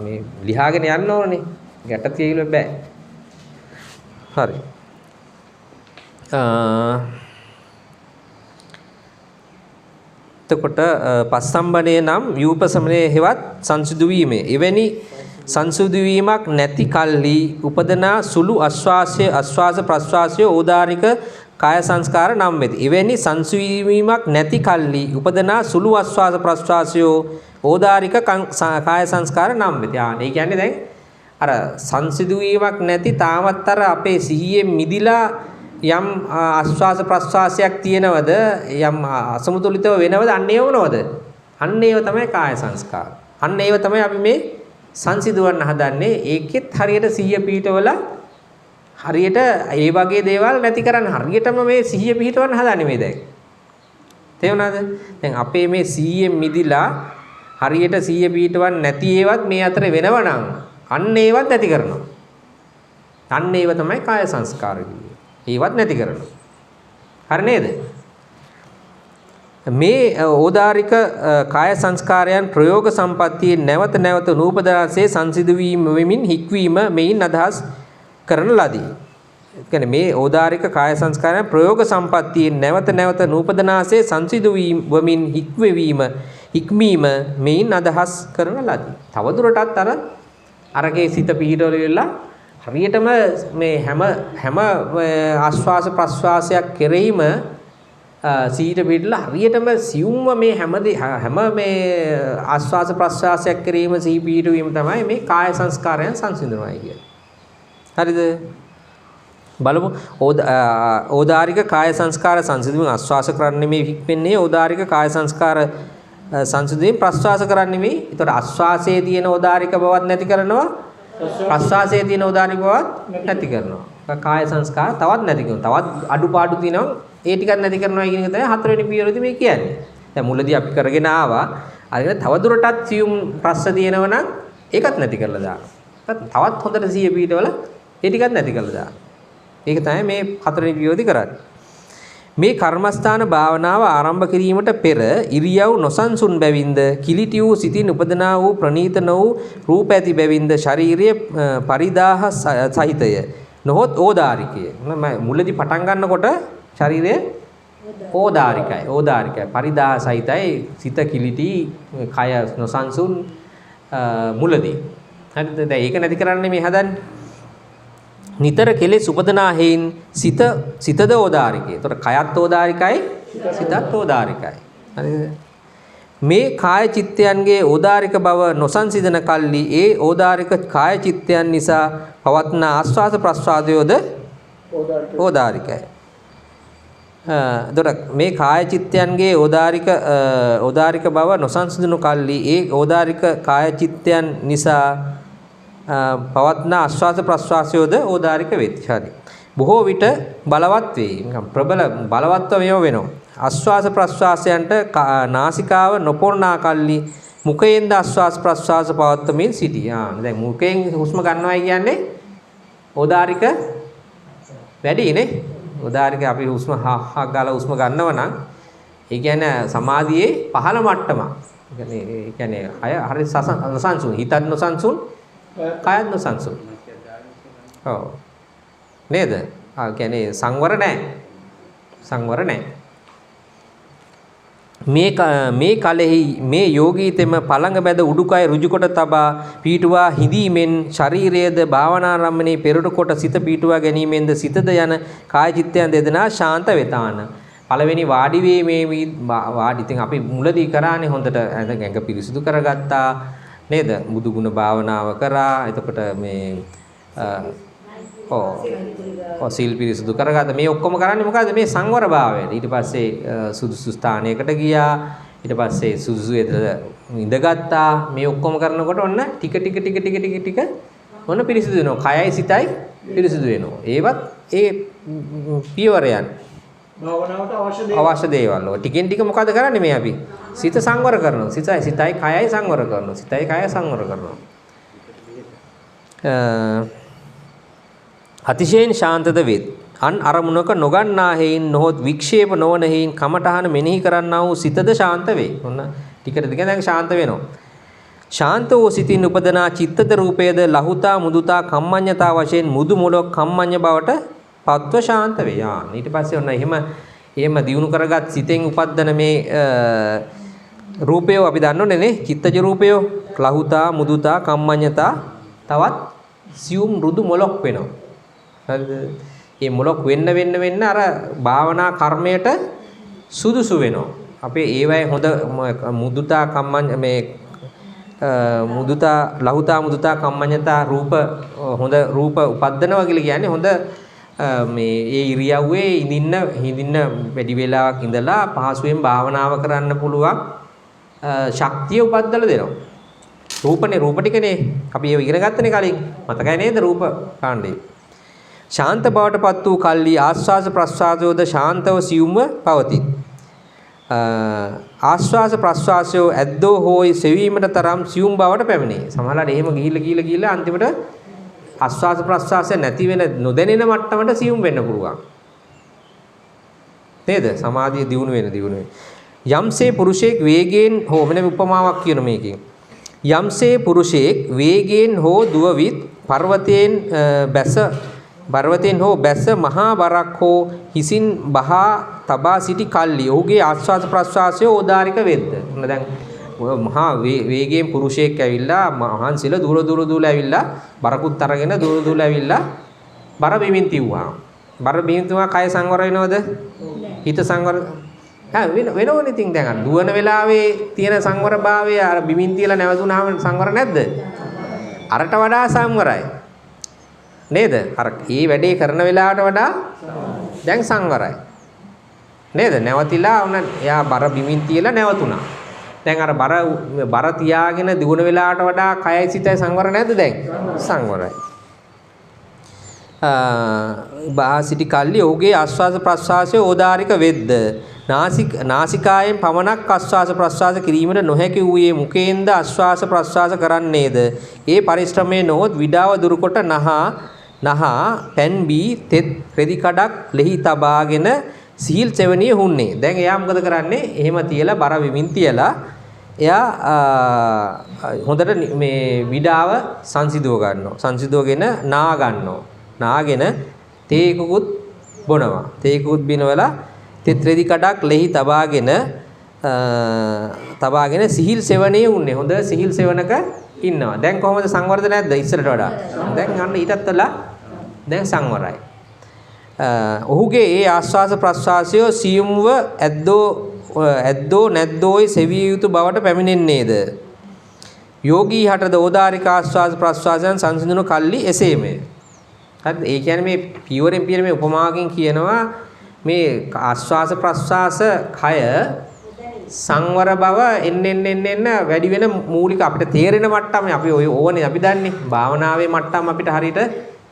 මේ ලියාගෙන යන්න ඕනේ. ගැට තියලා බෑ. හරි. එතකොට පස්සම්බණේ නම් ව්‍යූපසමනයේ හෙවත් සංසිඳු වීමේ එවැනි සංසිඳු වීමක් නැති කල්හි උපදනා සුළු ආස්වාස ප්‍රස්වාසය ඕදාරික කාය සංස්කාර නම් වෙති. එවැනි සංසිඳු වීමක් නැති කල්හි උපදනා සුළු ආස්වාස ප්‍රස්වාසය ඕදාරික කාය සංස්කාර නම් වෙති. ඒ කියන්නේ දැන් අර සංසිඳු වීමක් නැති තාමත් අර අපේ සිහියෙන් මිදිලා යම් ආස්වාස ප්‍රස්වාසයක් තියෙනවද යම් අසමතුලිතව වෙනවද අන්න ඒව මොනවද? අන්න ඒව තමයි කාය සංස්කාර. අන්න ඒව තමයි අපි මේ සංසිඳවන්න හදන්නේ. ඒකෙත් හරියට සිහිය පිහිටවල හරියට ඒ වගේ දේවල් නැති කරන්න හරියටම මේ සිහිය පිහිටවන්න හදන්නේ මේ දැන්. තේරුණාද? දැන් අපේ මේ සිහියෙන් මිදිලා හරියට සිහිය පිහිටවන්න නැති ඒවත් මේ අතර වෙනවනම් අන්න ඒවත් නැති කරනවා. අන්න ඒව තමයි කාය සංස්කාර කියන්නේ. ඒවත් නැති කරනවා. හරි නේද? මේ ඕදාරික කාය සංස්කාරයන් ප්‍රයෝග සම්පත්තියේ නැවත නැවත නූපදනාසේ සංසිඳ වීම වෙමින් හික්වීම මෙයින් අදහස් කරන ලදී. කියන්නේ මේ ඕදාරික කාය සංස්කාරයන් ප්‍රයෝග සම්පත්තියේ නැවත නැවත නූපදනාසේ සංසිඳ වීම හික්වීම හික්මීම මෙයින් අදහස් කරන ලදී. තවදුරටත් අරගේ සිත පිහිටවල වෙලා හරියටම මේ හැම ආස්වාස ප්‍රස්වාසයක් කෙරෙහිම සීට පිටලා හරියටම සියුම්ව මේ හැම මේ ආස්වාස ප්‍රස්වාසයක් කිරීම සිහි පිටවීම තමයි මේ කාය සංස්කාරයන් සංසිඳනවායි කියන්නේ. හරිද? බලමු ඕදාරික කාය සංස්කාර සංසිඳීම ආස්වාස කරන්නේ මේ හික්මන්නේ ඕදාරික කාය සංස්කාර සංසිඳීම ප්‍රස්වාස කරන්නේ මේ. ඒතකොට ආස්වාසයේ තියෙන ඕදාරික බවත් නැති කරනවා. ප්‍රස්වාසයේ තියෙන ඕදාරික බවත් නැති කරනවා. කාය සංස්කාර තවත් නැති කරනවා. තවත් අඩුපාඩු තියෙනවා. ඒ ටිකක් නැති කරනවා කියන එක තමයි හතරවෙනි පියවරේදී මේ කියන්නේ. දැන් මුලදී අපි කරගෙන ආවා. අරගෙන තව දුරටත් සියුම් ප්‍රස්ස තියෙනවා නම් ඒකත් නැති කරලා දානවා. තවත් හොඳට සිහිය පිටවල ඒ ටිකත් නැති කරලා දානවා. ඒක තමයි මේ හතරවෙනි පියවරේදී කරන්නේ. මේ කර්මස්ථාන භාවනාව ආරම්භ කිරීමට පෙර ඉරියව් නොසන්සුන් බැවින්ද කිලිටි වූ සිතින් උපදනා වූ ප්‍රනීත නො වූ රූප ඇති බැවින්ද ශාරීරිය පරිදාහ සහිතය නොහොත් ඕදාරිකය. මුලදී පටන් ගන්නකොට ශරීරය ඕදාරිකයි පරිදාහ සහිතයි සිත කිලිටි කය නොසන්සුන් මුලදී. හරිද? දැන් ඒක නැති කරන්නේ මේ හදන්නේ. නිතර කෙලෙස් උපදනා හේයින් සිතද ඕදාරිකයි. ඒතර කයත් ඕදාරිකයි සිතත් ඕදාරිකයි. හරිද? මේ කාය චිත්තයන්ගේ ඕදාරික බව නොසන්සිඳන කල්ලි ඒ ඕදාරික කාය චිත්තයන් නිසා පවත්න ආස්වාද ප්‍රස්වාදයෝද ඕදාරිකයි. එතකොට මේ කාය චිත්තයන්ගේ ඕදාරික බව නොසන්සිඳුණු කල්ලි ඒ ඕදාරික කාය චිත්තයන් නිසා පවත්න ආස්වාද ප්‍රස්වාසයෝද ඕදාරික වෙති. හරි. බොහෝ විට බලවත් වේ. නිකම් ප්‍රබල බලවත්ව මේව වෙනවා. ආස්වාද ප්‍රස්වාසයන්ට නාසිකාව නොපොරනා කල්ලි මුඛයෙන්ද ආස්වාද ප්‍රස්වාස පවත්වමින් සිටී. දැන් මුඛයෙන් හුස්ම ගන්නවා කියන්නේ ඕදාරික වැඩිනේ. ඕදාරික අපි හුස්ම හා ගාලා හුස්ම ගන්නව නම් ඒ කියන්නේ සමාධියේ පහළ මට්ටම. ඒ කියන්නේ හරි නොසන්සුන් හිතත් නොසන්සුන් කායත් නොසන්සුන්. ඔව්. නේද? කියන්නේ සංවර නැහැ. මේ කලෙහි මේ යෝගීතෙම පළඟ බැද උඩුකය ඍජු කොට තබා පීටුවා හිඳීමෙන් ශරීරයේද භාවනාරම්මනේ පෙරට කොට සිත පීටුවා ගැනීමෙන්ද සිතද යන කාය චිත්තයන් දෙදෙනා ශාන්ත වෙතාන. පළවෙනි වාඩි වීමේ ඉතින් අපි මුලදී කරානේ හොඳට ඇඟ පිරිසිදු කරගත්තා නේද? බුදු ගුණ භාවනාව කරා. එතකොට මේ සීල් පිරිසුදු කරගත්ත. මේ ඔක්කොම කරන්නේ මොකද්ද? මේ සංවර භාවයට. ඊට පස්සේ සුදුසු ස්ථානයකට ගියා. ඊට පස්සේ සුදුසු ඉඳගත්තා. මේ ඔක්කොම කරනකොට ඔන්න ටික ඔන්න පිරිසුදු වෙනවා. කයයි සිතයි පිරිසුදු වෙනවා. ඒවත් ඒ පියවරයන්. භාවනාවට අවශ්‍ය දේවල්. ටිකෙන් ටික මොකද කරන්නේ මේ අපි? සිත සංවර කරනවා. සිතයි කයයි සංවර කරනවා. සිතයි කයයි සංවර කරනවා. අතිශයින් ශාන්තද වෙත්. අන් අරමුණක නොගන්නා හේයින් නොහොත් වික්ෂේප නොවන හේයින් කමඨහන මෙනෙහි කරන්නා වූ සිතද ශාන්ත වේ. ඔන්න ටික දැන් ශාන්ත වෙනවා. ශාන්ත වූ සිතින් උපදනා චිත්තද රූපයේද ලහුතා මුදුතා කම්මඤ්ඤතා වශයෙන් මුදු මොලොක් කම්මඤ්ඤ බවට පත්ව ශාන්ත වේ. ඊට පස්සේ ඔන්න එහෙම දියුණු කරගත් සිතෙන් උපද්දන මේ රූපය අපි දන්නෝනේ නේ. චිත්තජ රූපය ලහුතා මුදුතා කම්මඤ්ඤතා තවත් සියුම් මෘදු මොලොක් වෙනවා. හරිද? මේ මොලොක් වෙන්න අර භාවනා කර්මයට සුදුසු වෙනවා. අපේ ඒවයි හොඳ මුදුතා කම්මඤ්ඤ මේ මුදුතා ලහුතා මුදුතා කම්මඤ්ඤතා රූප හොඳ රූප උපද්දනවා කියලා කියන්නේ හොඳ මේ ඒ ඉරියව්වේ හිඳින්න වැඩි වෙලාවක් ඉඳලා පහසුවෙන් භාවනාව කරන්න පුළුවන් ශක්තිය උපද්දලා දෙනවා. රූප ටිකනේ අපි ඒව ඉගෙන ගත්තනේ කලින්. මතකයි නේද රූප කාණ්ඩේ. ශාන්ත බවට පත් වූ කල්ලි ආස්වාස ප්‍රස්වාසයෝද ශාන්තව සියුම්ව පවති. ආස්වාස ප්‍රස්වාසයෝ ඇද්දෝ හෝයි සෙවීමට තරම් සියුම් බවට පැමිණේ. සමහරවිට එහෙම ගිහිල්ලා අන්තිමට ආස්වාස ප්‍රස්වාසය නැති වෙන නොදැනෙන මට්ටමට සියුම් වෙන්න පුළුවන්. නේද? සමාධිය දියුණු වෙන. යම්සේ පුරුෂයෙක් වේගයෙන් හෝ වෙන උපමාවක් කියන මේකෙන්. යම්සේ පුරුෂයෙක් වේගයෙන් හෝ දුවවිත් පර්වතයෙන් හෝ බැස මහා බරක් හෝ හිසින් බහා තබා සිටි කල්ලි ඔහුගේ ආස්වාද ප්‍රස්වාසය ඕදාරික වෙද්ද. ඔන්න දැන් මහා වේගයෙන් පුරුෂයෙක් ඇවිල්ලා මහන්සිල දුර ඇවිල්ලා බරකුත් අරගෙන දුර ඇවිල්ලා බර බිමින් තියුවා. බර බිමින් තියුවා කය සංවර වෙනවද? හිත සංවර වෙනවනේ ඉතින් දැන් අර දුවන වෙලාවේ තියෙන සංවරභාවය අර බිමින් තියලා නැවතුනහම සංවර නැද්ද? අරට වඩා සංවරයි. නේද? අර ඒ වැඩේ කරන වෙලාවට වඩා දැන් සංවරයි. නේද? නැවතිලා උන එයා බර බිමින් තියලා නැවතුණා. දැන් අර බර තියාගෙන දුවන වෙලාවට වඩා කයයි සිතයි සංවර නැද්ද දැන්? සංවරයි. බා සිටි කල්ලි ඔහුගේ ආස්වාස ප්‍රස්වාසය ඕදාරික වෙද්ද නාසිකායෙන් පමණක් ආස්වාස ප්‍රස්වාස කිරීමට නොහැකි වූයේ මුඛයෙන්ද ආස්වාස ප්‍රස්වාස කරන්නේද ඒ පරිශ්‍රමයේ නොහොත් විඩාව දුරුකොට නහා පැන් බී තෙත් රෙදි කඩක් ලෙහි තබාගෙන සීල් සෙවණිය හුන්නේ. දැන් එයා මොකද කරන්නේ? එහෙම තියලා බර විමින් තියලා එයා හොඳට මේ විඩාව සංසිඳව ගන්නවා. සංසිඳවගෙන නා ගන්නවා. නාගෙන තේකුකුත් බොනවා. තේකුකුත් බිනවලා තෙත් රෙදි කඩක් ලෙහි තබාගෙන සිහිල් සෙවණේ උන්නේ. හොඳ සිහිල් සෙවණක ඉන්නවා. දැන් කොහොමද සංවර්ධ නැද්ද ඉස්සරට වඩා? දැන් අන්න ඊටත් වඩා දැන් සංවරයි. ඔහුගේ ඒ ආස්වාස ප්‍රස්වාසය සියුම්ව ඇද්දෝ නැද්දෝයි සෙවිය යුතු බවට පැමිණෙන්නේද? යෝගී හටද ඕදාරික ආස්වාස ප්‍රස්වාසයන් සංසිඳුණු කල්ලි එසේමය. හරිද? ඒ කියන්නේ මේ පියවරෙන් පියවර මේ උපමාවකින් කියනවා මේ ආස්වාස ප්‍රස්වාස කය සංවර බව එන්න වැඩි වෙන මූලික අපිට තේරෙන මට්ටම අපි ඔය ඕනේ අපි දන්නේ භාවනාවේ මට්ටම අපිට හරියට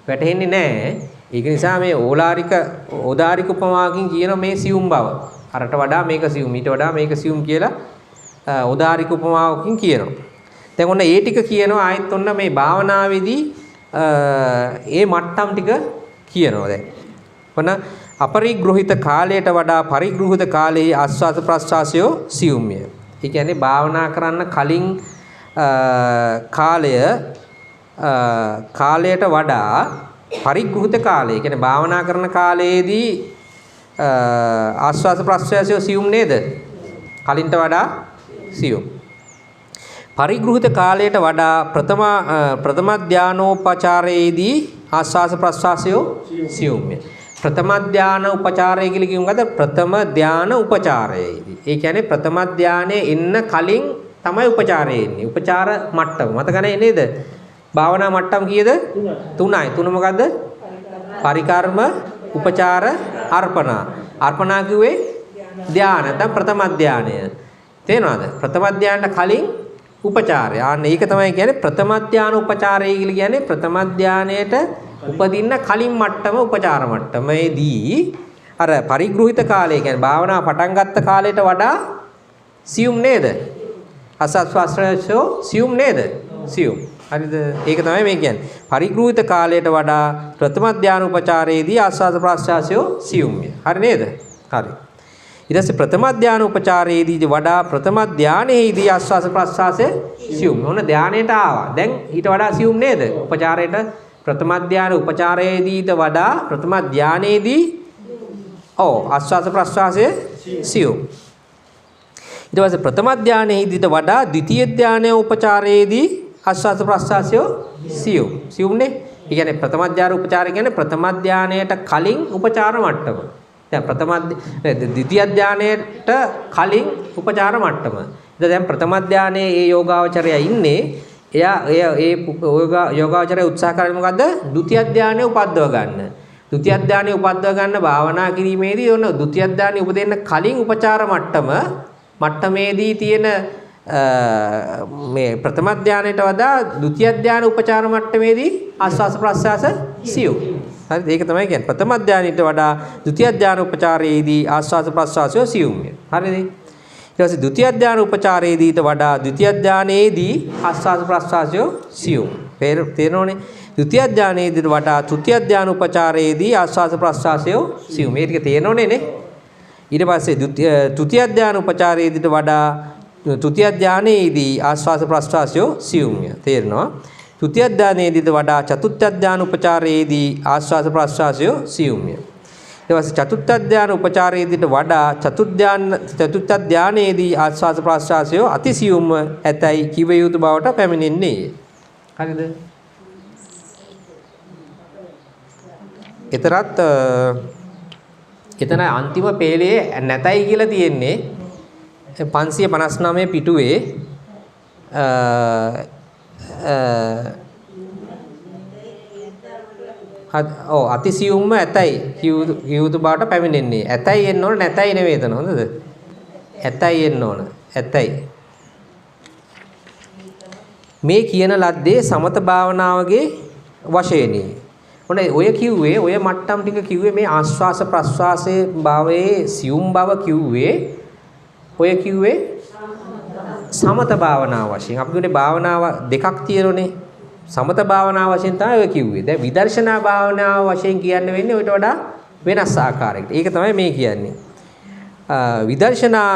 වැටහෙන්නේ නැහැ. ඒක නිසා මේ ඕදාරික උපමාවකින් කියන මේ සියුම් බව අරට වඩා මේක සියුම් ඊට වඩා මේක සියුම් කියලා ඕදාරික උපමාවකින් කියනවා. දැන් ඔන්න ඒ ටික කියනවා ආයෙත් ඔන්න මේ භාවනාවේදී ඒ මට්ටම් ටික කියනවා දැන්. ඔන්න අපරිග්‍රහිත කාලයට වඩා පරිග්‍රහිත කාලයේ ආස්වාද ප්‍රස්වාසය සියුම්ය. ඒ කියන්නේ භාවනා කරන්න කලින් කාලයට වඩා පරිග්‍රහිත කාලය. ඒ කියන්නේ භාවනා කරන කාලයේදී ආස්වාද ප්‍රස්වාසය සියුම් නේද? කලින්ට වඩා සියුම්. පරිග්‍රහිත කාලයට වඩා ප්‍රථම ධානෝපචාරයේදී ආස්වාස ප්‍රස්වාසය සියුම්ය. ප්‍රථම ධාන උපචාරය කියලා කියමු. මොකද ප්‍රථම ධාන උපචාරයේදී. ඒ කියන්නේ ප්‍රථම ධානයේ එන්න කලින් තමයි උපචාරය එන්නේ. උපචාර මට්ටම. මතකනේ නේද? භාවනා මට්ටම් කීයද? 3යි. 3 මොකද්ද? පරිකර්ම, උපචාර, අර්පණා. අර්පණා කිව්වේ ධාන. නැත්නම් ප්‍රථම ධානය. තේරෙනවද? ප්‍රථම ධානයට කලින් උපචාරය. ආන්න ඒක තමයි කියන්නේ ප්‍රථම ධාන උපචාරය කියලා කියන්නේ ප්‍රථම ධානයට උපදින්න කලින් මට්ටම උපචාර මට්ටමේදී අර පරිග්‍රහිත කාලය කියන්නේ භාවනා පටන් ගත්ත කාලයට වඩා සියුම් නේද? අසස්වාස්ත්‍රයෝ සියුම් නේද? සියුම්. හරිද? ඒක තමයි මේ කියන්නේ. පරිග්‍රහිත කාලයට වඩා ප්‍රථම ධාන උපචාරයේදී ආස්වාද ප්‍රාශ්වාසය සියුම්ය. හරි නේද? හරි. ඊට පස්සේ ප්‍රථම ධාන උපචාරයේදී වඩා ප්‍රථම ධානයේදී ආස්වාස ප්‍රස්වාසය සියුම්. මොන ධානයට ආවා. දැන් ඊට වඩා සියුම් නේද? උපචාරයට ප්‍රථම ධාන උපචාරයේදීද වඩා ප්‍රථම ධානයේදී ආස්වාස ප්‍රස්වාසය සියුම්. ඊට පස්සේ ප්‍රථම ධානයේදීද වඩා ද්විතීය ධානය උපචාරයේදී ආස්වාස ප්‍රස්වාසය සියුම්. සියුම්නේ. ඒ කියන්නේ ප්‍රථම ධාන උපචාරය කියන්නේ ප්‍රථම ධානයට කලින් උපචාර මට්ටම. දැන් ද්විතීය ධානයට කලින් උපචාර මට්ටම. දැන් ප්‍රථම ධානයේ ඒ යෝගාවචරය ඉන්නේ. එයා ඒ යෝගාවචරය උත්සාහ කරන්නේ මොකද්ද? ဒုတိ ය ධානය උපද්දව ගන්න. ဒုတိ ය ධානය උපද්දව ගන්න භාවනා කිරීමේදී ඔන්න ဒုတိ ය ධානය උපදින්න කලින් උපචාර මට්ටමේදී තියෙන මේ ප්‍රථම ධානයට වඩා ဒုတိ ය ධාන උපචාර මට්ටමේදී ආස්වාස ප්‍රස්වාස සියුම්. හරිද? ඒක තමයි කියන්නේ ප්‍රථම ධානයට වඩා ဒုတိ ය ධාන උපචාරයේදී ආස්වාස ප්‍රස්වාසය සියුම්ය. හරිද? ඊට පස්සේ ဒုတိ ය ධාන උපචාරයේදීට වඩා ဒုတိ ය ධානයේදී ආස්වාස ප්‍රස්වාසය සියුම්. තේරෙනවනේ? ဒုတိ ය ධානයේදීට වඩා තෘතිය ධාන උපචාරයේදී ආස්වාස ප්‍රස්වාසය සියුම්. මේ ටික තේරෙනවනේ නේ? ඊට පස්සේ තෘතිය ධාන උපචාරයේදීට වඩා තෘතිය ධානයේදී ආස්වාස ප්‍රස්වාසය සියුම්ය. තේරෙනවා? තෘතිය ධානයේදීට වඩා චතුර්ථ ධාන උපචාරයේදී ආස්වාස ප්‍රස්වාසය සියුම්ය. ඊට පස්සේ චතුර්ථ ධාන උපචාරයේදීට වඩා චතුර්ථ ධානයේදී ආස්වාස ප්‍රස්වාසය අතිසියුම්ව ඇතැයි කිව යුතු බවට පැමිණෙන්නේ. හරිද? එතරත් එතන අන්තිම පේලේ නැතයි කියලා තියෙන්නේ 559 පිටුවේ අතිසියුම්ම ඇතයි කියුතු බවට පැමිණෙන්නේ. ඇතයි එන්න ඕන නැතයි නෙවෙයි එතන හොඳද? ඇතයි එන්න ඕන. ඇතයි. මේ කියන ලද්දේ සමත භාවනාවගේ වශයෙන්යි. ඔය කිව්වේ ඔය මට්ටම් ටික කිව්වේ මේ ආස්වාස ප්‍රස්වාසයේ භාවයේ සියුම් බව කිව්වේ ඔය කිව්වේ සමත භාවනාව වශයෙන්. අපි කියන්නේ භාවනාව දෙකක් තියෙනනේ. සමත භාවනාව වශයෙන් තමයි ඔය කිව්වේ. දැන් විදර්ශනා භාවනාව වශයෙන් කියන්න වෙන්නේ ඔයිට වඩා වෙනස් ආකාරයකට. ඒක තමයි මේ කියන්නේ. විදර්ශනා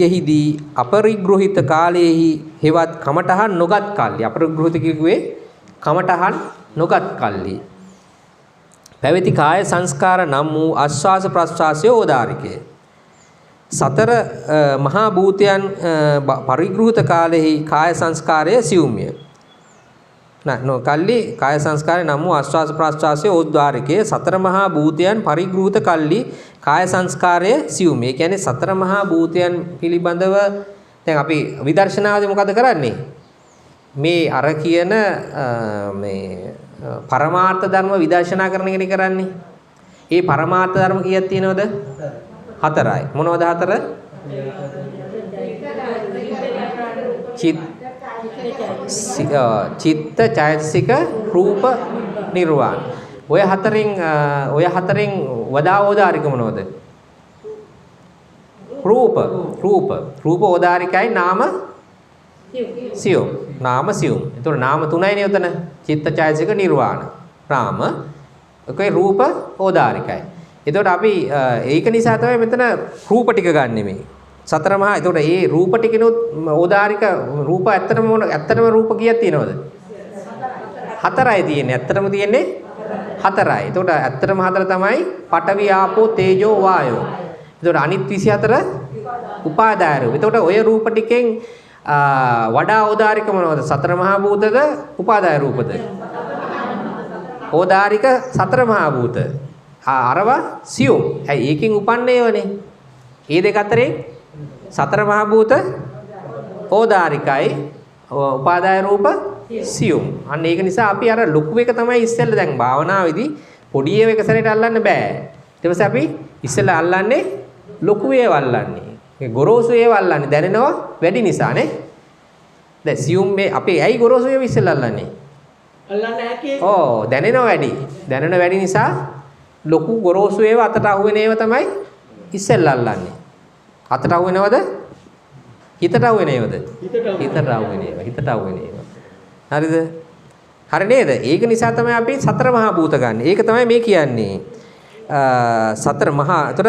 යෙහිදී අපරිග්‍රහිත කාලයේහි හෙවත් කමඨහන් නොගත් කල්ලි. අපරිග්‍රහිත කිව්වේ කමඨහන් නොගත් කල්ලි. පැවති කාය සංස්කාර නම් වූ ආස්වාස ප්‍රස්වාසය ඕදාරිකය. සතර මහා භූතයන් පරිග්‍රහිත කාලෙහි කාය සංස්කාරය සියුම්ය. කල්ලි කාය සංස්කාරය නම් වූ ආස්වාස ප්‍රස්වාසය ඕදාරිකය. සතර මහා භූතයන් පරිග්‍රහිත කල්ලි කාය සංස්කාරය සියුම්ය. ඒ කියන්නේ සතර මහා භූතයන් පිළිබඳව දැන් අපි විදර්ශනාවේදී මොකද කරන්නේ? මේ අර කියන මේ පරමාර්ථ ධර්ම විදර්ශනා කරන එකනේ කරන්නේ. ඒ පරමාර්ථ ධර්ම කීයක් තියෙනවද? 4යි. මොනවද 4? චිත්ත, චෛතසික, රූප, නිර්වාණ. ඔය හතරෙන් වඩා ඕදාරික මොනවද? රූප ඕදාරිකයි නාම සියුම්. නාම සියුම්. ඒතකොට නාම තුනයිනේ උතන. චිත්ත, චෛතසික, නිර්වාණ. නාම ඔකේ රූප ඕදාරිකයි. එතකොට අපි ඒක නිසා තමයි මෙතන රූප ටික ගන්නෙ මේ. සතර මහා. එතකොට මේ රූප ටිකනොත් ඕදාරික රූප ඇත්තටම රූප කීයක් තියෙනවද? 4යි තියෙන්නේ. ඇත්තටම තියෙන්නේ 4යි. එතකොට ඇත්තටම 4 තමයි පඨවි ආපෝ තේජෝ වායෝ. එතකොට අනිත් 24 උපාදාය රූප. එතකොට ඔය රූප ටිකෙන් වඩා ඕදාරික මොනවද? සතර මහා භූතද උපාදාය රූපද? ඕදාරික සතර මහා භූත. අරවා සියුම්. ඇයි ඒකෙන් උපන්නේවනේ. මේ දෙක අතරේ සතර මහා භූත ඕදාරිකයි උපාදාය රූප සියුම්. අන්න ඒක නිසා අපි අර ලොකු එක තමයි ඉස්සෙල්ලා දැන් භාවනාවේදී පොඩි එක සැරේට අල්ලන්න බෑ. ඊට පස්සේ අපි ඉස්සෙල්ලා අල්ලන්නේ ලොකු ඒවා අල්ලන්නේ. ඒ ගොරෝසු ඒවා අල්ලන්නේ දැනෙනවා වැඩි නිසා නේ. දැන් සියුම් මේ අපි ඇයි ගොරෝසු ඒවා ඉස්සෙල්ලා අල්ලන්නේ? අල්ලන්න හැකේ. දැනෙනවා වැඩි. දැනෙන වැඩි නිසා ලොකු ගොරෝසු ඒවා අතට අහුවෙන ඒවා තමයි ඉස්සෙල්ලා අල්ලන්නේ. අතට අහුවෙනවද? හිතට අහුවෙනවද? හිතට අහුවෙනේවා. හරිද? හරි නේද? ඒක නිසා තමයි අපි සතර මහා භූත ගන්න. ඒක තමයි මේ කියන්නේ. සතර මහා. ඒතර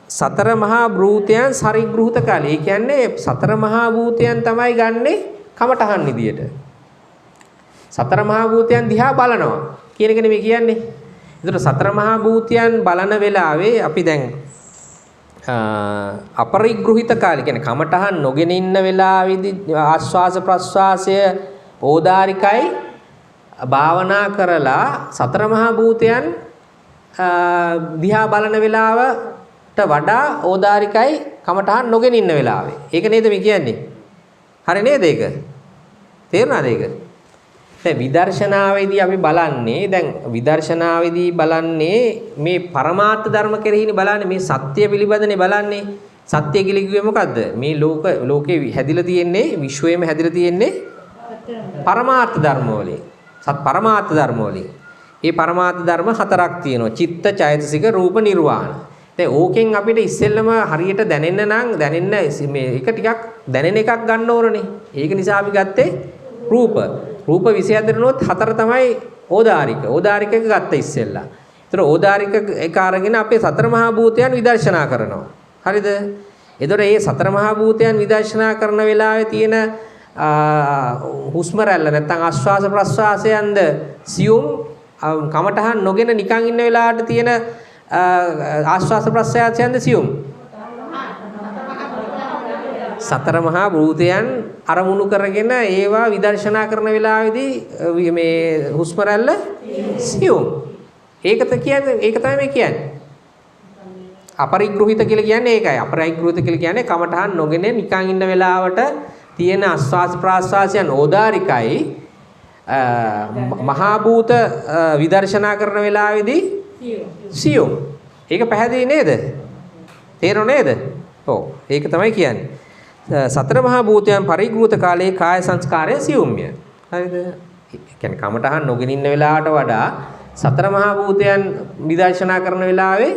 සතර මහා භූතයන් සරිග්‍රහිත කාලේ. ඒ කියන්නේ සතර මහා භූතයන් තමයි ගන්නෙ කමඨහන් විදියට. සතර මහා භූතයන් දිහා බලනවා කියන එක නෙමෙයි කියන්නේ. ඒතර සතර මහා භූතයන් බලන වෙලාවේ අපි දැන් අපරිග්‍රහිත කාලේ කියන්නේ කමඨහන් නොගෙන ඉන්න වෙලාවේදී ආස්වාස ප්‍රස්වාසය ඕදාරිකයි භාවනා කරලා සතර මහා භූතයන් දිහා බලන වෙලාවට වඩා ඕදාරිකයි කමඨහන් නොගෙන ඉන්න වෙලාවේ. ඒක නේද මේ කියන්නේ? හරි නේද ඒක? තේරුණාද ඒක? දැන් විදර්ශනාවේදී අපි බලන්නේ මේ පරමාර්ථ ධර්ම කෙරෙහිනේ බලන්නේ මේ සත්‍ය පිළිබඳනේ බලන්නේ. සත්‍ය කියලා කිව්වේ මොකද්ද? මේ ලෝකේ හැදිලා තියෙන්නේ විශ්වයේම හැදිලා තියෙන්නේ පරමාර්ථ ධර්ම වලින්. පරමාර්ථ ධර්ම වලින්. මේ පරමාර්ථ ධර්ම 4ක් තියෙනවා. චිත්ත, චෛතසික, රූප, නිර්වාණ. දැන් ඕකෙන් අපිට ඉස්සෙල්ලම හරියට දැනෙන්න නම් මේ එක ටිකක් දැනෙන එකක් ගන්න ඕනනේ. ඒක නිසා අපි ගත්තේ රූප 27 දෙනොත් 4 තමයි ඕදාරික. ඕදාරික එක ගත්ත ඉස්සෙල්ලා. ඒතර ඕදාරික එක අරගෙන අපේ සතර මහා භූතයන් විදර්ශනා කරනවා. හරිද? ඒතර මේ සතර මහා භූතයන් විදර්ශනා කරන වෙලාවේ තියෙන හුස්ම රැල්ල නැත්නම් ආශ්වාස ප්‍රශ්වාසයන්ද සියුම් කමඨහන් නොගෙන නිකන් ඉන්න වෙලාවට තියෙන ආශ්වාස ප්‍රශ්වාසයන්ද සියුම්. සතර මහා භූතයන් අරමුණු කරගෙන ඒවා විදර්ශනා කරන වෙලාවේදී මේ හුස්ම රැල්ල සියුම්. ඒක තමයි මේ කියන්නේ. අපරිග්‍රහිත කියලා කියන්නේ ඒකයි. අපරිග්‍රහිත කියලා කියන්නේ කමඨහන් නොගෙන නිකන් ඉන්න වෙලාවට තියෙන ආස්වාස් ප්‍රාස්වාසයන් ඕදාරිකයි මහා භූත විදර්ශනා කරන වෙලාවේදී සියුම්. ඒක පැහැදිලි නේද? තේරෙනව නේද? ඔව්. ඒක තමයි කියන්නේ. සතර මහා භූතයන් පරිග්‍රහිත කාලයේ කාය සංස්කාරය සියුම්ය. හරිද? කියන්නේ කමඨහන් නොගෙන ඉන්න වෙලාවට වඩා සතර මහා භූතයන් විදර්ශනා කරන වෙලාවේ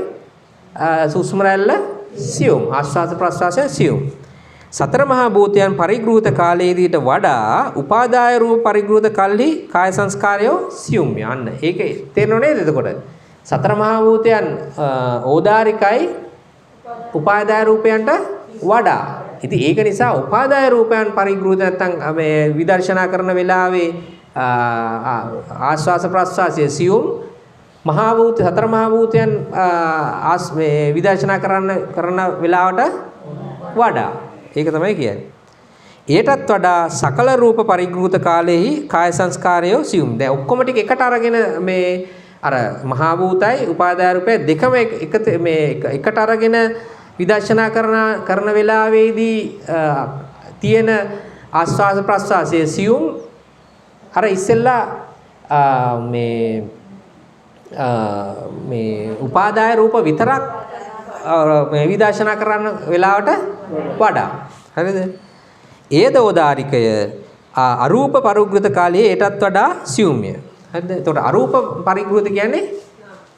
සුස්ම රැල්ල සියුම් ආස්වාද ප්‍රස්වාසය සියුම්. සතර මහා භූතයන් පරිග්‍රහිත කාලයේදීට වඩා උපාදාය රූප පරිග්‍රහිත කල්හි කාය සංස්කාරය සියුම් යන්න. ඒක තේරෙනව නේද? එතකොට සතර මහා භූතයන් ඕදාරිකයි උපාදාය රූපයන්ට වඩා. ඉතින් ඒක නිසා උපාදාය රූපයන් පරිග්‍රහිත නැත්නම් මේ විදර්ශනා කරන වෙලාවේ ආස්වාස ප්‍රස්වාසය සියුම් මහා භූත සතර මහා භූතයන් මේ විදර්ශනා කරන වෙලාවට වඩා. ඒක තමයි කියන්නේ. ඊටත් වඩා සකල රූප පරිග්‍රහිත කාලයේහි කාය සංස්කාරය සියුම්. දැන් ඔක්කොම ටික එකට අරගෙන මේ අර මහා භූතයි උපාදාය රූපය දෙකම එකට අරගෙන විදර්ශනා කරන වෙලාවේදී තියෙන ආස්වාද ප්‍රස්වාසයේ සියුම් අර ඉස්සෙල්ලා මේ උපාදාය රූප විතරක් මේ විදර්ශනා කරන වෙලාවට වඩා. හරිද? ඒදෝදාරිකය අරූප පරිග්‍රහිත කාලයේ ඊටත් වඩා සියුම්ය. හරිද? එතකොට අරූප පරිග්‍රහිත කියන්නේ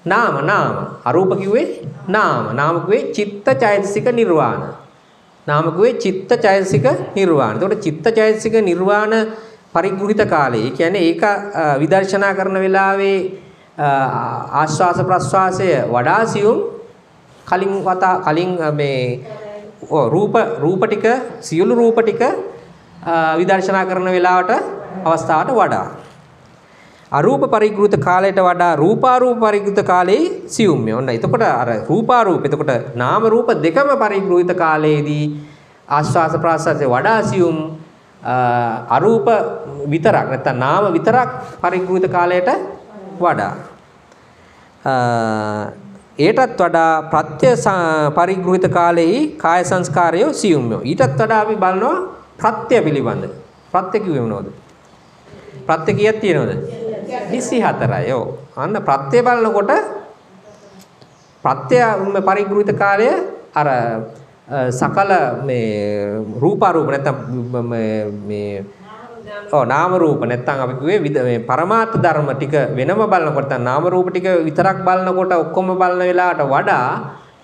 නාම. අරූප කිව්වේ නාම. නාම කිව්වේ චිත්ත චෛතසික නිර්වාණ. නාම කිව්වේ චිත්ත චෛතසික නිර්වාණ. එතකොට චිත්ත චෛතසික නිර්වාණ පරිග්‍රහිත කාලේ කියන්නේ ඒක විදර්ශනා කරන වෙලාවේ ආශ්වාස ප්‍රශ්වාසය වඩා සියුම් කලින් මේ රූප ටික සියලු රූප ටික විදර්ශනා කරන වෙලාවට අවස්ථාවට වඩා අරූප පරිග්‍රහිත කාලයට වඩා රූපාරූප පරිග්‍රහිත කාලේ සියුම්ය. ඔන්න එතකොට අර රූපාරූප එතකොට නාම රූප දෙකම පරිග්‍රහිත කාලයේදී ආශ්වාස ප්‍රශ්වාසය වඩා සියුම් අරූප විතරක් නැත්නම් නාම විතරක් පරිග්‍රහිත කාලයට වඩා ඊටත් වඩා ප්‍රත්‍ය පරිග්‍රහිත කාලෙහි කාය සංස්කාරය සියුම්ය. ඊටත් වඩා අපි බලනවා ප්‍රත්‍ය පිළිබඳ. ප්‍රත්‍ය කිව්වේ මොනවද? ප්‍රත්‍ය කීයක් තියෙනවද? 24යි. ඔව්. අන්න ප්‍රත්‍ය බලනකොට ප්‍රත්‍ය පරිග්‍රහිත කාලය අර සකල මේ රූපාරූප නැත්නම් මේ නාම රූප නැත්නම් අපි කිව්වේ මේ පරමාර්ථ ධර්ම ටික වෙනම බලනකොට නාම රූප ටික විතරක් බලනකොට ඔක්කොම බලන වෙලාවට වඩා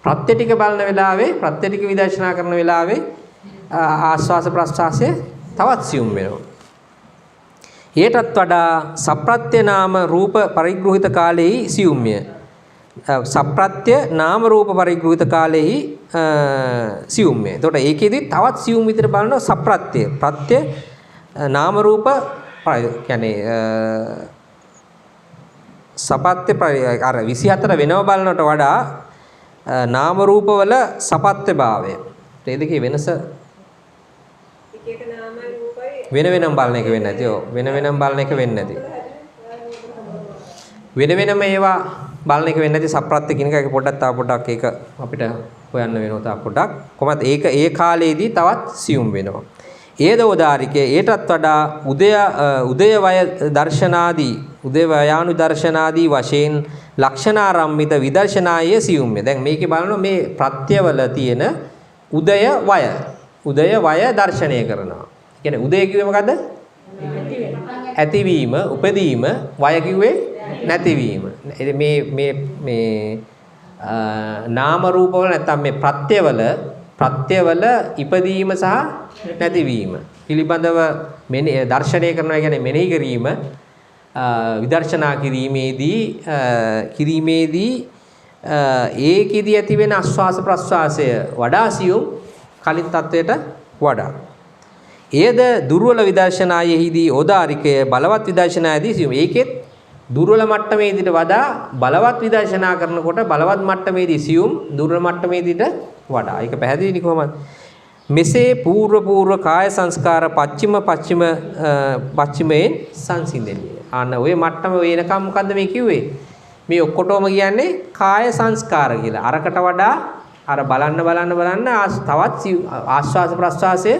ප්‍රත්‍ය ටික බලන වෙලාවේ ප්‍රත්‍ය ටික විදර්ශනා කරන වෙලාවේ ආස්වාස ප්‍රස්වාසය තවත් සියුම් වෙනවා. ඊටත් වඩා සප්‍රත්‍ය නාම රූප පරිග්‍රහිත කාලෙහි සියුම්ය. සප්‍රත්‍ය නාම රූප පරිග්‍රහිත කාලෙහි සියුම්ය. එතකොට ඒකෙදි තවත් සියුම් විදිහට බලනවා සප්‍රත්‍ය. ප්‍රත්‍ය නාම රූප කියන්නේ සපත්‍ය අර 24 වෙනව බලනට වඩා නාම රූප වල සපත්‍ය භාවය. ඒ දෙකේ වෙනස එක නාමයි රූපයි වෙන වෙනම බලන එක වෙන්නේ නැති. ඔව් වෙන වෙනම බලන එක වෙන්නේ නැති. වෙන වෙනම ඒවා බලන එක වෙන්නේ නැති සප්‍රත්‍ය කියන එක පොඩ්ඩක් ඒක අපිට හොයන්න වෙනවා තා පොඩ්ඩක්. කොහොමද ඒක ඒ කාලේදී තවත් සියුම් වෙනවා. ඒදෝදාරිකේ ඊටත් වඩා උදය වය දර්ශනාදී උදය වයානු දර්ශනාදී වශයෙන් ලක්ෂණාරම්මිත විදර්ශනාය සියුම්ය. දැන් මේකේ බලනවා මේ ප්‍රත්‍යවල තියෙන උදය වය දර්ශනය කරනවා. කියන්නේ උදය කිව්වේ මොකද්ද? ඇතිවීම, උපදීම, වය කිව්වේ නැතිවීම. මේ නාම රූප වල නැත්නම් මේ ප්‍රත්‍යවල ඉපදීම සහ නැතිවීම පිළිබඳව දර්ශනය කරනවා. කියන්නේ මෙනෙහි කිරීම විදර්ශනා කිරීමේදී ඒකෙදී ඇති වෙන ආස්වාස ප්‍රස්වාසය වඩා සියුම් කලින් තත්වයට වඩා. ඒද දුර්වල විදර්ශනායෙහිදී ඕදාරිකය බලවත් විදර්ශනායේදී සියුම්. ඒකෙත් දුර්වල මට්ටමේදීට වඩා බලවත් විදර්ශනා කරනකොට බලවත් මට්ටමේදී සියුම් දුර්වල මට්ටමේදීට වඩා. ඒක පැහැදිලිනේ කොහොමද? මෙසේ పూర్ව කාය සංස්කාර පච්චිමයෙන් සංසිඳෙන්නේ. අන්න ওই මට්ටම වෙනකම් මොකද්ද මේ කිව්වේ? මේ ඔක්කොටම කියන්නේ කාය සංස්කාර කියලා. අරකට වඩා අර බලන්න තවත් ආශ්වාස ප්‍රශ්වාසයේ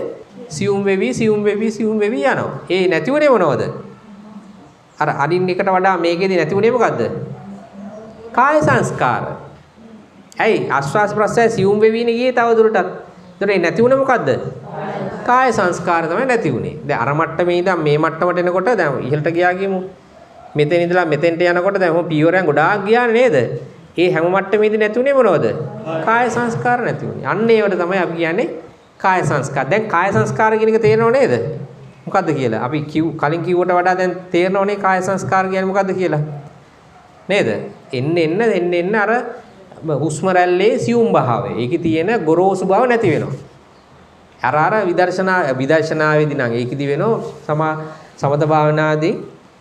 සියුම් වෙවි යනවා. ඒ නැතිුනේ මොනවද? අර අදින් එකට වඩා මේකෙදි නැතිුනේ මොකද්ද? කාය සංස්කාර. ඇයි ආශ්වාස ප්‍රශ්වාසයේ සියුම් වෙවිනේ ගියේ තව දුරටත්. ඒතර ඒ නැතිුනේ මොකද්ද? කාය සංස්කාර තමයි නැතිුනේ. දැන් අර මට්ටමේ ඉඳන් මේ මට්ටමට එනකොට දැන් ඉහළට ගියා කියමු. මෙතන ඉඳලා මෙතෙන්ට යනකොට දැන් මොකද පියවරයන් ගොඩාක් ගියානේ නේද? ඒ හැම මට්ටමේදී නැතුනේ මොනවද? කාය සංස්කාර නැතුනේ. අන්න ඒවට තමයි අපි කියන්නේ කාය සංස්කාර. දැන් කාය සංස්කාර කියන එක තේරෙනව නේද? මොකද්ද කියලා? අපි කලින් කිව්වට වඩා දැන් තේරෙනවනේ කාය සංස්කාර කියන්නේ මොකද්ද කියලා. නේද? එන්න අර හුස්ම රැල්ලේ සියුම් භාවය. ඒකේ තියෙන ගොරෝසු බව නැති වෙනවා. අර විදර්ශනාවේදී නම් ඒකෙදි වෙනවා සමත භාවනාදී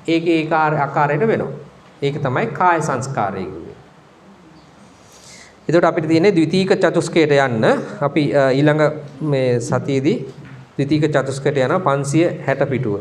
ඒකේ ආකාරයට වෙනවා. ඒක තමයි කාය සංස්කාරය කියන්නේ. එතකොට අපිට තියෙන්නේ ද්විතීක චතුස්කයට යන්න අපි ඊළඟ මේ සතියේදී ද්විතීක චතුස්කයට යනවා 560 පිටුව.